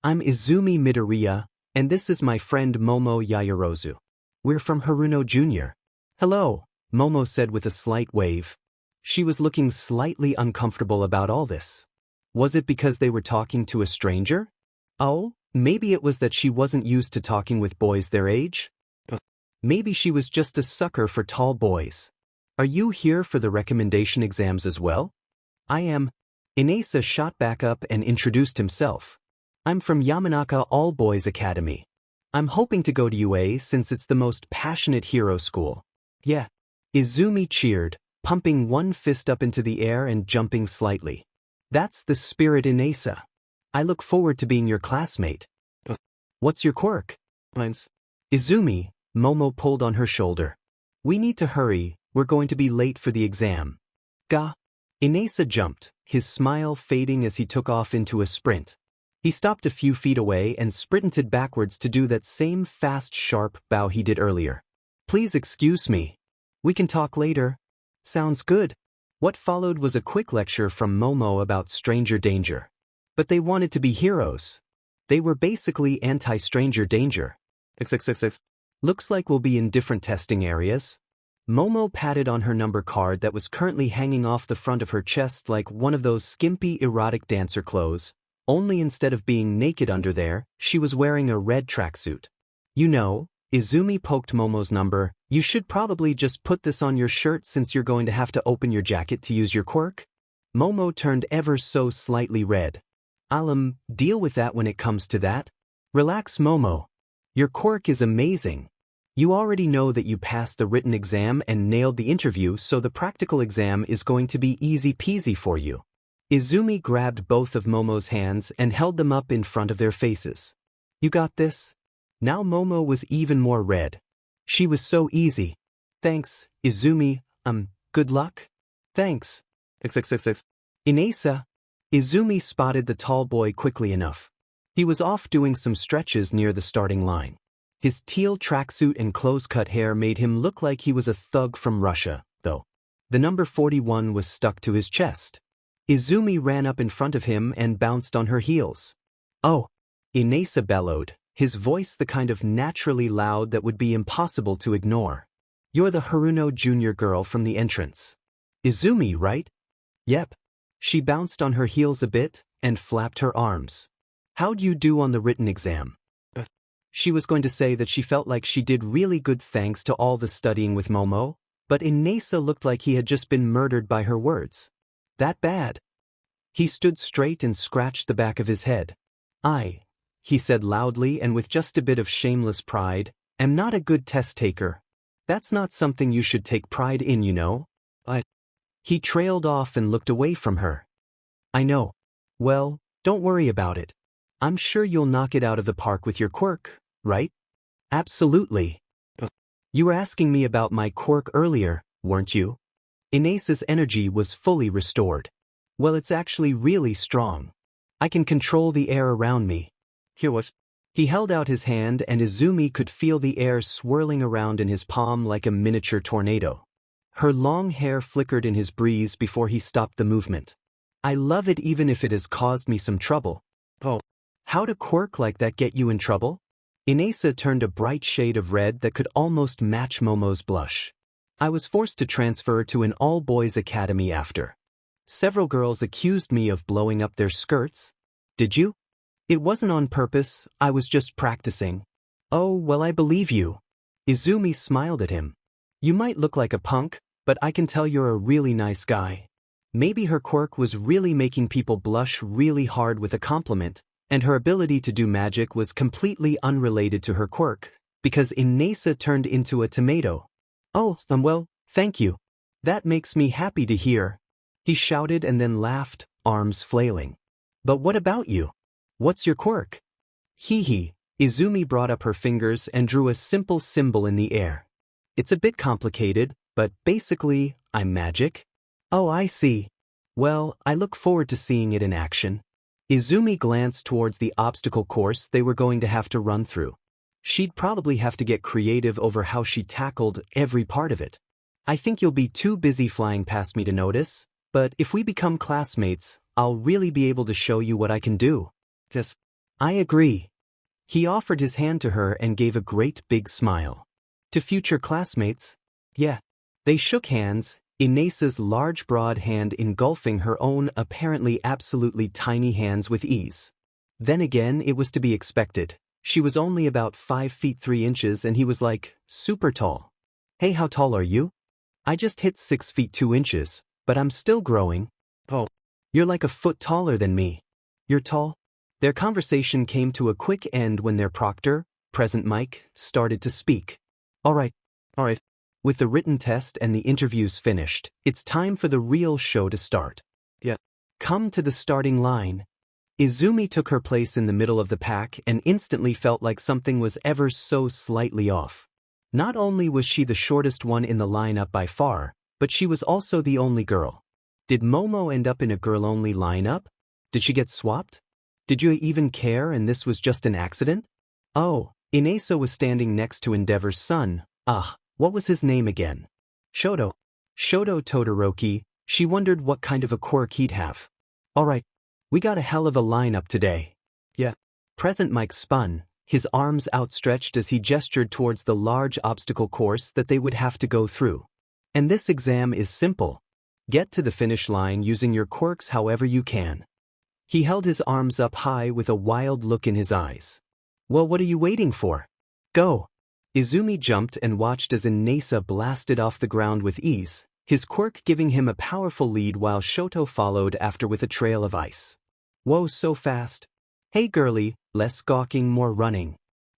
I'm Izumi Midoriya, and this is my friend Momo Yaoyorozu. We're from Haruno Jr. Hello, Momo said with a slight wave. She was looking slightly uncomfortable about all this. Was it because they were talking to a stranger? Oh, maybe it was that she wasn't used to talking with boys their age? Maybe she was just a sucker for tall boys. Are you here for the recommendation exams as well? I am. Inasa shot back up and introduced himself. I'm from Yamanaka All Boys Academy. I'm hoping to go to UA since it's the most passionate hero school. Yeah. Izumi cheered, pumping one fist up into the air and jumping slightly. That's the spirit, Inasa. I look forward to being your classmate. What's your quirk? Mine's. Izumi, Momo pulled on her shoulder. We need to hurry, we're going to be late for the exam. Ga. Inasa jumped, his smile fading as he took off into a sprint. He stopped a few feet away and sprinted backwards to do that same fast, sharp bow he did earlier. Please excuse me. We can talk later. Sounds good. What followed was a quick lecture from Momo about stranger danger. But they wanted to be heroes. They were basically anti-stranger danger. XXXX. Looks like we'll be in different testing areas. Momo patted on her number card that was currently hanging off the front of her chest like one of those skimpy erotic dancer clothes, only instead of being naked under there, she was wearing a red tracksuit. You know, Izumi poked Momo's number, you should probably just put this on your shirt since you're going to have to open your jacket to use your quirk. Momo turned ever so slightly red. I'll deal with that when it comes to that. Relax, Momo. Your quirk is amazing. You already know that you passed the written exam and nailed the interview, so the practical exam is going to be easy peasy for you. Izumi grabbed both of Momo's hands and held them up in front of their faces. You got this? Now Momo was even more red. She was so easy. Thanks, Izumi, good luck? Thanks. XXXX. Inasa. Izumi spotted the tall boy quickly enough. He was off doing some stretches near the starting line. His teal tracksuit and close-cut hair made him look like he was a thug from Russia, though. The number 41 was stuck to his chest. Izumi ran up in front of him and bounced on her heels. Oh! Inasa bellowed, his voice the kind of naturally loud that would be impossible to ignore. You're the Haruno Jr. girl from the entrance. Izumi, right? Yep. She bounced on her heels a bit and flapped her arms. How'd you do on the written exam? She was going to say that she felt like she did really good thanks to all the studying with Momo, but Inasa looked like he had just been murdered by her words. That bad? He stood straight and scratched the back of his head. He said loudly and with just a bit of shameless pride, am not a good test taker. That's not something you should take pride in, you know. He trailed off and looked away from her. I know. Well, don't worry about it. I'm sure you'll knock it out of the park with your quirk, right? Absolutely. You were asking me about my quirk earlier, weren't you? Inasa's energy was fully restored. Well, it's actually really strong. I can control the air around me. Here what? He held out his hand and Izumi could feel the air swirling around in his palm like a miniature tornado. Her long hair flickered in his breeze before he stopped the movement. I love it even if it has caused me some trouble. Oh. How'd a quirk like that get you in trouble? Inasa turned a bright shade of red that could almost match Momo's blush. I was forced to transfer to an all-boys academy after. Several girls accused me of blowing up their skirts. Did you? It wasn't on purpose, I was just practicing. Oh, well, I believe you. Izumi smiled at him. You might look like a punk, but I can tell you're a really nice guy. Maybe her quirk was really making people blush really hard with a compliment, and her ability to do magic was completely unrelated to her quirk, because Inasa turned into a tomato. Oh, well, thank you. That makes me happy to hear. He shouted and then laughed, arms flailing. But what about you? What's your quirk? Hee. Izumi brought up her fingers and drew a simple symbol in the air. It's a bit complicated, but basically, I'm magic. Oh, I see. Well, I look forward to seeing it in action. Izumi glanced towards the obstacle course they were going to have to run through. She'd probably have to get creative over how she tackled every part of it. I think you'll be too busy flying past me to notice, but if we become classmates, I'll really be able to show you what I can do. Yes. I agree. He offered his hand to her and gave a great big smile. To future classmates? Yeah. They shook hands, Inasa's large broad hand engulfing her own apparently absolutely tiny hands with ease. Then again, it was to be expected. She was only about 5 feet 3 inches and he was like, super tall. Hey, how tall are you? I just hit 6 feet 2 inches, but I'm still growing. Oh. You're like a foot taller than me. You're tall? Their conversation came to a quick end when their proctor, present Mike, started to speak. All right. With the written test and the interviews finished, it's time for the real show to start. Yeah. Come to the starting line. Izumi took her place in the middle of the pack and instantly felt like something was ever so slightly off. Not only was she the shortest one in the lineup by far, but she was also the only girl. Did Momo end up in a girl-only lineup? Did she get swapped? Did you even care and this was just an accident? Oh, Inasa was standing next to Endeavor's son. What was his name again? Shoto Todoroki. She wondered what kind of a quirk he'd have. Alright, we got a hell of a lineup today. Yeah. Present Mike spun, his arms outstretched as he gestured towards the large obstacle course that they would have to go through. And this exam is simple. Get to the finish line using your quirks however you can. He held his arms up high with a wild look in his eyes. Well, what are you waiting for? Go! Izumi jumped and watched as Inasa blasted off the ground with ease, his quirk giving him a powerful lead while Shoto followed after with a trail of ice. Whoa, so fast. Hey girlie, less gawking, more running.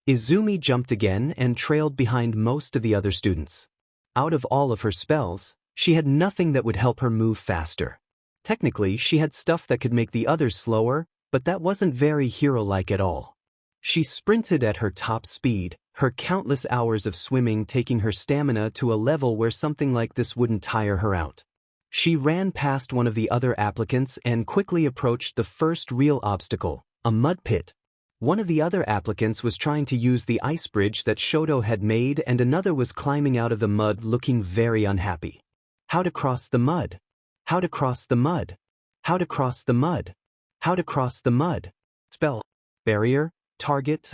Izumi jumped again and trailed behind most of the other students. Out of all of her spells, she had nothing that would help her move faster. Technically, she had stuff that could make the others slower, but that wasn't very hero-like at all. She sprinted at her top speed, her countless hours of swimming taking her stamina to a level where something like this wouldn't tire her out. She ran past one of the other applicants and quickly approached the first real obstacle, a mud pit. One of the other applicants was trying to use the ice bridge that Shoto had made and another was climbing out of the mud looking very unhappy. How to cross the mud? How to cross the mud? How to cross the mud? How to cross the mud? Spell. Barrier. Target.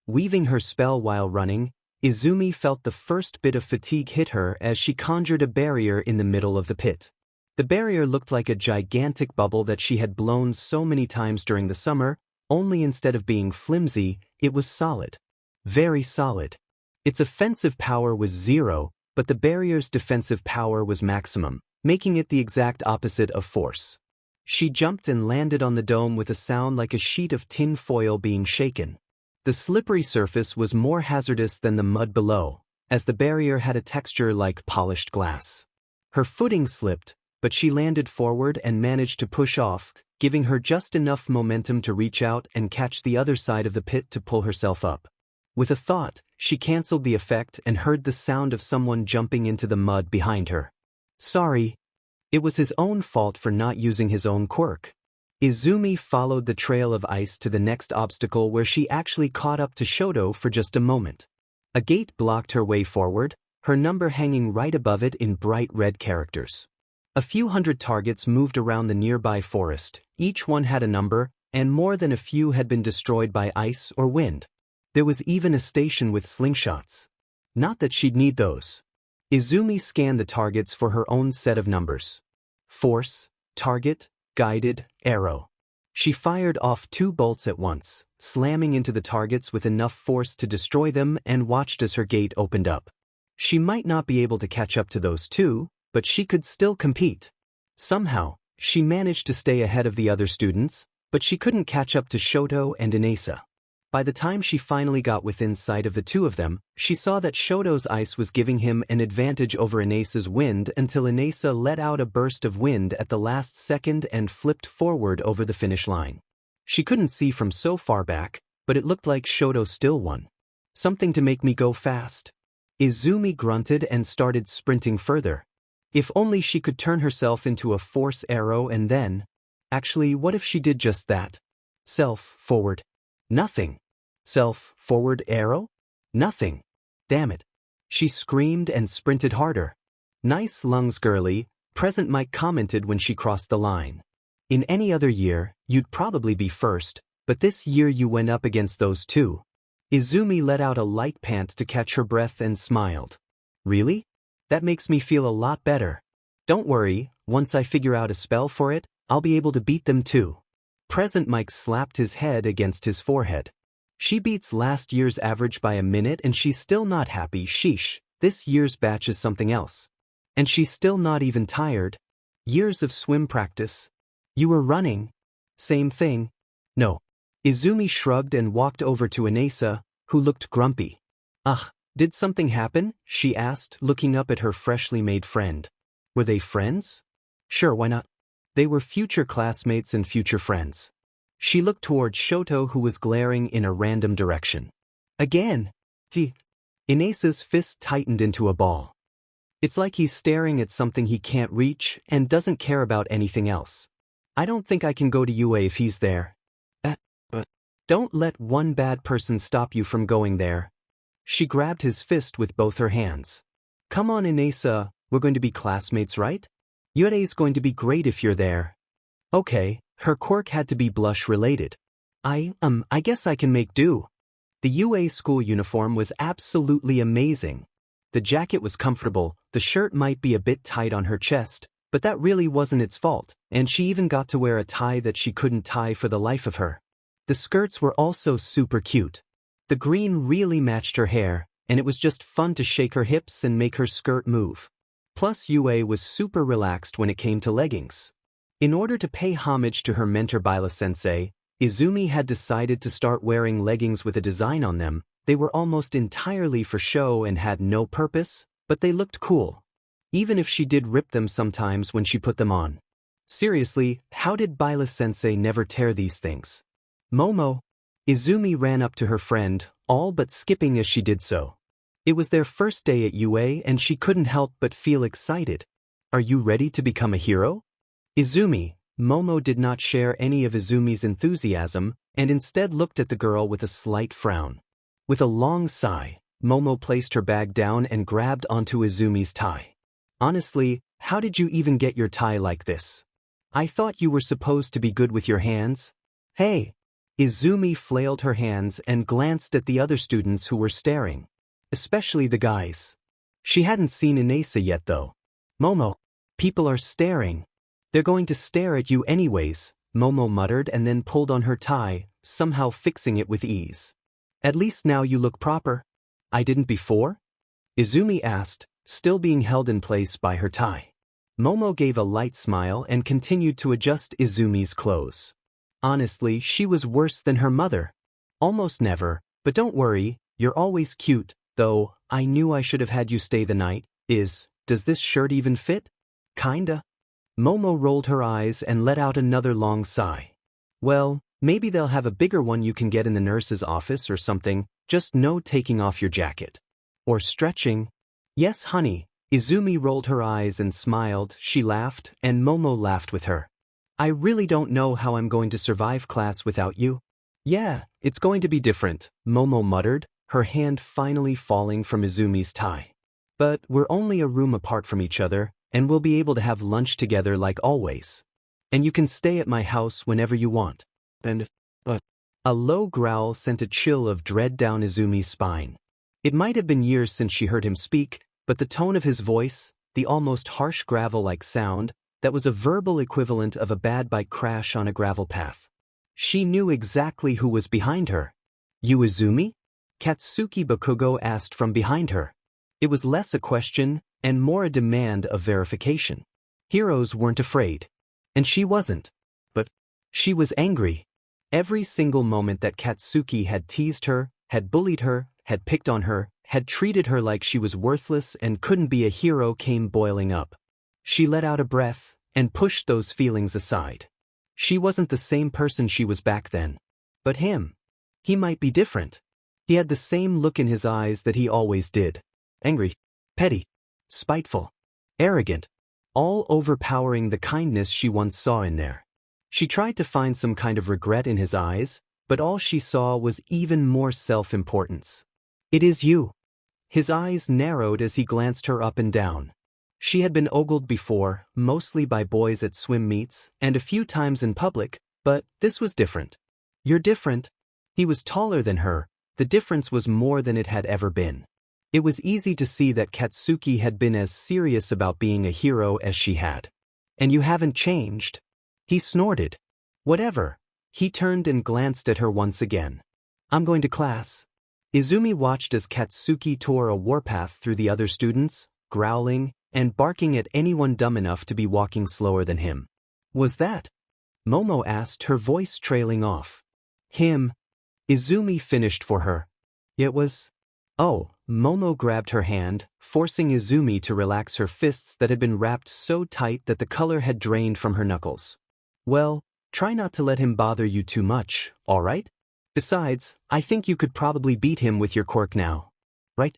Weaving her spell while running, Izumi felt the first bit of fatigue hit her as she conjured a barrier in the middle of the pit. The barrier looked like a gigantic bubble that she had blown so many times during the summer, only instead of being flimsy, it was solid. Very solid. Its offensive power was 0, but the barrier's defensive power was maximum, making it the exact opposite of force. She jumped and landed on the dome with a sound like a sheet of tin foil being shaken. The slippery surface was more hazardous than the mud below, as the barrier had a texture like polished glass. Her footing slipped, but she landed forward and managed to push off, giving her just enough momentum to reach out and catch the other side of the pit to pull herself up. With a thought, she canceled the effect and heard the sound of someone jumping into the mud behind her. Sorry. It was his own fault for not using his own quirk. Izumi followed the trail of ice to the next obstacle where she actually caught up to Shoto for just a moment. A gate blocked her way forward, her number hanging right above it in bright red characters. A few hundred targets moved around the nearby forest, each one had a number, and more than a few had been destroyed by ice or wind. There was even a station with slingshots. Not that she'd need those. Izumi scanned the targets for her own set of numbers. Force, target, guided, arrow. She fired off 2 bolts at once, slamming into the targets with enough force to destroy them and watched as her gate opened up. She might not be able to catch up to those 2, but she could still compete. Somehow, she managed to stay ahead of the other students, but she couldn't catch up to Shoto and Inasa. By the time she finally got within sight of the 2 of them, she saw that Shoto's ice was giving him an advantage over Inasa's wind until Inasa let out a burst of wind at the last second and flipped forward over the finish line. She couldn't see from so far back, but it looked like Shoto still won. Something to make me go fast. Izumi grunted and started sprinting further. If only she could turn herself into a force arrow and then… Actually, what if she did just that? Self-forward. Nothing. Self-forward arrow? Nothing. Damn it. She screamed and sprinted harder. Nice lungs, girly, Present Mike commented when she crossed the line. In any other year, you'd probably be first, but this year you went up against those two. Izumi let out a light pant to catch her breath and smiled. Really? That makes me feel a lot better. Don't worry, once I figure out a spell for it, I'll be able to beat them too. Present Mike slapped his head against his forehead. She beats last year's average by a minute and she's still not happy. Sheesh, this year's batch is something else. And she's still not even tired. Years of swim practice. You were running. Same thing. No. Izumi shrugged and walked over to Inesa, who looked grumpy. Ugh, did something happen? She asked, looking up at her freshly made friend. Were they friends? Sure, why not? They were future classmates and future friends. She looked toward Shoto, who was glaring in a random direction. Again. Inesa's fist tightened into a ball. It's like he's staring at something he can't reach and doesn't care about anything else. I don't think I can go to UA if he's there. But don't let one bad person stop you from going there. She grabbed his fist with both her hands. Come on, Inesa, we're going to be classmates, right? UA's going to be great if you're there. Okay, her quirk had to be blush-related. I guess I can make do. The UA school uniform was absolutely amazing. The jacket was comfortable, the shirt might be a bit tight on her chest, but that really wasn't its fault, and she even got to wear a tie that she couldn't tie for the life of her. The skirts were also super cute. The green really matched her hair, and it was just fun to shake her hips and make her skirt move. Plus UA was super relaxed when it came to leggings. In order to pay homage to her mentor Bila-sensei, Izumi had decided to start wearing leggings with a design on them. They were almost entirely for show and had no purpose, but they looked cool. Even if she did rip them sometimes when she put them on. Seriously, how did Bila-sensei never tear these things? Momo. Izumi ran up to her friend, all but skipping as she did so. It was their first day at UA and she couldn't help but feel excited. Are you ready to become a hero? Izumi. Momo did not share any of Izumi's enthusiasm and instead looked at the girl with a slight frown. With a long sigh, Momo placed her bag down and grabbed onto Izumi's tie. Honestly, how did you even get your tie like this? I thought you were supposed to be good with your hands. Hey! Izumi flailed her hands and glanced at the other students who were staring. Especially the guys. She hadn't seen Inesa yet though. Momo, people are staring. They're going to stare at you anyways, Momo muttered and then pulled on her tie, somehow fixing it with ease. At least now you look proper. I didn't before? Izumi asked, still being held in place by her tie. Momo gave a light smile and continued to adjust Izumi's clothes. Honestly, she was worse than her mother. Almost never, but don't worry, you're always cute, though I knew I should have had you stay the night. Does this shirt even fit? Kinda. Momo rolled her eyes and let out another long sigh. Well, maybe they'll have a bigger one you can get in the nurse's office or something, just no taking off your jacket. Or stretching. Yes, honey. Izumi rolled her eyes and smiled, she laughed, and Momo laughed with her. I really don't know how I'm going to survive class without you. Yeah, it's going to be different, Momo muttered, her hand finally falling from Izumi's tie. But we're only a room apart from each other, and we'll be able to have lunch together like always. And you can stay at my house whenever you want. And, a low growl sent a chill of dread down Izumi's spine. It might have been years since she heard him speak, but the tone of his voice, the almost harsh gravel-like sound, that was a verbal equivalent of a bad bike crash on a gravel path. She knew exactly who was behind her. You Izumi? Katsuki Bakugo asked from behind her. It was less a question and more a demand of verification. Heroes weren't afraid. And she wasn't. But she was angry. Every single moment that Katsuki had teased her, had bullied her, had picked on her, had treated her like she was worthless and couldn't be a hero came boiling up. She let out a breath and pushed those feelings aside. She wasn't the same person she was back then. But him. He might be different. He had the same look in his eyes that he always did. Angry. Petty. Spiteful. Arrogant. all overpowering the kindness she once saw in there. She tried to find some kind of regret in his eyes, but all she saw was even more self-importance. "It is you." His eyes narrowed as he glanced her up and down. She had been ogled before, mostly by boys at swim meets, and a few times in public, but this was different. "You're different." He was taller than her. The difference was more than it had ever been. It was easy to see that Katsuki had been as serious about being a hero as she had. "And you haven't changed." He snorted. "Whatever." He turned and glanced at her once again. "I'm going to class." Izumi watched as Katsuki tore a warpath through the other students, growling and barking at anyone dumb enough to be walking slower than him. "Was that?" Momo asked, her voice trailing off. "Him." Izumi finished for her. "It was." "Oh." Momo grabbed her hand, forcing Izumi to relax her fists that had been wrapped so tight that the color had drained from her knuckles. "Well, try not to let him bother you too much, all right? Besides, I think you could probably beat him with your quirk now. Right?"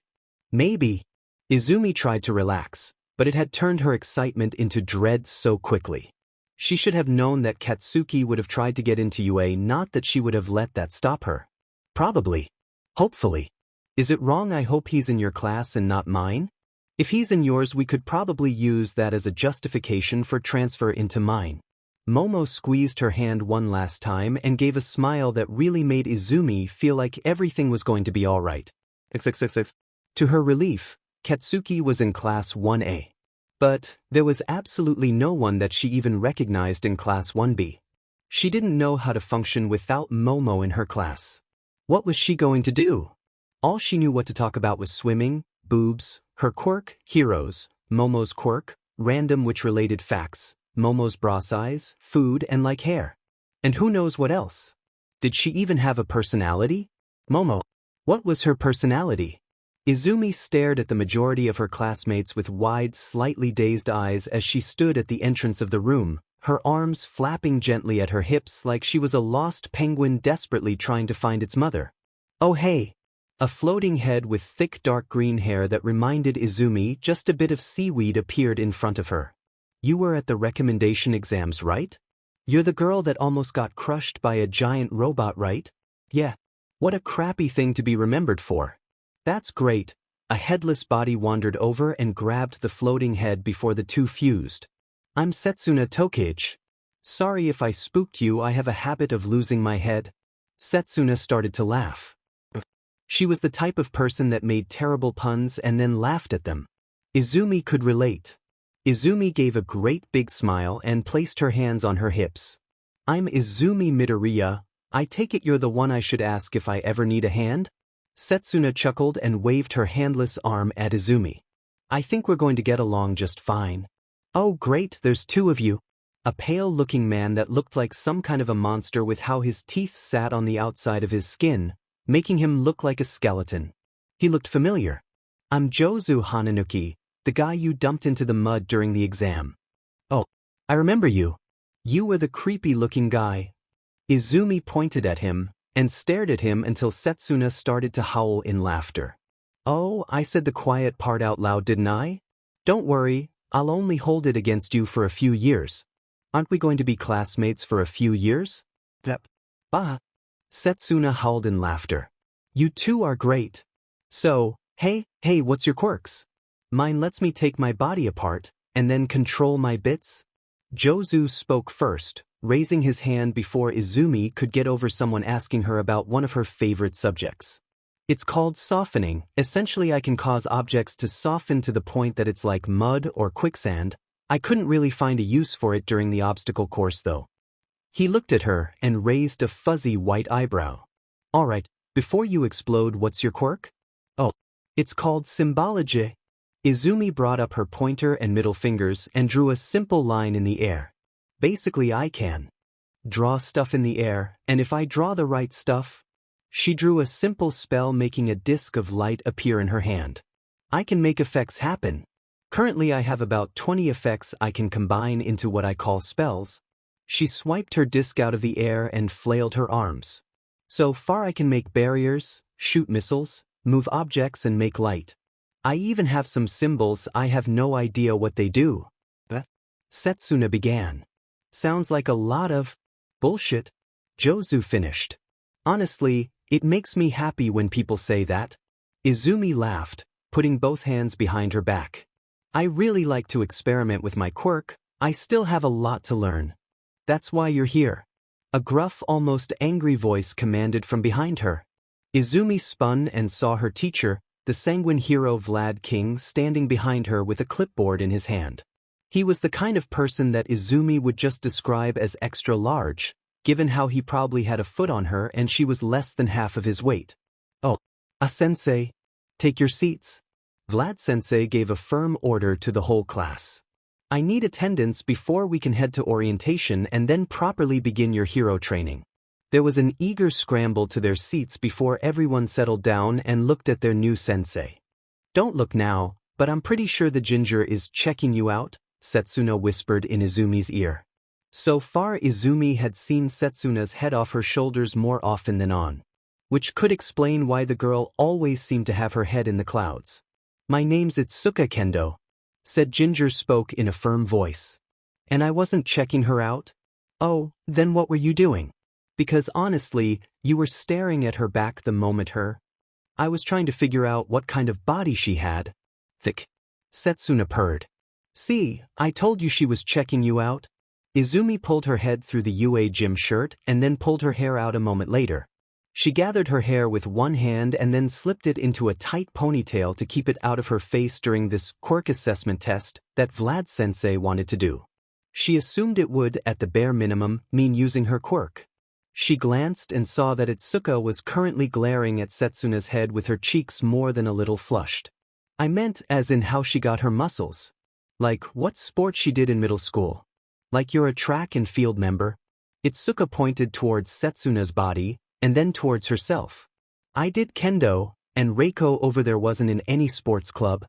"Maybe." Izumi tried to relax, but it had turned her excitement into dread so quickly. She should have known that Katsuki would have tried to get into UA, not that she would have let that stop her. "Probably. Hopefully." "Is it wrong? I hope he's in your class and not mine? If he's in yours, we could probably use that as a justification for transfer into mine." Momo squeezed her hand one last time and gave a smile that really made Izumi feel like everything was going to be all right. XXXX. To her relief, Katsuki was in Class 1A. But there was absolutely no one that she even recognized in Class 1B. She didn't know how to function without Momo in her class. What was she going to do? All she knew what to talk about was swimming, boobs, her quirk, heroes, Momo's quirk, random witch-related facts, Momo's bra size, food, and like hair. And who knows what else? Did she even have a personality? Momo. What was her personality? Izumi stared at the majority of her classmates with wide, slightly dazed eyes as she stood at the entrance of the room, her arms flapping gently at her hips like she was a lost penguin desperately trying to find its mother. "Oh hey." A floating head with thick dark green hair that reminded Izumi just a bit of seaweed appeared in front of her. "You were at the recommendation exams, right? You're the girl that almost got crushed by a giant robot, right?" "Yeah." "What a crappy thing to be remembered for." "That's great." A headless body wandered over and grabbed the floating head before the two fused. "I'm Setsuna Tokage. Sorry if I spooked you, I have a habit of losing my head." Setsuna started to laugh. She was the type of person that made terrible puns and then laughed at them. Izumi could relate. Izumi gave a great big smile and placed her hands on her hips. "I'm Izumi Midoriya. I take it you're the one I should ask if I ever need a hand?" Setsuna chuckled and waved her handless arm at Izumi. "I think we're going to get along just fine." "Oh great, there's two of you." A pale-looking man that looked like some kind of a monster with how his teeth sat on the outside of his skin, making him look like a skeleton. He looked familiar. "I'm Jozu Hananuki, the guy you dumped into the mud during the exam." "Oh, I remember you. You were the creepy-looking guy." Izumi pointed at him and stared at him until Setsuna started to howl in laughter. "Oh, I said the quiet part out loud, didn't I? Don't worry, I'll only hold it against you for a few years. Aren't we going to be classmates for a few years?" "Yep." "Bah." Setsuna howled in laughter. "You two are great. So, hey, what's your quirks?" "Mine lets me take my body apart and then control my bits." Jozu spoke first, raising his hand before Izumi could get over someone asking her about one of her favorite subjects. "It's called softening. Essentially, I can cause objects to soften to the point that it's like mud or quicksand. I couldn't really find a use for it during the obstacle course though." He looked at her and raised a fuzzy white eyebrow. "All right, before you explode, what's your quirk?" "Oh, it's called symbology." Izumi brought up her pointer and middle fingers and drew a simple line in the air. "Basically, I can draw stuff in the air, and if I draw the right stuff..." She drew a simple spell, making a disc of light appear in her hand. "I can make effects happen. Currently I have about 20 effects I can combine into what I call spells." She swiped her disc out of the air and flailed her arms. "So far I can make barriers, shoot missiles, move objects and make light. I even have some symbols. I have no idea what they do." Setsuna began. Sounds like a lot of bullshit. Jozu finished. Honestly, it makes me happy when people say that. Izumi laughed, putting both hands behind her back. I really like to experiment with my quirk. I still have a lot to learn. That's why you're here. A gruff, almost angry voice commanded from behind her. Izumi spun and saw her teacher, the sanguine hero Vlad King, standing behind her with a clipboard in his hand. He was the kind of person that Izumi would just describe as extra large, given how he probably had a foot on her and she was less than half of his weight. Oh, sensei. Take your seats. Vlad sensei gave a firm order to the whole class. I need attendance before we can head to orientation and then properly begin your hero training. There was an eager scramble to their seats before everyone settled down and looked at their new sensei. Don't look now, but I'm pretty sure the ginger is checking you out, Setsuna whispered in Izumi's ear. So far Izumi had seen Setsuna's head off her shoulders more often than on, which could explain why the girl always seemed to have her head in the clouds. My name's Itsuka Kendo, said Ginger spoke in a firm voice. And I wasn't checking her out? Oh, then what were you doing? Because honestly, you were staring at her back the moment I was trying to figure out what kind of body she had. Thick. Setsuna purred. See, I told you she was checking you out. Izumi pulled her head through the UA gym shirt and then pulled her hair out a moment later. She gathered her hair with one hand and then slipped it into a tight ponytail to keep it out of her face during this quirk assessment test that Vlad sensei wanted to do. She assumed it would, at the bare minimum, mean using her quirk. She glanced and saw that Itsuka was currently glaring at Setsuna's head with her cheeks more than a little flushed. I meant as in how she got her muscles. Like what sport she did in middle school. Like you're a track and field member. Itsuka pointed towards Setsuna's body, and then towards herself. I did kendo, and Reiko over there wasn't in any sports club.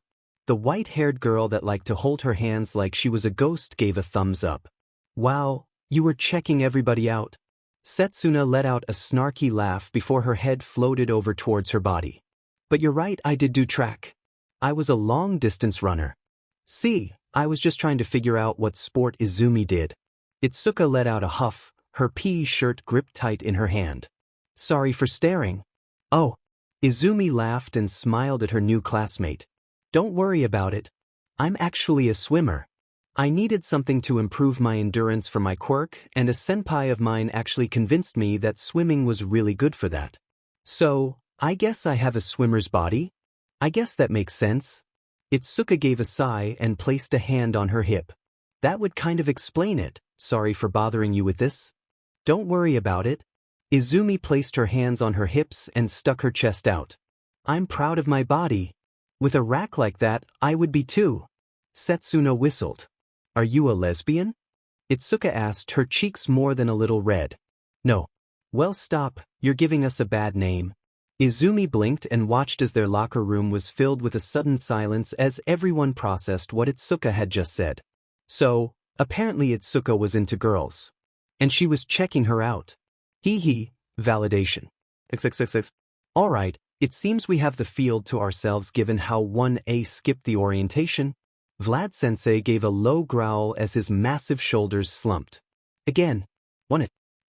The white-haired girl that liked to hold her hands like she was a ghost gave a thumbs up. Wow, you were checking everybody out. Setsuna let out a snarky laugh before her head floated over towards her body. But you're right, I did do track. I was a long-distance runner. See, I was just trying to figure out what sport Izumi did. Itsuka let out a huff, her pea shirt gripped tight in her hand. Sorry for staring. Oh. Izumi laughed and smiled at her new classmate. Don't worry about it. I'm actually a swimmer. I needed something to improve my endurance for my quirk, and a senpai of mine actually convinced me that swimming was really good for that. So, I guess I have a swimmer's body? I guess that makes sense. Itsuka gave a sigh and placed a hand on her hip. That would kind of explain it. Sorry for bothering you with this. Don't worry about it. Izumi placed her hands on her hips and stuck her chest out. I'm proud of my body. With a rack like that, I would be too. Setsuna whistled. Are you a lesbian? Itsuka asked, her cheeks more than a little red. No. Well, stop, you're giving us a bad name. Izumi blinked and watched as their locker room was filled with a sudden silence as everyone processed what Itsuka had just said. So, apparently Itsuka was into girls. And she was checking her out. Hee hee, validation. XXXX. Alright, it seems we have the field to ourselves given how 1A skipped the orientation. Vlad sensei gave a low growl as his massive shoulders slumped. Again,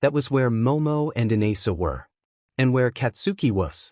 that was where Momo and Inesa were. And where Katsuki was.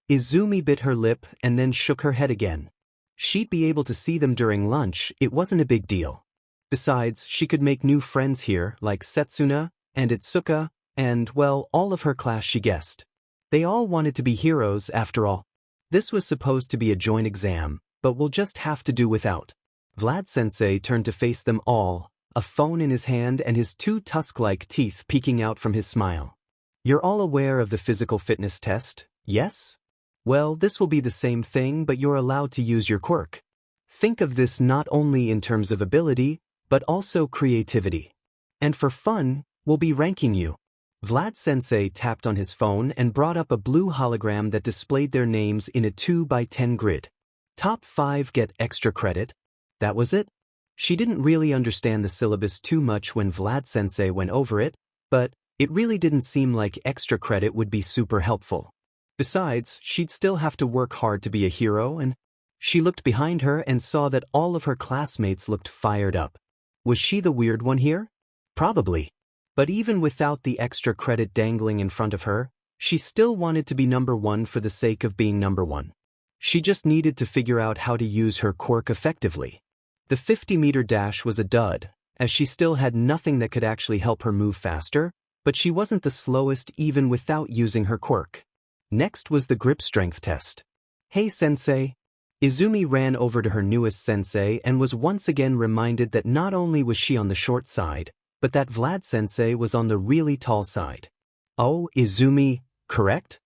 Izumi bit her lip and then shook her head again. She'd be able to see them during lunch, it wasn't a big deal. Besides, she could make new friends here, like Setsuna, and Itsuka, and, well, all of her class she guessed. They all wanted to be heroes after all. This was supposed to be a joint exam, but we'll just have to do without. Vlad sensei turned to face them all, a phone in his hand and his two tusk-like teeth peeking out from his smile. You're all aware of the physical fitness test, yes? Well, this will be the same thing, but you're allowed to use your quirk. Think of this not only in terms of ability, but also creativity. And for fun, we'll be ranking you. Vlad sensei tapped on his phone and brought up a blue hologram that displayed their names in a 2x10 grid. Top 5 get extra credit. That was it? She didn't really understand the syllabus too much when Vlad sensei went over it, but it really didn't seem like extra credit would be super helpful. Besides, she'd still have to work hard to be a hero, and she looked behind her and saw that all of her classmates looked fired up. Was she the weird one here? Probably. But even without the extra credit dangling in front of her, she still wanted to be number one for the sake of being number one. She just needed to figure out how to use her quirk effectively. The 50-meter dash was a dud, as she still had nothing that could actually help her move faster, but she wasn't the slowest even without using her quirk. Next was the grip strength test. Hey sensei. Izumi ran over to her newest sensei and was once again reminded that not only was she on the short side, but that Vlad sensei was on the really tall side. Oh, Izumi, correct?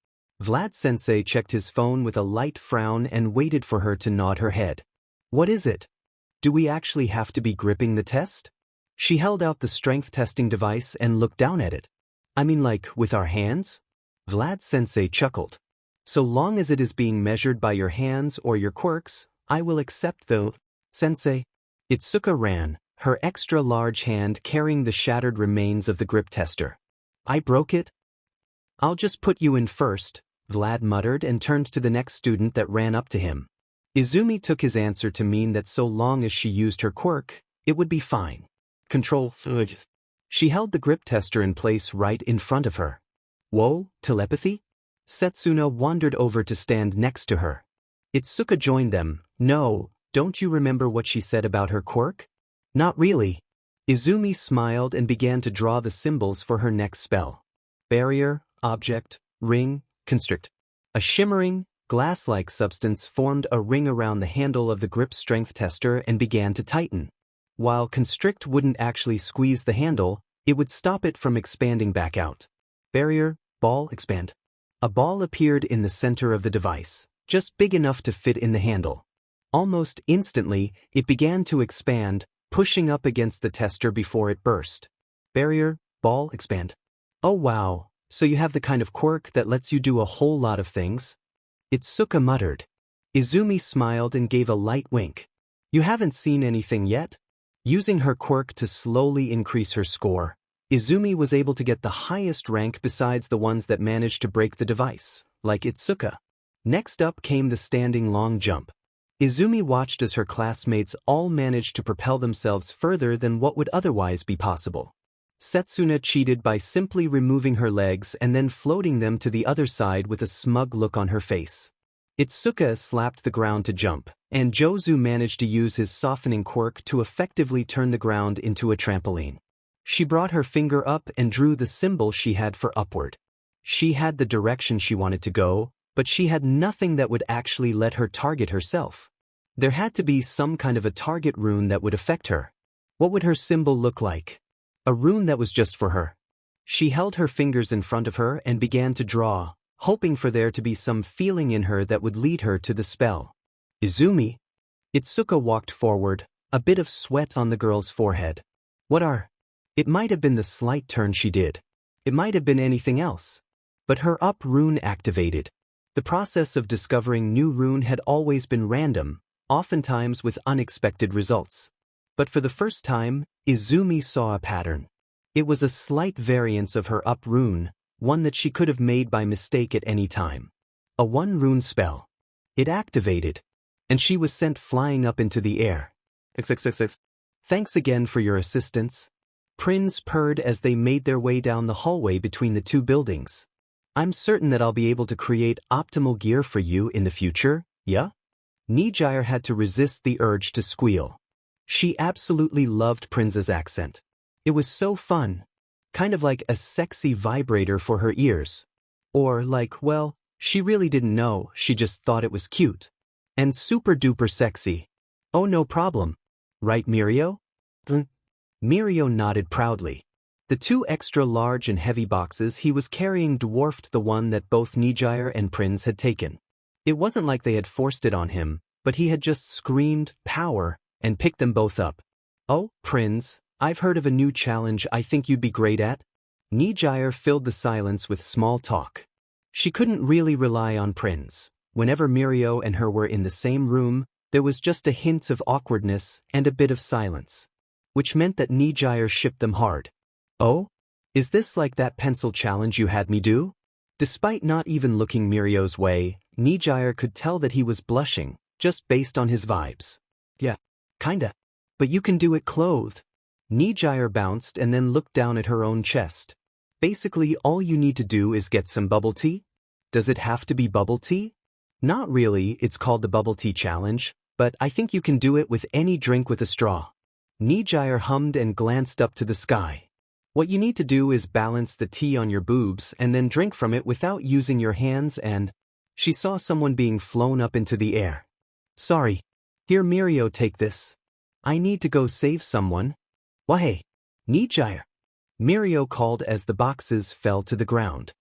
Vlad sensei checked his phone with a light frown and waited for her to nod her head. What is it? Do we actually have to be gripping the test? She held out the strength testing device and looked down at it. I mean, like, with our hands? Vlad sensei chuckled. So long as it is being measured by your hands or your quirks, I will accept though, sensei. Itsuka ran, her extra-large hand carrying the shattered remains of the grip tester. I broke it? I'll just put you in first, Vlad muttered and turned to the next student that ran up to him. Izumi took his answer to mean that so long as she used her quirk, it would be fine. Control. She held the grip tester in place right in front of her. Whoa, telepathy? Setsuna wandered over to stand next to her. Itsuka joined them. No, don't you remember what she said about her quirk? Not really. Izumi smiled and began to draw the symbols for her next spell. Barrier, object, ring, constrict. A shimmering, glass-like substance formed a ring around the handle of the grip strength tester and began to tighten. While constrict wouldn't actually squeeze the handle, it would stop it from expanding back out. Barrier, ball, expand. A ball appeared in the center of the device, just big enough to fit in the handle. Almost instantly, it began to expand, pushing up against the tester before it burst. Barrier, ball, expand. Oh wow, so you have the kind of quirk that lets you do a whole lot of things? Itsuka muttered. Izumi smiled and gave a light wink. You haven't seen anything yet? Using her quirk to slowly increase her score, Izumi was able to get the highest rank besides the ones that managed to break the device, like Itsuka. Next up came the standing long jump. Izumi watched as her classmates all managed to propel themselves further than what would otherwise be possible. Setsuna cheated by simply removing her legs and then floating them to the other side with a smug look on her face. Itsuka slapped the ground to jump, and Jozu managed to use his softening quirk to effectively turn the ground into a trampoline. She brought her finger up and drew the symbol she had for upward. She had the direction she wanted to go, but she had nothing that would actually let her target herself. There had to be some kind of a target rune that would affect her. What would her symbol look like? A rune that was just for her. She held her fingers in front of her and began to draw, hoping for there to be some feeling in her that would lead her to the spell. Izumi? Itsuka walked forward, a bit of sweat on the girl's forehead. What are? It might have been the slight turn she did. It might have been anything else. But her up rune activated. The process of discovering new rune had always been random, oftentimes with unexpected results. But for the first time, Izumi saw a pattern. It was a slight variance of her up rune, one that she could have made by mistake at any time. A one-rune spell. It activated, and she was sent flying up into the air. XXXX. Thanks again for your assistance. Prinz purred as they made their way down the hallway between the two buildings. I'm certain that I'll be able to create optimal gear for you in the future, yeah? Nijire had to resist the urge to squeal. She absolutely loved Prinz's accent. It was so fun. Kind of like a sexy vibrator for her ears. Or like, well, she really didn't know, she just thought it was cute. And super duper sexy. Oh, no problem. Right, Mirio? Mirio nodded proudly. The two extra large and heavy boxes he was carrying dwarfed the one that both Nijire and Prinz had taken. It wasn't like they had forced it on him, but he had just screamed, power, and picked them both up. Oh, Prinz, I've heard of a new challenge I think you'd be great at. Nijire filled the silence with small talk. She couldn't really rely on Prinz. Whenever Mirio and her were in the same room, there was just a hint of awkwardness and a bit of silence. Which meant that Nijire shipped them hard. Oh? Is this like that pencil challenge you had me do? Despite not even looking Mirio's way, Nijire could tell that he was blushing, just based on his vibes. Yeah, kinda. But you can do it clothed. Nijire bounced and then looked down at her own chest. Basically, all you need to do is get some bubble tea? Does it have to be bubble tea? Not really, it's called the bubble tea challenge, but I think you can do it with any drink with a straw. Nijire hummed and glanced up to the sky. What you need to do is balance the tea on your boobs and then drink from it without using your hands and… She saw someone being flown up into the air. Sorry. Here Mirio, take this. I need to go save someone. Why? Nijire. Mirio called as the boxes fell to the ground.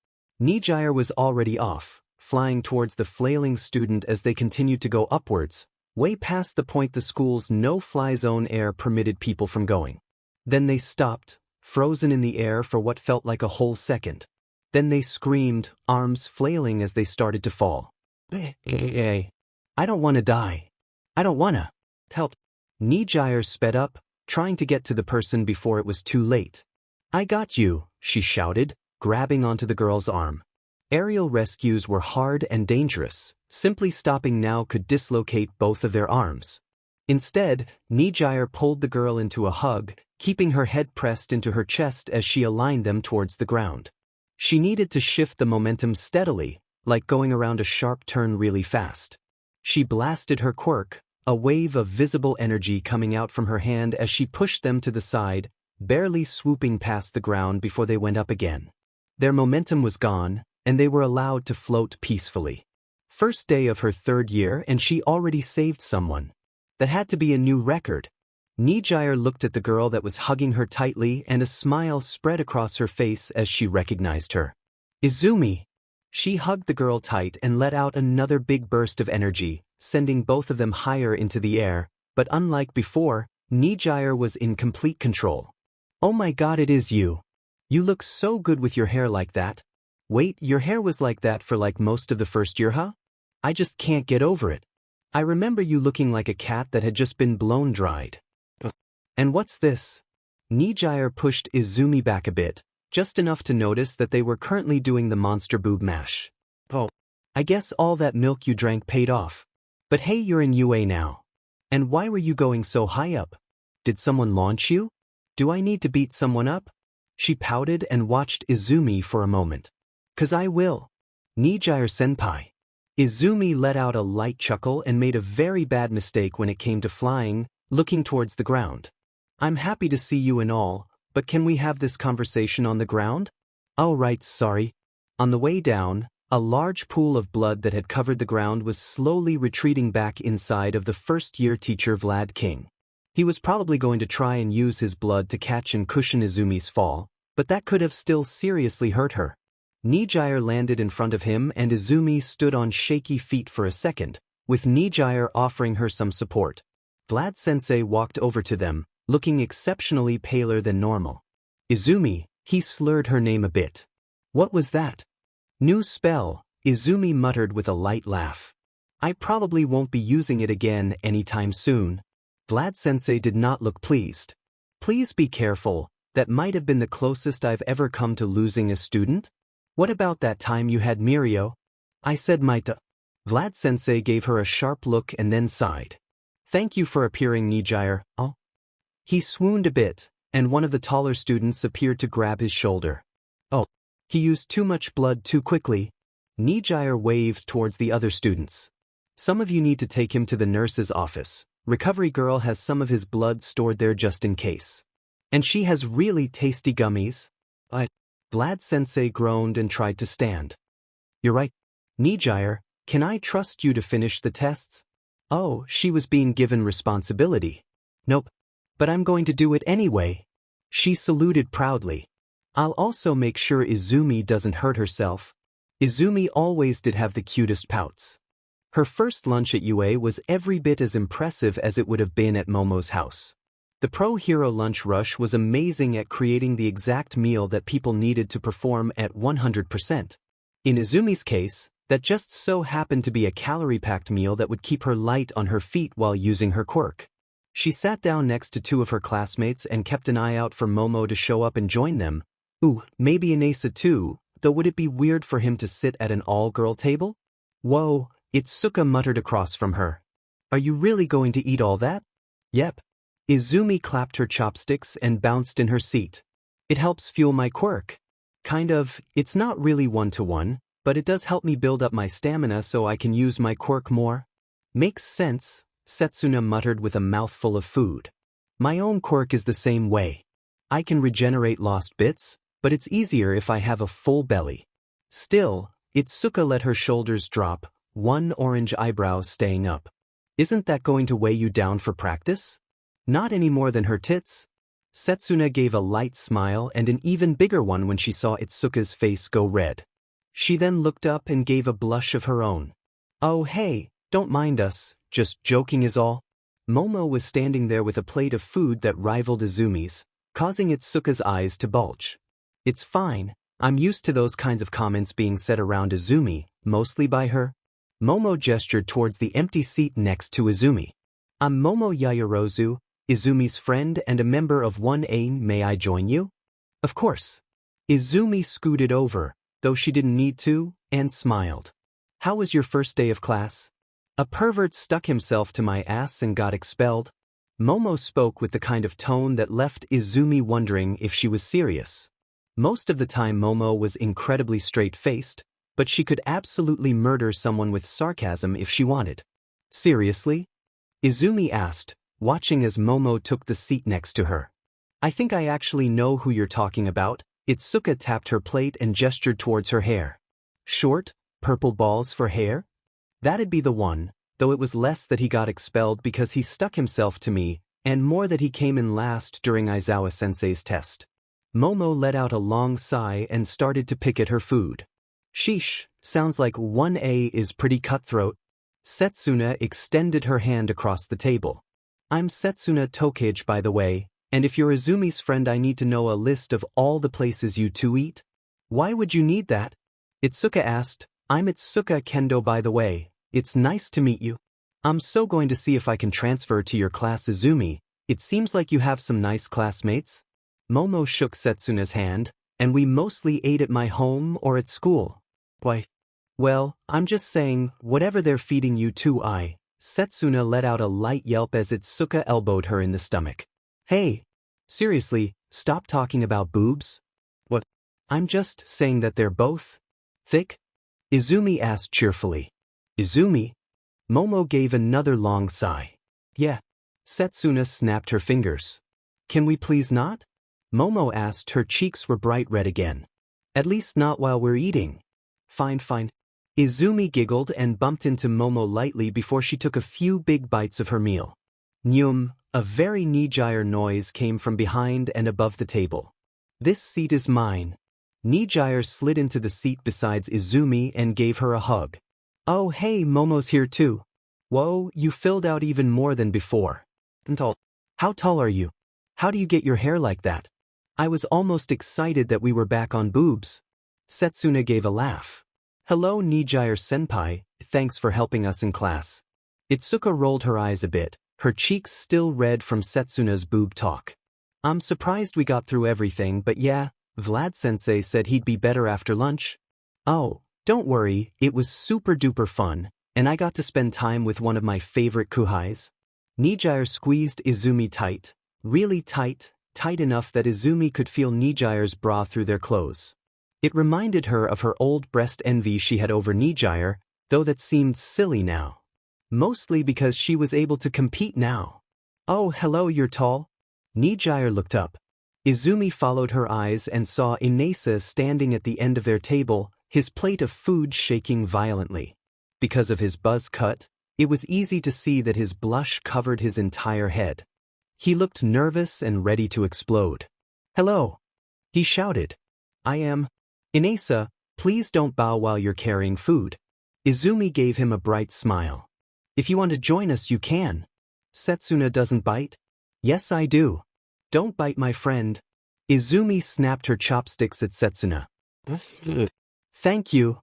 Nijire was already off, flying towards the flailing student as they continued to go upwards, way past the point the school's no-fly zone air permitted people from going. Then they stopped, frozen in the air for what felt like a whole second. Then they screamed, arms flailing as they started to fall. I don't want to die. I don't wanna. Help. Nijire sped up, trying to get to the person before it was too late. I got you, she shouted, grabbing onto the girl's arm. Aerial rescues were hard and dangerous. Simply stopping now could dislocate both of their arms. Instead, Nijire pulled the girl into a hug, keeping her head pressed into her chest as she aligned them towards the ground. She needed to shift the momentum steadily, like going around a sharp turn really fast. She blasted her quirk, a wave of visible energy coming out from her hand as she pushed them to the side, barely swooping past the ground before they went up again. Their momentum was gone, and they were allowed to float peacefully. First day of her third year and she already saved someone. That had to be a new record. Nijire looked at the girl that was hugging her tightly and a smile spread across her face as she recognized her. Izumi! She hugged the girl tight and let out another big burst of energy, sending both of them higher into the air, but unlike before, Nijire was in complete control. Oh my god, it is you! You look so good with your hair like that. Wait, your hair was like that for like most of the first year, huh? I just can't get over it. I remember you looking like a cat that had just been blown dried. And what's this? Nijire pushed Izumi back a bit, just enough to notice that they were currently doing the monster boob mash. Oh. I guess all that milk you drank paid off. But hey, you're in UA now. And why were you going so high up? Did someone launch you? Do I need to beat someone up? She pouted and watched Izumi for a moment. 'Cause I will. Nijire-senpai. Izumi let out a light chuckle and made a very bad mistake when it came to flying, looking towards the ground. I'm happy to see you and all, but can we have this conversation on the ground? Oh right, sorry. On the way down, a large pool of blood that had covered the ground was slowly retreating back inside of the first-year teacher Vlad King. He was probably going to try and use his blood to catch and cushion Izumi's fall, but that could have still seriously hurt her. Nijire landed in front of him and Izumi stood on shaky feet for a second, with Nijire offering her some support. Vlad-sensei walked over to them, looking exceptionally paler than normal. Izumi, he slurred her name a bit. What was that? New spell, Izumi muttered with a light laugh. I probably won't be using it again anytime soon. Vlad-sensei did not look pleased. Please be careful, that might have been the closest I've ever come to losing a student. What about that time you had Mirio? I said Maita. Vlad-sensei gave her a sharp look and then sighed. Thank you for appearing, Nijire. Oh. He swooned a bit, and one of the taller students appeared to grab his shoulder. Oh. He used too much blood too quickly. Nijire waved towards the other students. Some of you need to take him to the nurse's office. Recovery girl has some of his blood stored there just in case. And she has really tasty gummies. Vlad-sensei groaned and tried to stand. You're right. Nijire, can I trust you to finish the tests? Oh, she was being given responsibility. Nope. But I'm going to do it anyway. She saluted proudly. I'll also make sure Izumi doesn't hurt herself. Izumi always did have the cutest pouts. Her first lunch at UA was every bit as impressive as it would have been at Momo's house. The Pro Hero Lunch Rush was amazing at creating the exact meal that people needed to perform at 100%. In Izumi's case, that just so happened to be a calorie-packed meal that would keep her light on her feet while using her quirk. She sat down next to two of her classmates and kept an eye out for Momo to show up and join them. Ooh, maybe Inesa too, though would it be weird for him to sit at an all-girl table? Whoa, Itsuka muttered across from her. Are you really going to eat all that? Yep. Izumi clapped her chopsticks and bounced in her seat. It helps fuel my quirk. Kind of, it's not really one-to-one, but it does help me build up my stamina so I can use my quirk more. Makes sense, Setsuna muttered with a mouthful of food. My own quirk is the same way. I can regenerate lost bits, but it's easier if I have a full belly. Still, Itsuka let her shoulders drop, one orange eyebrow staying up. Isn't that going to weigh you down for practice? Not any more than her tits. Setsuna gave a light smile and an even bigger one when she saw Itsuka's face go red. She then looked up and gave a blush of her own. Oh hey, don't mind us, just joking is all. Momo was standing there with a plate of food that rivaled Izumi's, causing Itsuka's eyes to bulge. It's fine, I'm used to those kinds of comments being said around Izumi, mostly by her. Momo gestured towards the empty seat next to Izumi. I'm Momo Yaoyorozu, Izumi's friend and a member of 1A. May I join you? Of course. Izumi scooted over, though she didn't need to, and smiled. How was your first day of class? A pervert stuck himself to my ass and got expelled. Momo spoke with the kind of tone that left Izumi wondering if she was serious. Most of the time Momo was incredibly straight-faced, but she could absolutely murder someone with sarcasm if she wanted. Seriously? Izumi asked, watching as Momo took the seat next to her. I think I actually know who you're talking about. Itsuka tapped her plate and gestured towards her hair. Short, purple balls for hair? That'd be the one, though it was less that he got expelled because he stuck himself to me, and more that he came in last during Aizawa-sensei's test. Momo let out a long sigh and started to pick at her food. Sheesh, sounds like 1A is pretty cutthroat. Setsuna extended her hand across the table. I'm Setsuna Tokage, by the way, and if you're Izumi's friend I need to know a list of all the places you two eat. Why would you need that? Itsuka asked. I'm Itsuka Kendo, by the way. It's nice to meet you. I'm so going to see if I can transfer to your class, Izumi. It seems like you have some nice classmates. Momo shook Setsuna's hand, and we mostly ate at my home or at school. Why? Well, I'm just saying, whatever they're feeding you two. Setsuna let out a light yelp as Itsuka elbowed her in the stomach. Hey! Seriously, stop talking about boobs. What? I'm just saying that they're both thick? Izumi asked cheerfully. Izumi? Momo gave another long sigh. Yeah. Setsuna snapped her fingers. Can we please not? Momo asked. Her cheeks were bright red again. At least not while we're eating. Fine, fine. Izumi giggled and bumped into Momo lightly before she took a few big bites of her meal. Nyum, a very Nijire noise came from behind and above the table. This seat is mine. Nijire slid into the seat beside Izumi and gave her a hug. Oh hey, Momo's here too. Whoa, you filled out even more than before. How tall are you? How do you get your hair like that? I was almost excited that we were back on boobs. Setsuna gave a laugh. Hello Nijire-senpai, thanks for helping us in class. Itsuka rolled her eyes a bit, her cheeks still red from Setsuna's boob talk. I'm surprised we got through everything, but yeah, Vlad-sensei said he'd be better after lunch. Oh, don't worry, it was super duper fun, and I got to spend time with one of my favorite kuhais. Nijire squeezed Izumi tight, really tight, tight enough that Izumi could feel Nijire's bra through their clothes. It reminded her of her old breast envy she had over Nijire, though that seemed silly now. Mostly because she was able to compete now. Oh, hello, you're tall. Nijire looked up. Izumi followed her eyes and saw Inesa standing at the end of their table, his plate of food shaking violently. Because of his buzz cut, it was easy to see that his blush covered his entire head. He looked nervous and ready to explode. Hello! He shouted. I am. Inesa, please don't bow while you're carrying food. Izumi gave him a bright smile. If you want to join us, you can. Setsuna doesn't bite? Yes, I do. Don't bite my friend. Izumi snapped her chopsticks at Setsuna. Thank you.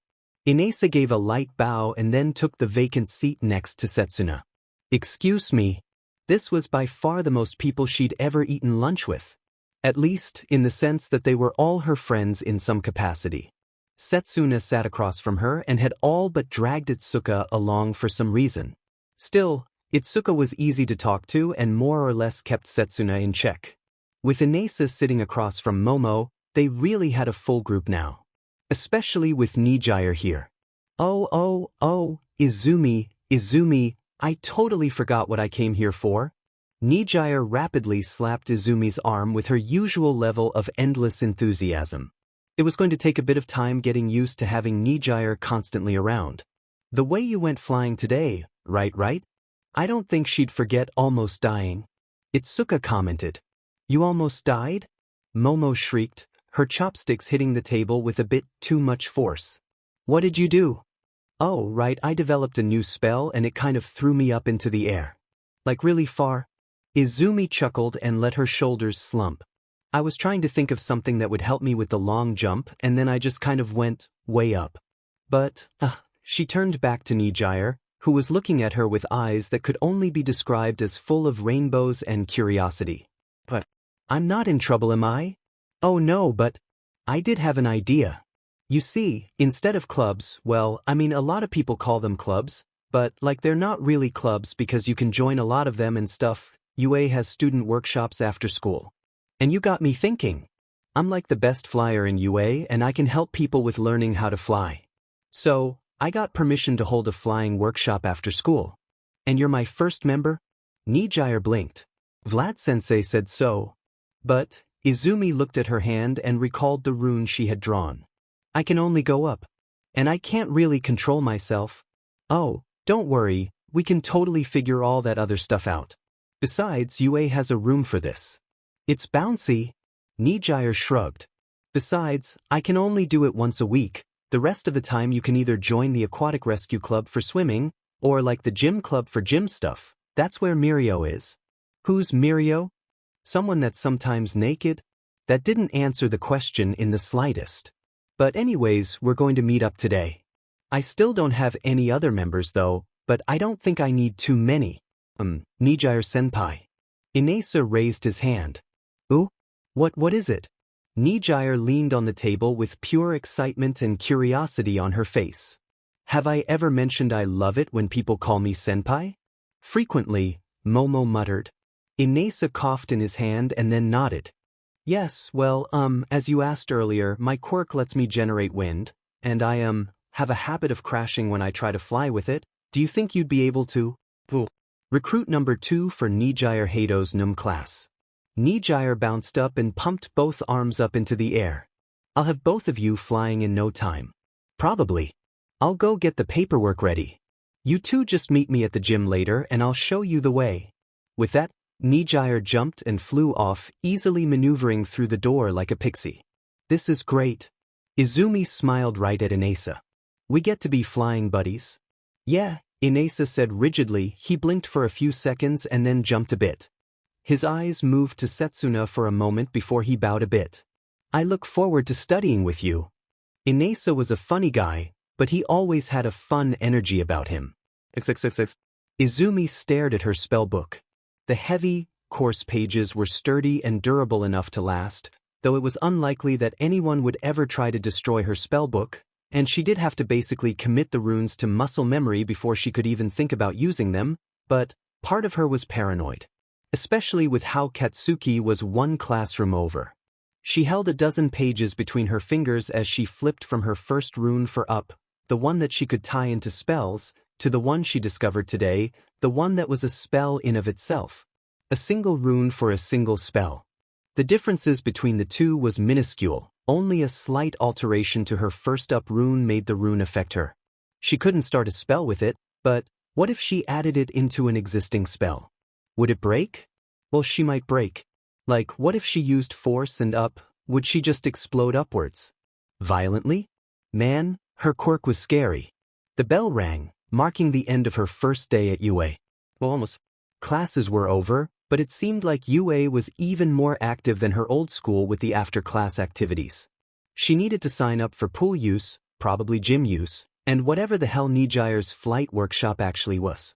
Inesa gave a light bow and then took the vacant seat next to Setsuna. Excuse me. This was by far the most people she'd ever eaten lunch with. At least, in the sense that they were all her friends in some capacity. Setsuna sat across from her and had all but dragged Itsuka along for some reason. Still, Itsuka was easy to talk to and more or less kept Setsuna in check. With Inesa sitting across from Momo, they really had a full group now. Especially with Nijire here. Oh, Izumi, I totally forgot what I came here for. Nijire rapidly slapped Izumi's arm with her usual level of endless enthusiasm. It was going to take a bit of time getting used to having Nijire constantly around. The way you went flying today, right? I don't think she'd forget almost dying. Itsuka commented. You almost died? Momo shrieked, her chopsticks hitting the table with a bit too much force. What did you do? Oh, right, I developed a new spell and it kind of threw me up into the air. Like really far? Izumi chuckled and let her shoulders slump. I was trying to think of something that would help me with the long jump and then I just kind of went way up. But, she turned back to Nijire, who was looking at her with eyes that could only be described as full of rainbows and curiosity. But, I'm not in trouble, am I? Oh no, but I did have an idea. You see, instead of clubs, well, I mean a lot of people call them clubs, but like they're not really clubs because you can join a lot of them and stuff. UA has student workshops after school. And you got me thinking. I'm like the best flyer in UA and I can help people with learning how to fly. So, I got permission to hold a flying workshop after school. And you're my first member? Nijire blinked. Vlad-sensei said so. But, Izumi looked at her hand and recalled the rune she had drawn. I can only go up. And I can't really control myself. Oh, don't worry, we can totally figure all that other stuff out. Besides, UA has a room for this. It's bouncy. Nijire shrugged. Besides, I can only do it once a week. The rest of the time you can either join the aquatic rescue club for swimming, or like the gym club for gym stuff. That's where Mirio is. Who's Mirio? Someone that's sometimes naked? That didn't answer the question in the slightest. But anyways, we're going to meet up today. I still don't have any other members though, but I don't think I need too many. Nijire-senpai. Inesa raised his hand. Ooh? What is it? Nijire leaned on the table with pure excitement and curiosity on her face. Have I ever mentioned I love it when people call me senpai? Frequently, Momo muttered. Inesa coughed in his hand and then nodded. Yes, well, as you asked earlier, my quirk lets me generate wind, and I, have a habit of crashing when I try to fly with it. Do you think you'd be able to? Recruit number 2 for Nijire Hado's NUM class. Nijire bounced up and pumped both arms up into the air. I'll have both of you flying in no time. Probably. I'll go get the paperwork ready. You two just meet me at the gym later and I'll show you the way. With that, Nijire jumped and flew off, easily maneuvering through the door like a pixie. This is great. Izumi smiled right at Inesa. We get to be flying buddies. Yeah, Inesa said rigidly. He blinked for a few seconds and then jumped a bit. His eyes moved to Setsuna for a moment before he bowed a bit. I look forward to studying with you. Inesa was a funny guy, but he always had a fun energy about him. Izumi stared at her spellbook. The heavy, coarse pages were sturdy and durable enough to last, though it was unlikely that anyone would ever try to destroy her spellbook, and she did have to basically commit the runes to muscle memory before she could even think about using them, but part of her was paranoid. Especially with how Katsuki was one classroom over. She held a dozen pages between her fingers as she flipped from her first rune for up, the one that she could tie into spells, to the one she discovered today, the one that was a spell in of itself. A single rune for a single spell. The differences between the two was minuscule, only a slight alteration to her first up rune made the rune affect her. She couldn't start a spell with it, but what if she added it into an existing spell? Would it break? Well, she might break. Like, what if she used force and up, would she just explode upwards? Violently? Man, her quirk was scary. The bell rang, marking the end of her first day at UA. Well, almost. Classes were over, but it seemed like UA was even more active than her old school with the after-class activities. She needed to sign up for pool use, probably gym use, and whatever the hell Nijire's flight workshop actually was.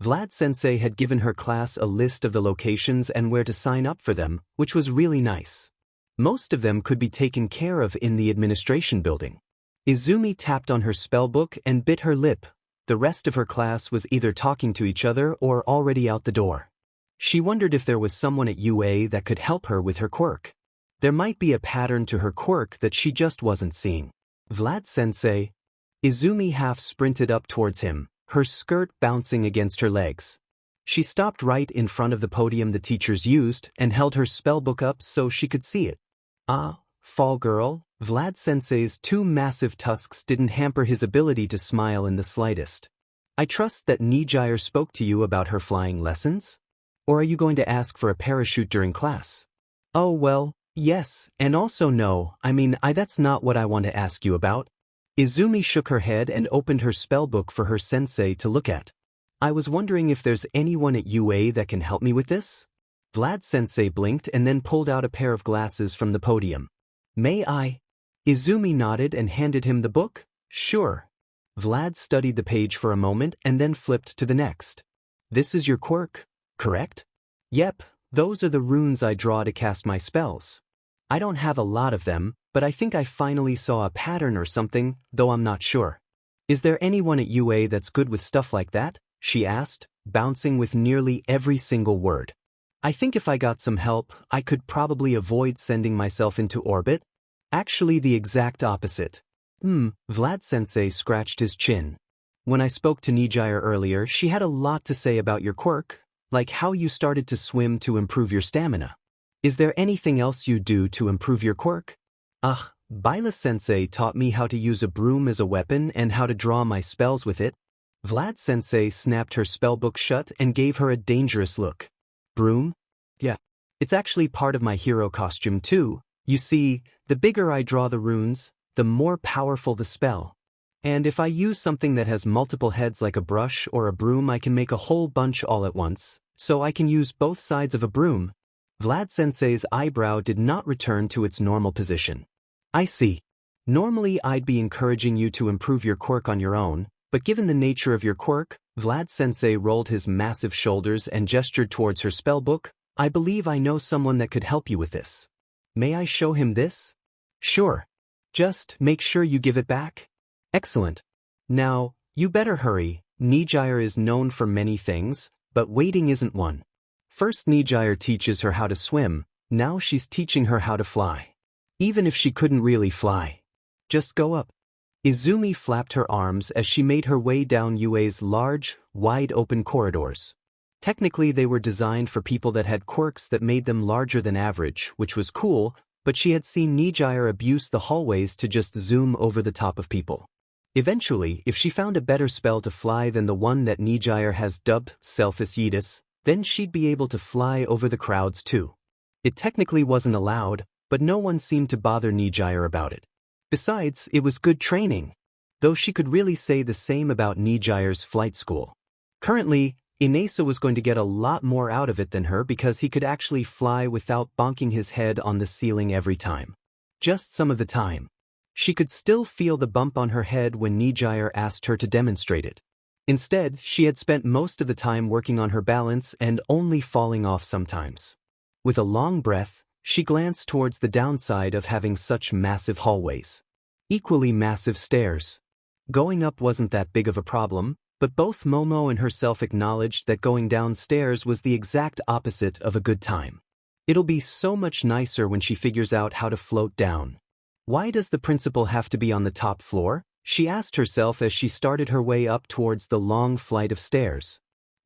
Vlad-sensei had given her class a list of the locations and where to sign up for them, which was really nice. Most of them could be taken care of in the administration building. Izumi tapped on her spellbook and bit her lip. The rest of her class was either talking to each other or already out the door. She wondered if there was someone at UA that could help her with her quirk. There might be a pattern to her quirk that she just wasn't seeing. Vlad-sensei. Izumi half sprinted up towards him, her skirt bouncing against her legs. She stopped right in front of the podium the teachers used and held her spellbook up so she could see it. Ah, fall girl. Vlad-sensei's two massive tusks didn't hamper his ability to smile in the slightest. I trust that Nijire spoke to you about her flying lessons? Or are you going to ask for a parachute during class? Oh well, yes, and also no, that's not what I want to ask you about. Izumi shook her head and opened her spellbook for her sensei to look at. I was wondering if there's anyone at UA that can help me with this? Vlad-sensei blinked and then pulled out a pair of glasses from the podium. May I? Izumi nodded and handed him the book. Sure. Vlad studied the page for a moment and then flipped to the next. This is your quirk, correct? Yep, those are the runes I draw to cast my spells. I don't have a lot of them, but I think I finally saw a pattern or something, though I'm not sure. Is there anyone at UA that's good with stuff like that? She asked, bouncing with nearly every single word. I think if I got some help, I could probably avoid sending myself into orbit. Actually the exact opposite. Vlad-sensei scratched his chin. When I spoke to Nijire earlier, she had a lot to say about your quirk, like how you started to swim to improve your stamina. Is there anything else you do to improve your quirk? Baila-sensei taught me how to use a broom as a weapon and how to draw my spells with it. Vlad-sensei snapped her spellbook shut and gave her a dangerous look. Broom? Yeah. It's actually part of my hero costume too. You see, the bigger I draw the runes, the more powerful the spell. And if I use something that has multiple heads like a brush or a broom, I can make a whole bunch all at once, so I can use both sides of a broom. Vlad-sensei's eyebrow did not return to its normal position. I see. Normally I'd be encouraging you to improve your quirk on your own, but given the nature of your quirk, Vlad-sensei rolled his massive shoulders and gestured towards her spellbook. I believe I know someone that could help you with this. May I show him this? Sure. Just make sure you give it back. Excellent. Now, you better hurry. Nijire is known for many things, but waiting isn't one. First Nijire teaches her how to swim, now she's teaching her how to fly. Even if she couldn't really fly. Just go up. Izumi flapped her arms as she made her way down UA's large, wide-open corridors. Technically they were designed for people that had quirks that made them larger than average, which was cool, but she had seen Nijire abuse the hallways to just zoom over the top of people. Eventually, if she found a better spell to fly than the one that Nijire has dubbed Selphus-Yeetus, then she'd be able to fly over the crowds too. It technically wasn't allowed, but no one seemed to bother Nijire about it. Besides, it was good training. Though she could really say the same about Nijire's flight school. Currently, Inesa was going to get a lot more out of it than her because he could actually fly without bonking his head on the ceiling every time. Just some of the time. She could still feel the bump on her head when Nijire asked her to demonstrate it. Instead, she had spent most of the time working on her balance and only falling off sometimes. With a long breath, she glanced towards the downside of having such massive hallways. Equally massive stairs. Going up wasn't that big of a problem, but both Momo and herself acknowledged that going downstairs was the exact opposite of a good time. It'll be so much nicer when she figures out how to float down. Why does the principal have to be on the top floor? She asked herself as she started her way up towards the long flight of stairs.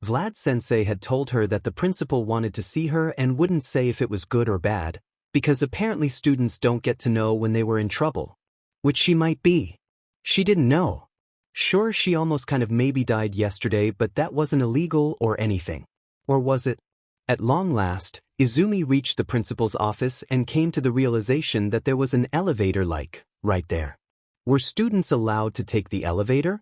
Vlad-sensei had told her that the principal wanted to see her and wouldn't say if it was good or bad, because apparently students don't get to know when they were in trouble. Which she might be. She didn't know. Sure, she almost kind of maybe died yesterday, but that wasn't illegal or anything. Or was it? At long last, Izumi reached the principal's office and came to the realization that there was an elevator right there. Were students allowed to take the elevator?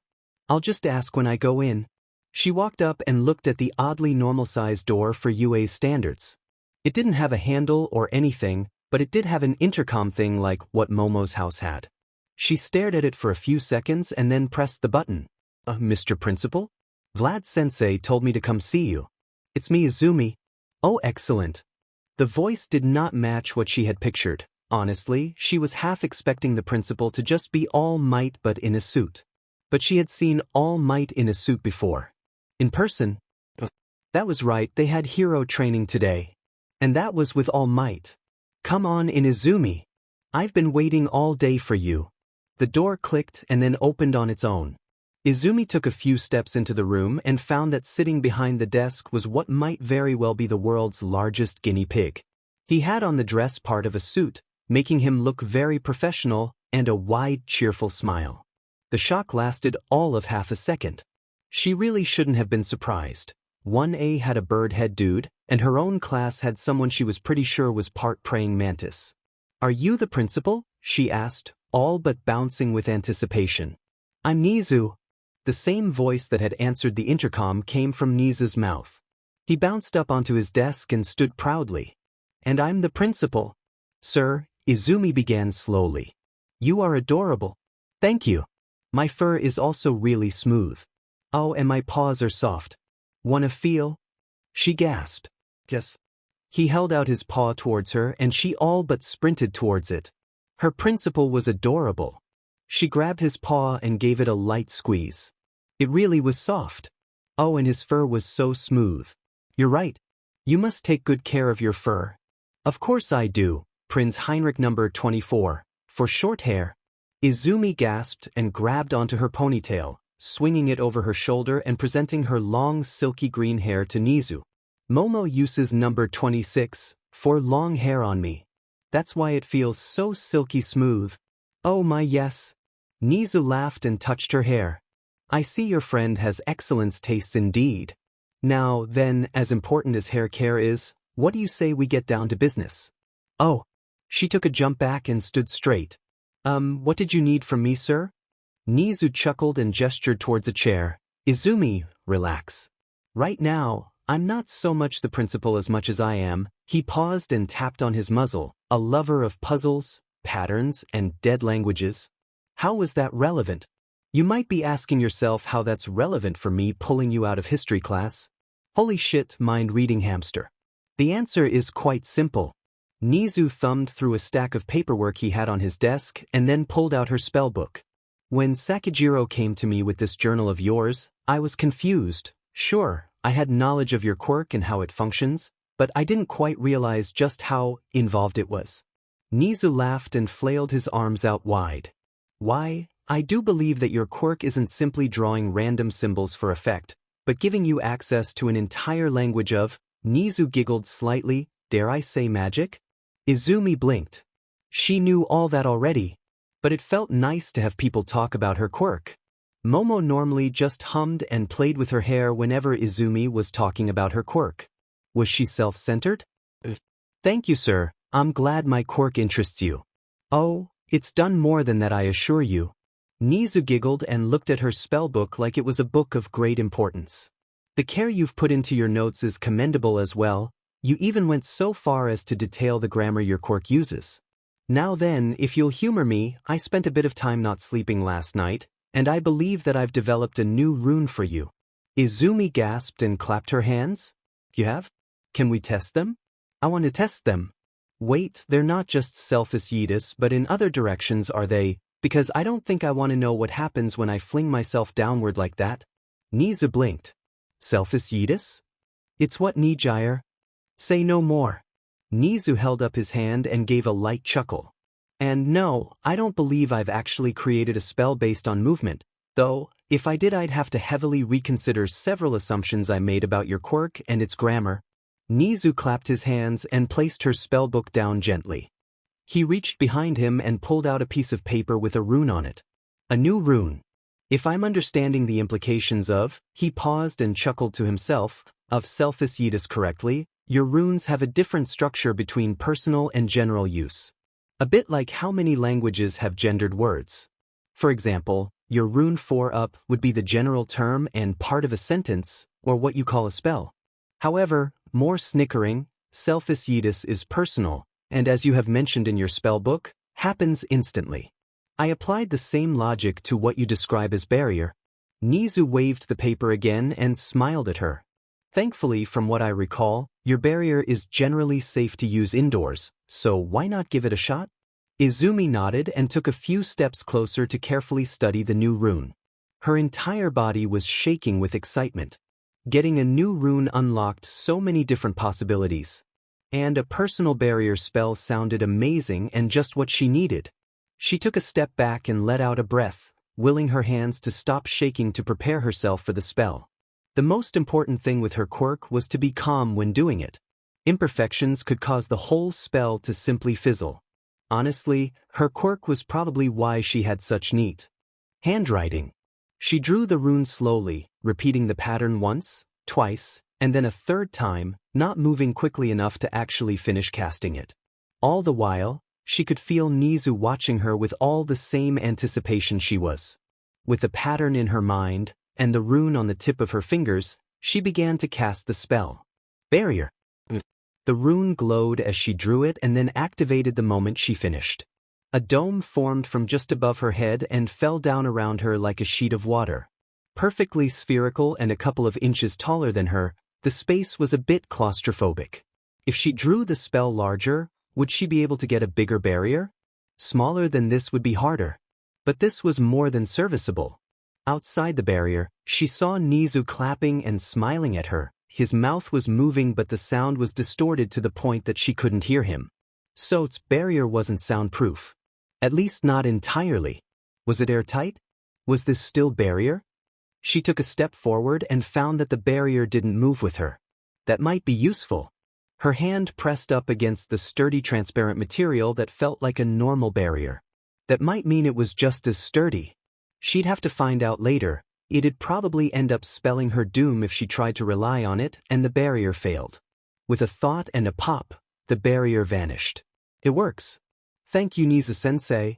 I'll just ask when I go in. She walked up and looked at the oddly normal-sized door for UA's standards. It didn't have a handle or anything, but it did have an intercom thing like what Momo's house had. She stared at it for a few seconds and then pressed the button. Mr. Principal? Vlad-sensei told me to come see you. It's me, Izumi. Oh, excellent. The voice did not match what she had pictured. Honestly, she was half expecting the principal to just be all might but in a suit. But she had seen All Might in a suit before. In person? That was right, they had hero training today. And that was with All Might. Come on, Inazumi. I've been waiting all day for you. The door clicked and then opened on its own. Izumi took a few steps into the room and found that sitting behind the desk was what might very well be the world's largest guinea pig. He had on the dress part of a suit, making him look very professional, and a wide, cheerful smile. The shock lasted all of half a second. She really shouldn't have been surprised. 1A had a bird head dude, and her own class had someone she was pretty sure was part praying mantis. Are you the principal? She asked, all but bouncing with anticipation. I'm Nizu. The same voice that had answered the intercom came from Nizu's mouth. He bounced up onto his desk and stood proudly. And I'm the principal. Sir, Izumi began slowly. You are adorable. Thank you. My fur is also really smooth. Oh, and my paws are soft. Wanna feel? She gasped. Yes. He held out his paw towards her and she all but sprinted towards it. Her principal was adorable. She grabbed his paw and gave it a light squeeze. It really was soft. Oh, and his fur was so smooth. You're right. You must take good care of your fur. Of course I do, Prince Heinrich number 24, for short hair. Izumi gasped and grabbed onto her ponytail, swinging it over her shoulder and presenting her long silky green hair to Nizu. Momo uses number 26, for long hair on me. That's why it feels so silky smooth. Oh my yes. Nizu laughed and touched her hair. I see your friend has excellent tastes indeed. Now then, as important as hair care is, what do you say we get down to business? Oh. She took a jump back and stood straight. What did you need from me, sir? Nizu chuckled and gestured towards a chair. Izumi, relax. Right now, I'm not so much the principal as much as I am. He paused and tapped on his muzzle, a lover of puzzles, patterns, and dead languages. How was that relevant? You might be asking yourself how that's relevant for me pulling you out of history class. Holy shit, mind-reading hamster. The answer is quite simple. Nizu thumbed through a stack of paperwork he had on his desk and then pulled out her spellbook. When Sakijiro came to me with this journal of yours, I was confused. Sure, I had knowledge of your quirk and how it functions, but I didn't quite realize just how involved it was. Nizu laughed and flailed his arms out wide. Why, I do believe that your quirk isn't simply drawing random symbols for effect, but giving you access to an entire language of, Nizu giggled slightly, dare I say magic? Izumi blinked. She knew all that already, but it felt nice to have people talk about her quirk. Momo normally just hummed and played with her hair whenever Izumi was talking about her quirk. Was she self-centered? Thank you, sir. I'm glad my quirk interests you. Oh, it's done more than that, I assure you. Nizu giggled and looked at her spellbook like it was a book of great importance. The care you've put into your notes is commendable as well. You even went so far as to detail the grammar your quirk uses. Now then, if you'll humor me, I spent a bit of time not sleeping last night, and I believe that I've developed a new rune for you. Izumi gasped and clapped her hands. You have? Can we test them? I want to test them. Wait, they're not just self-Yeetus, but in other directions, are they? Because I don't think I want to know what happens when I fling myself downward like that. Nizu blinked. Self-Yeetus? It's what Nijire? Say no more. Nizu held up his hand and gave a light chuckle. And no, I don't believe I've actually created a spell based on movement, though, if I did I'd have to heavily reconsider several assumptions I made about your quirk and its grammar. Nizu clapped his hands and placed her spellbook down gently. He reached behind him and pulled out a piece of paper with a rune on it. A new rune. If I'm understanding the implications of, he paused and chuckled to himself, of self-Yeetus correctly, your runes have a different structure between personal and general use. A bit like how many languages have gendered words. For example, your rune 4-up would be the general term and part of a sentence, or what you call a spell. However, more snickering, self-Yeetus is personal, and as you have mentioned in your spellbook, happens instantly. I applied the same logic to what you describe as barrier. Nizu waved the paper again and smiled at her. Thankfully, from what I recall, your barrier is generally safe to use indoors, so why not give it a shot? Izumi nodded and took a few steps closer to carefully study the new rune. Her entire body was shaking with excitement. Getting a new rune unlocked so many different possibilities. And a personal barrier spell sounded amazing and just what she needed. She took a step back and let out a breath, willing her hands to stop shaking to prepare herself for the spell. The most important thing with her quirk was to be calm when doing it. Imperfections could cause the whole spell to simply fizzle. Honestly, her quirk was probably why she had such neat handwriting. She drew the rune slowly, repeating the pattern once, twice, and then a third time, not moving quickly enough to actually finish casting it. All the while, she could feel Nizu watching her with all the same anticipation she was. With the pattern in her mind, and the rune on the tip of her fingers, she began to cast the spell. Barrier. The rune glowed as she drew it and then activated the moment she finished. A dome formed from just above her head and fell down around her like a sheet of water. Perfectly spherical and a couple of inches taller than her, the space was a bit claustrophobic. If she drew the spell larger, would she be able to get a bigger barrier? Smaller than this would be harder. But this was more than serviceable. Outside the barrier, she saw Nizu clapping and smiling at her. His mouth was moving but the sound was distorted to the point that she couldn't hear him. So's barrier wasn't soundproof. At least not entirely. Was it airtight? Was this still barrier? She took a step forward and found that the barrier didn't move with her. That might be useful. Her hand pressed up against the sturdy transparent material that felt like a normal barrier. That might mean it was just as sturdy. She'd have to find out later. It'd probably end up spelling her doom if she tried to rely on it and the barrier failed. With a thought and a pop, the barrier vanished. It works. Thank you, Nizu-sensei.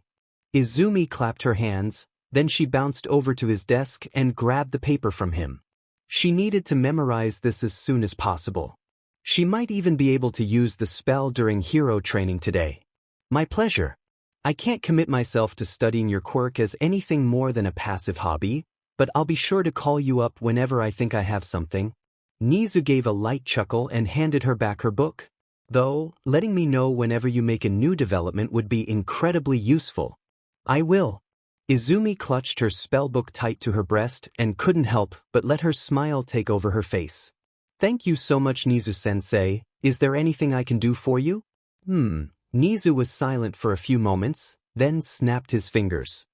Izumi clapped her hands, then she bounced over to his desk and grabbed the paper from him. She needed to memorize this as soon as possible. She might even be able to use the spell during hero training today. My pleasure. I can't commit myself to studying your quirk as anything more than a passive hobby, but I'll be sure to call you up whenever I think I have something. Nizu gave a light chuckle and handed her back her book. Though, letting me know whenever you make a new development would be incredibly useful. I will. Izumi clutched her spellbook tight to her breast and couldn't help but let her smile take over her face. Thank you so much, Nizu-sensei. Is there anything I can do for you? Nizu was silent for a few moments, then snapped his fingers.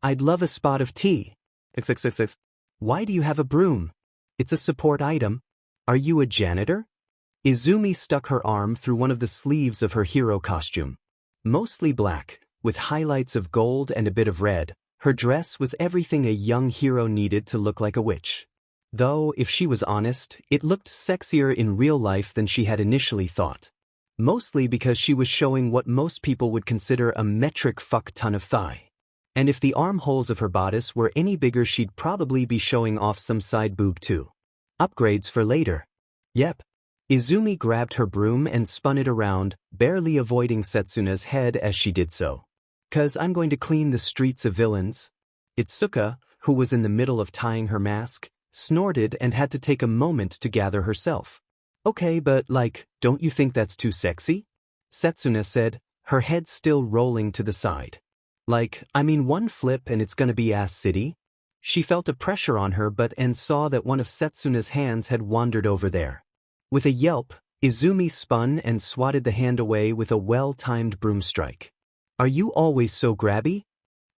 I'd love a spot of tea. XXXX. Why do you have a broom? It's a support item. Are you a janitor? Izumi stuck her arm through one of the sleeves of her hero costume. Mostly black, with highlights of gold and a bit of red, her dress was everything a young hero needed to look like a witch. Though, if she was honest, it looked sexier in real life than she had initially thought. Mostly because she was showing what most people would consider a metric fuck ton of thigh. And if the armholes of her bodice were any bigger, she'd probably be showing off some side boob too. Upgrades for later. Yep. Izumi grabbed her broom and spun it around, barely avoiding Setsuna's head as she did so. 'Cause I'm going to clean the streets of villains. Itsuka, who was in the middle of tying her mask, snorted and had to take a moment to gather herself. Okay, but don't you think that's too sexy? Setsuna said, her head still rolling to the side. One flip and it's gonna be ass city? She felt a pressure on her and saw that one of Setsuna's hands had wandered over there. With a yelp, Izumi spun and swatted the hand away with a well-timed broom strike. Are you always so grabby?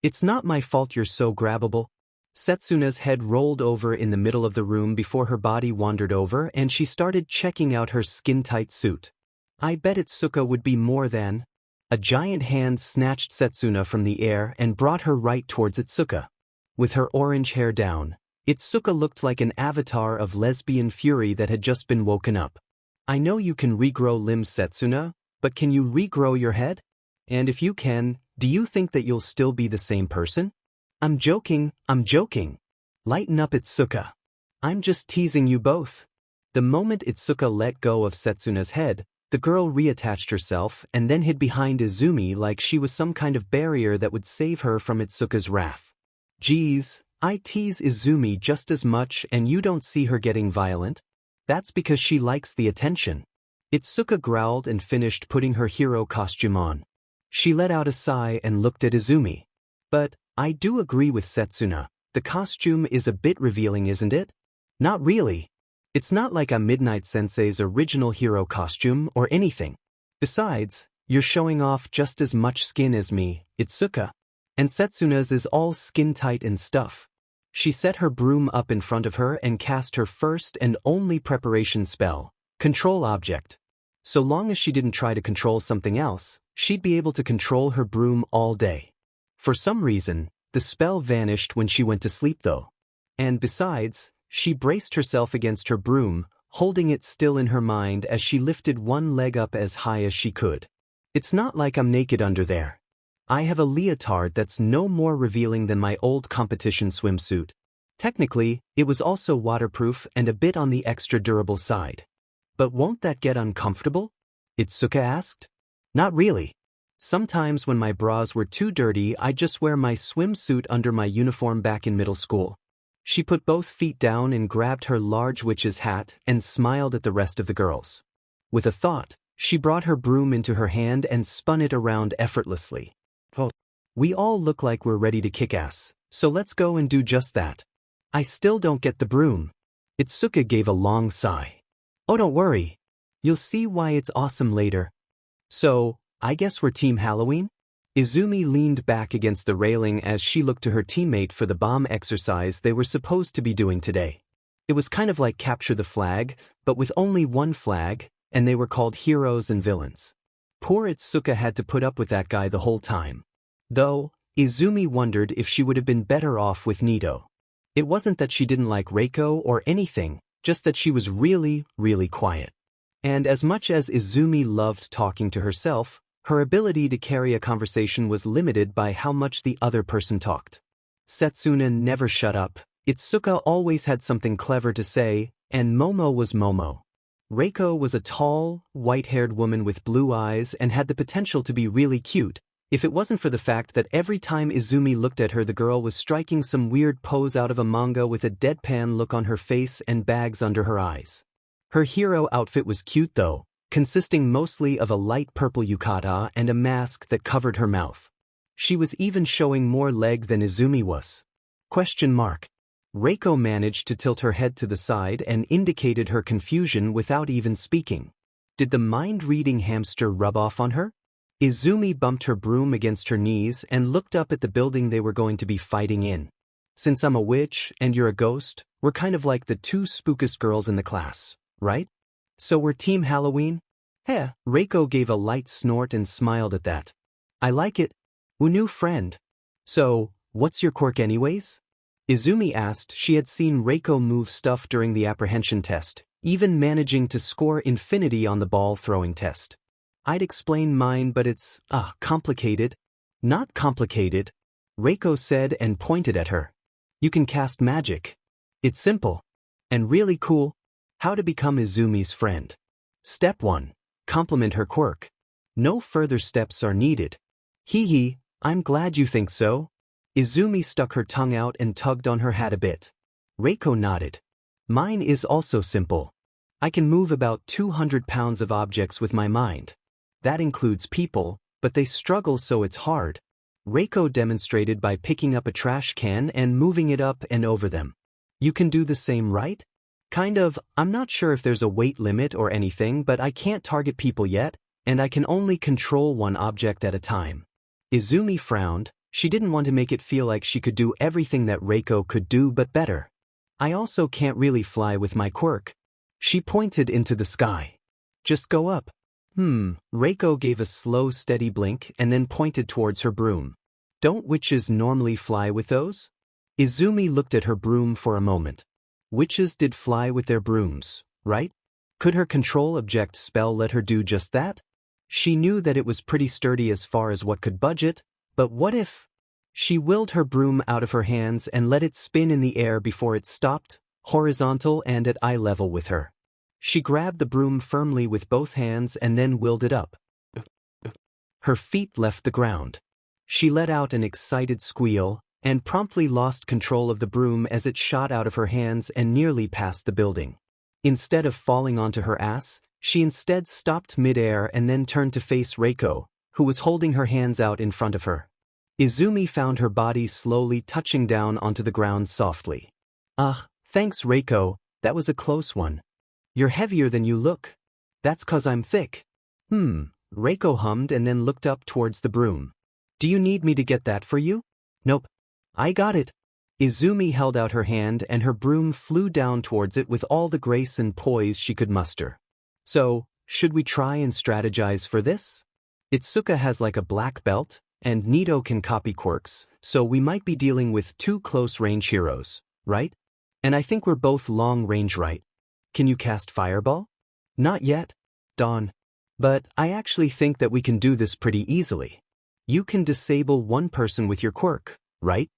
It's not my fault you're so grabbable. Setsuna's head rolled over in the middle of the room before her body wandered over and she started checking out her skin-tight suit. I bet Itsuka would be more than. A giant hand snatched Setsuna from the air and brought her right towards Itsuka. With her orange hair down, Itsuka looked like an avatar of lesbian fury that had just been woken up. I know you can regrow limbs, Setsuna, but can you regrow your head? And if you can, do you think that you'll still be the same person? I'm joking. Lighten up, Itsuka. I'm just teasing you both. The moment Itsuka let go of Setsuna's head, the girl reattached herself and then hid behind Izumi like she was some kind of barrier that would save her from Itsuka's wrath. Geez, I tease Izumi just as much and you don't see her getting violent? That's because she likes the attention. Itsuka growled and finished putting her hero costume on. She let out a sigh and looked at Izumi. But I do agree with Setsuna. the costume is a bit revealing, isn't it? Not really. It's not like a Midnight Sensei's original hero costume or anything. Besides, you're showing off just as much skin as me, Itsuka. And Setsuna's is all skin-tight and stuff. She set her broom up in front of her and cast her first and only preparation spell, Control Object. So long as she didn't try to control something else, she'd be able to control her broom all day. For some reason, the spell vanished when she went to sleep though. And besides, she braced herself against her broom, holding it still in her mind as she lifted one leg up as high as she could. It's not like I'm naked under there. I have a leotard that's no more revealing than my old competition swimsuit. Technically, it was also waterproof and a bit on the extra durable side. But won't that get uncomfortable? Itsuka asked. Not really. Sometimes when my bras were too dirty, I'd just wear my swimsuit under my uniform back in middle school. She put both feet down and grabbed her large witch's hat and smiled at the rest of the girls. With a thought, she brought her broom into her hand and spun it around effortlessly. Oh, we all look like we're ready to kick ass, so let's go and do just that. I still don't get the broom. Itsuka gave a long sigh. Oh, don't worry. You'll see why it's awesome later. So, I guess we're Team Halloween? Izumi leaned back against the railing as she looked to her teammate for the bomb exercise they were supposed to be doing today. It was kind of like capture the flag, but with only one flag, and they were called heroes and villains. Poor Itsuka had to put up with that guy the whole time. Though, Izumi wondered if she would have been better off with Nito. It wasn't that she didn't like Reiko or anything, just that she was really, really quiet. And as much as Izumi loved talking to herself, her ability to carry a conversation was limited by how much the other person talked. Setsuna never shut up, Itsuka always had something clever to say, and Momo was Momo. Reiko was a tall, white-haired woman with blue eyes and had the potential to be really cute, if it wasn't for the fact that every time Izumi looked at her the girl was striking some weird pose out of a manga with a deadpan look on her face and bags under her eyes. Her hero outfit was cute though, consisting mostly of a light purple yukata and a mask that covered her mouth. She was even showing more leg than Izumi was. Reiko managed to tilt her head to the side and indicated her confusion without even speaking. Did the mind-reading hamster rub off on her? Izumi bumped her broom against her knees and looked up at the building they were going to be fighting in. Since I'm a witch and you're a ghost, we're kind of like the two spookest girls in the class, right? So we're Team Halloween? Heh, Reiko gave a light snort and smiled at that. I like it. New friend. So, what's your quirk anyways? Izumi asked. She had seen Reiko move stuff during the apprehension test, even managing to score infinity on the ball throwing test. I'd explain mine, but it's, complicated. Not complicated, Reiko said and pointed at her. You can cast magic. It's simple. And really cool. How to become Izumi's friend. Step 1. Compliment her quirk. No further steps are needed. Hee hee, I'm glad you think so. Izumi stuck her tongue out and tugged on her hat a bit. Reiko nodded. Mine is also simple. I can move about 200 pounds of objects with my mind. That includes people, but they struggle so it's hard. Reiko demonstrated by picking up a trash can and moving it up and over them. You can do the same, right? Kind of. I'm not sure if there's a weight limit or anything, but I can't target people yet, and I can only control one object at a time. Izumi frowned. She didn't want to make it feel like she could do everything that Reiko could do but better. I also can't really fly with my quirk. She pointed into the sky. Just go up. Reiko gave a slow, steady blink and then pointed towards her broom. Don't witches normally fly with those? Izumi looked at her broom for a moment. Witches did fly with their brooms, right? Could her control object spell let her do just that? She knew that it was pretty sturdy as far as what could budget, but what if? She willed her broom out of her hands and let it spin in the air before it stopped, horizontal and at eye level with her. She grabbed the broom firmly with both hands and then willed it up. Her feet left the ground. She let out an excited squeal and promptly lost control of the broom as it shot out of her hands and nearly past the building. Instead of falling onto her ass, she instead stopped midair and then turned to face Reiko, who was holding her hands out in front of her. Izumi found her body slowly touching down onto the ground softly. Thanks Reiko, that was a close one. You're heavier than you look. That's 'cause I'm thick. Reiko hummed and then looked up towards the broom. Do you need me to get that for you? Nope. I got it. Izumi held out her hand and her broom flew down towards it with all the grace and poise she could muster. So, should we try and strategize for this? Itsuka has like a black belt, and Nito can copy quirks, so we might be dealing with two close-range heroes, right? And I think we're both long-range, right? Can you cast Fireball? Not yet, Dawn. But I actually think that we can do this pretty easily. You can disable one person with your quirk, right?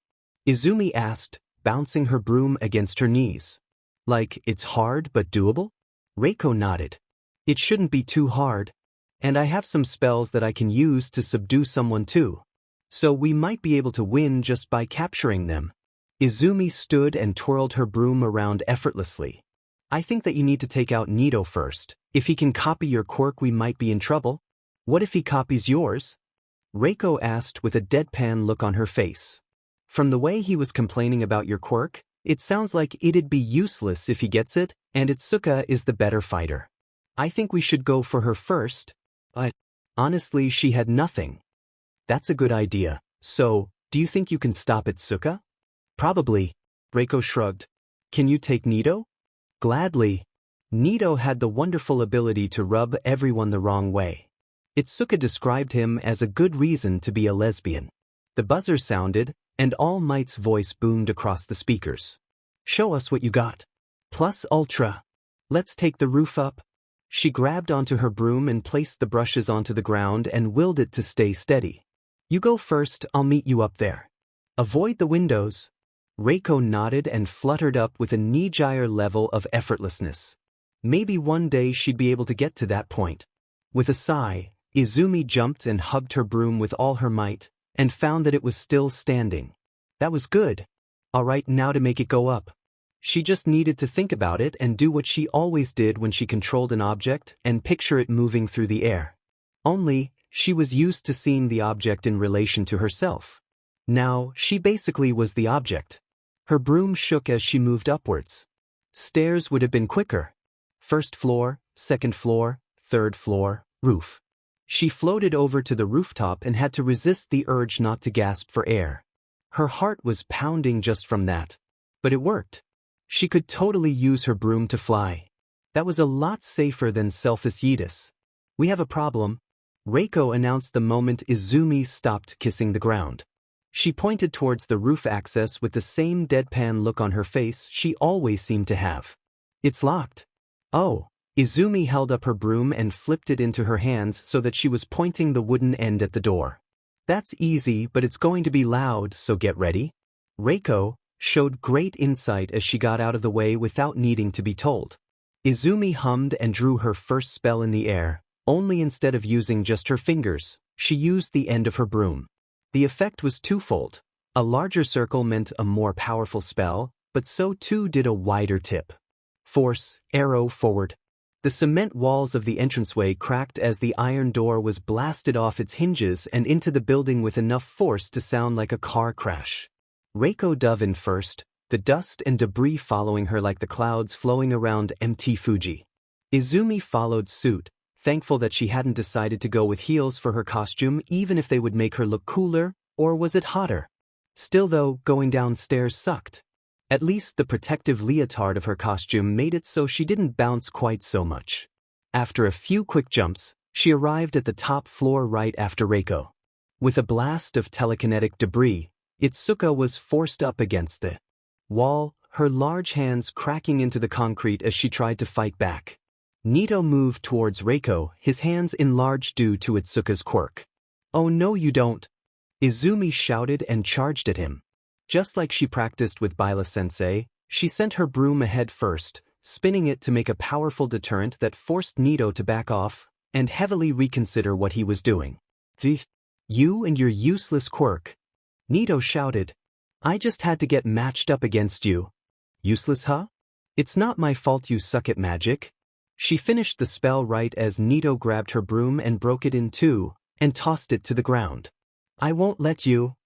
Izumi asked, bouncing her broom against her knees. Like, it's hard but doable? Reiko nodded. It shouldn't be too hard. And I have some spells that I can use to subdue someone too. So we might be able to win just by capturing them. Izumi stood and twirled her broom around effortlessly. I think that you need to take out Nito first. If he can copy your quirk, we might be in trouble. What if he copies yours? Reiko asked with a deadpan look on her face. From the way he was complaining about your quirk, it sounds like it'd be useless if he gets it, and Itsuka is the better fighter. I think we should go for her first. But honestly, she had nothing. That's a good idea. So, do you think you can stop Itsuka? Probably. Reiko shrugged. Can you take Nito? Gladly. Nito had the wonderful ability to rub everyone the wrong way. Itsuka described him as a good reason to be a lesbian. The buzzer sounded, and All Might's voice boomed across the speakers. Show us what you got. Plus Ultra. Let's take the roof up. She grabbed onto her broom and placed the brushes onto the ground and willed it to stay steady. You go first, I'll meet you up there. Avoid the windows. Reiko nodded and fluttered up with a knee-gyre level of effortlessness. Maybe one day she'd be able to get to that point. With a sigh, Izumi jumped and hugged her broom with all her might, and found that it was still standing. That was good. All right, now to make it go up. She just needed to think about it and do what she always did when she controlled an object and picture it moving through the air. Only, she was used to seeing the object in relation to herself. Now, she basically was the object. Her broom shook as she moved upwards. Stairs would have been quicker. First floor, second floor, third floor, roof. She floated over to the rooftop and had to resist the urge not to gasp for air. Her heart was pounding just from that. But it worked. She could totally use her broom to fly. That was a lot safer than self-Yeetus. We have a problem. Reiko announced the moment Izumi stopped kissing the ground. She pointed towards the roof access with the same deadpan look on her face she always seemed to have. It's locked. Oh. Izumi held up her broom and flipped it into her hands so that she was pointing the wooden end at the door. That's easy, but it's going to be loud, so get ready. Reiko showed great insight as she got out of the way without needing to be told. Izumi hummed and drew her first spell in the air, only instead of using just her fingers, she used the end of her broom. The effect was twofold. A larger circle meant a more powerful spell, but so too did a wider tip. Force, arrow forward. The cement walls of the entranceway cracked as the iron door was blasted off its hinges and into the building with enough force to sound like a car crash. Reiko dove in first, the dust and debris following her like the clouds flowing around Mt. Fuji. Izumi followed suit, thankful that she hadn't decided to go with heels for her costume even if they would make her look cooler, or was it hotter? Still though, going downstairs sucked. At least the protective leotard of her costume made it so she didn't bounce quite so much. After a few quick jumps, she arrived at the top floor right after Reiko. With a blast of telekinetic debris, Itsuka was forced up against the wall, her large hands cracking into the concrete as she tried to fight back. Nito moved towards Reiko, his hands enlarged due to Itsuka's quirk. "Oh no you don't!" Izumi shouted and charged at him. Just like she practiced with Baila-sensei, she sent her broom ahead first, spinning it to make a powerful deterrent that forced Nito to back off and heavily reconsider what he was doing. "You and your useless quirk," Nito shouted. "I just had to get matched up against you." "Useless, huh? It's not my fault you suck at magic." She finished the spell right as Nito grabbed her broom and broke it in two, and tossed it to the ground. "I won't let you."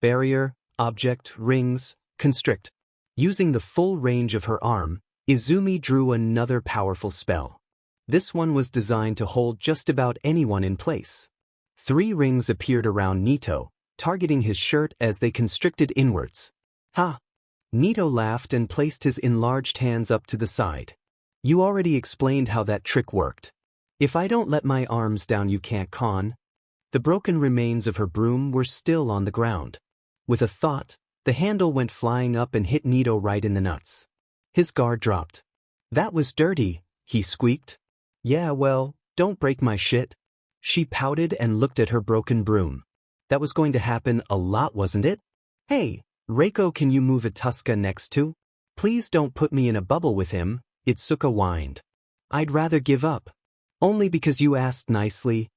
Barrier, object, rings, constrict. Using the full range of her arm, Izumi drew another powerful spell. This one was designed to hold just about anyone in place. 3 rings appeared around Nito, targeting his shirt as they constricted inwards. Ha! Nito laughed and placed his enlarged hands up to the side. You already explained how that trick worked. If I don't let my arms down, you can't con. The broken remains of her broom were still on the ground. With a thought, the handle went flying up and hit Nito right in the nuts. His guard dropped. That was dirty, he squeaked. Yeah, well, don't break my shit. She pouted and looked at her broken broom. That was going to happen a lot, wasn't it? Hey, Reiko, can you move Atuska next to? Please don't put me in a bubble with him, Itsuka whined. I'd rather give up. Only because you asked nicely.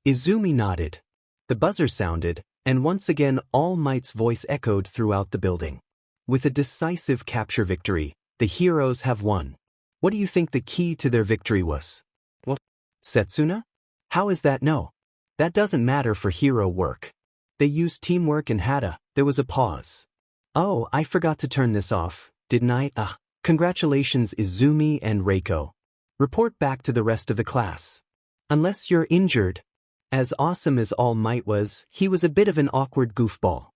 Izumi nodded. The buzzer sounded, and once again All Might's voice echoed throughout the building. With a decisive capture victory, the heroes have won. What do you think the key to their victory was? What? Setsuna? How is that? No. That doesn't matter for hero work. They used teamwork and there was a pause. Oh, I forgot to turn this off, didn't I? Congratulations Izumi and Reiko. Report back to the rest of the class. Unless you're injured. As awesome as All Might was, he was a bit of an awkward goofball.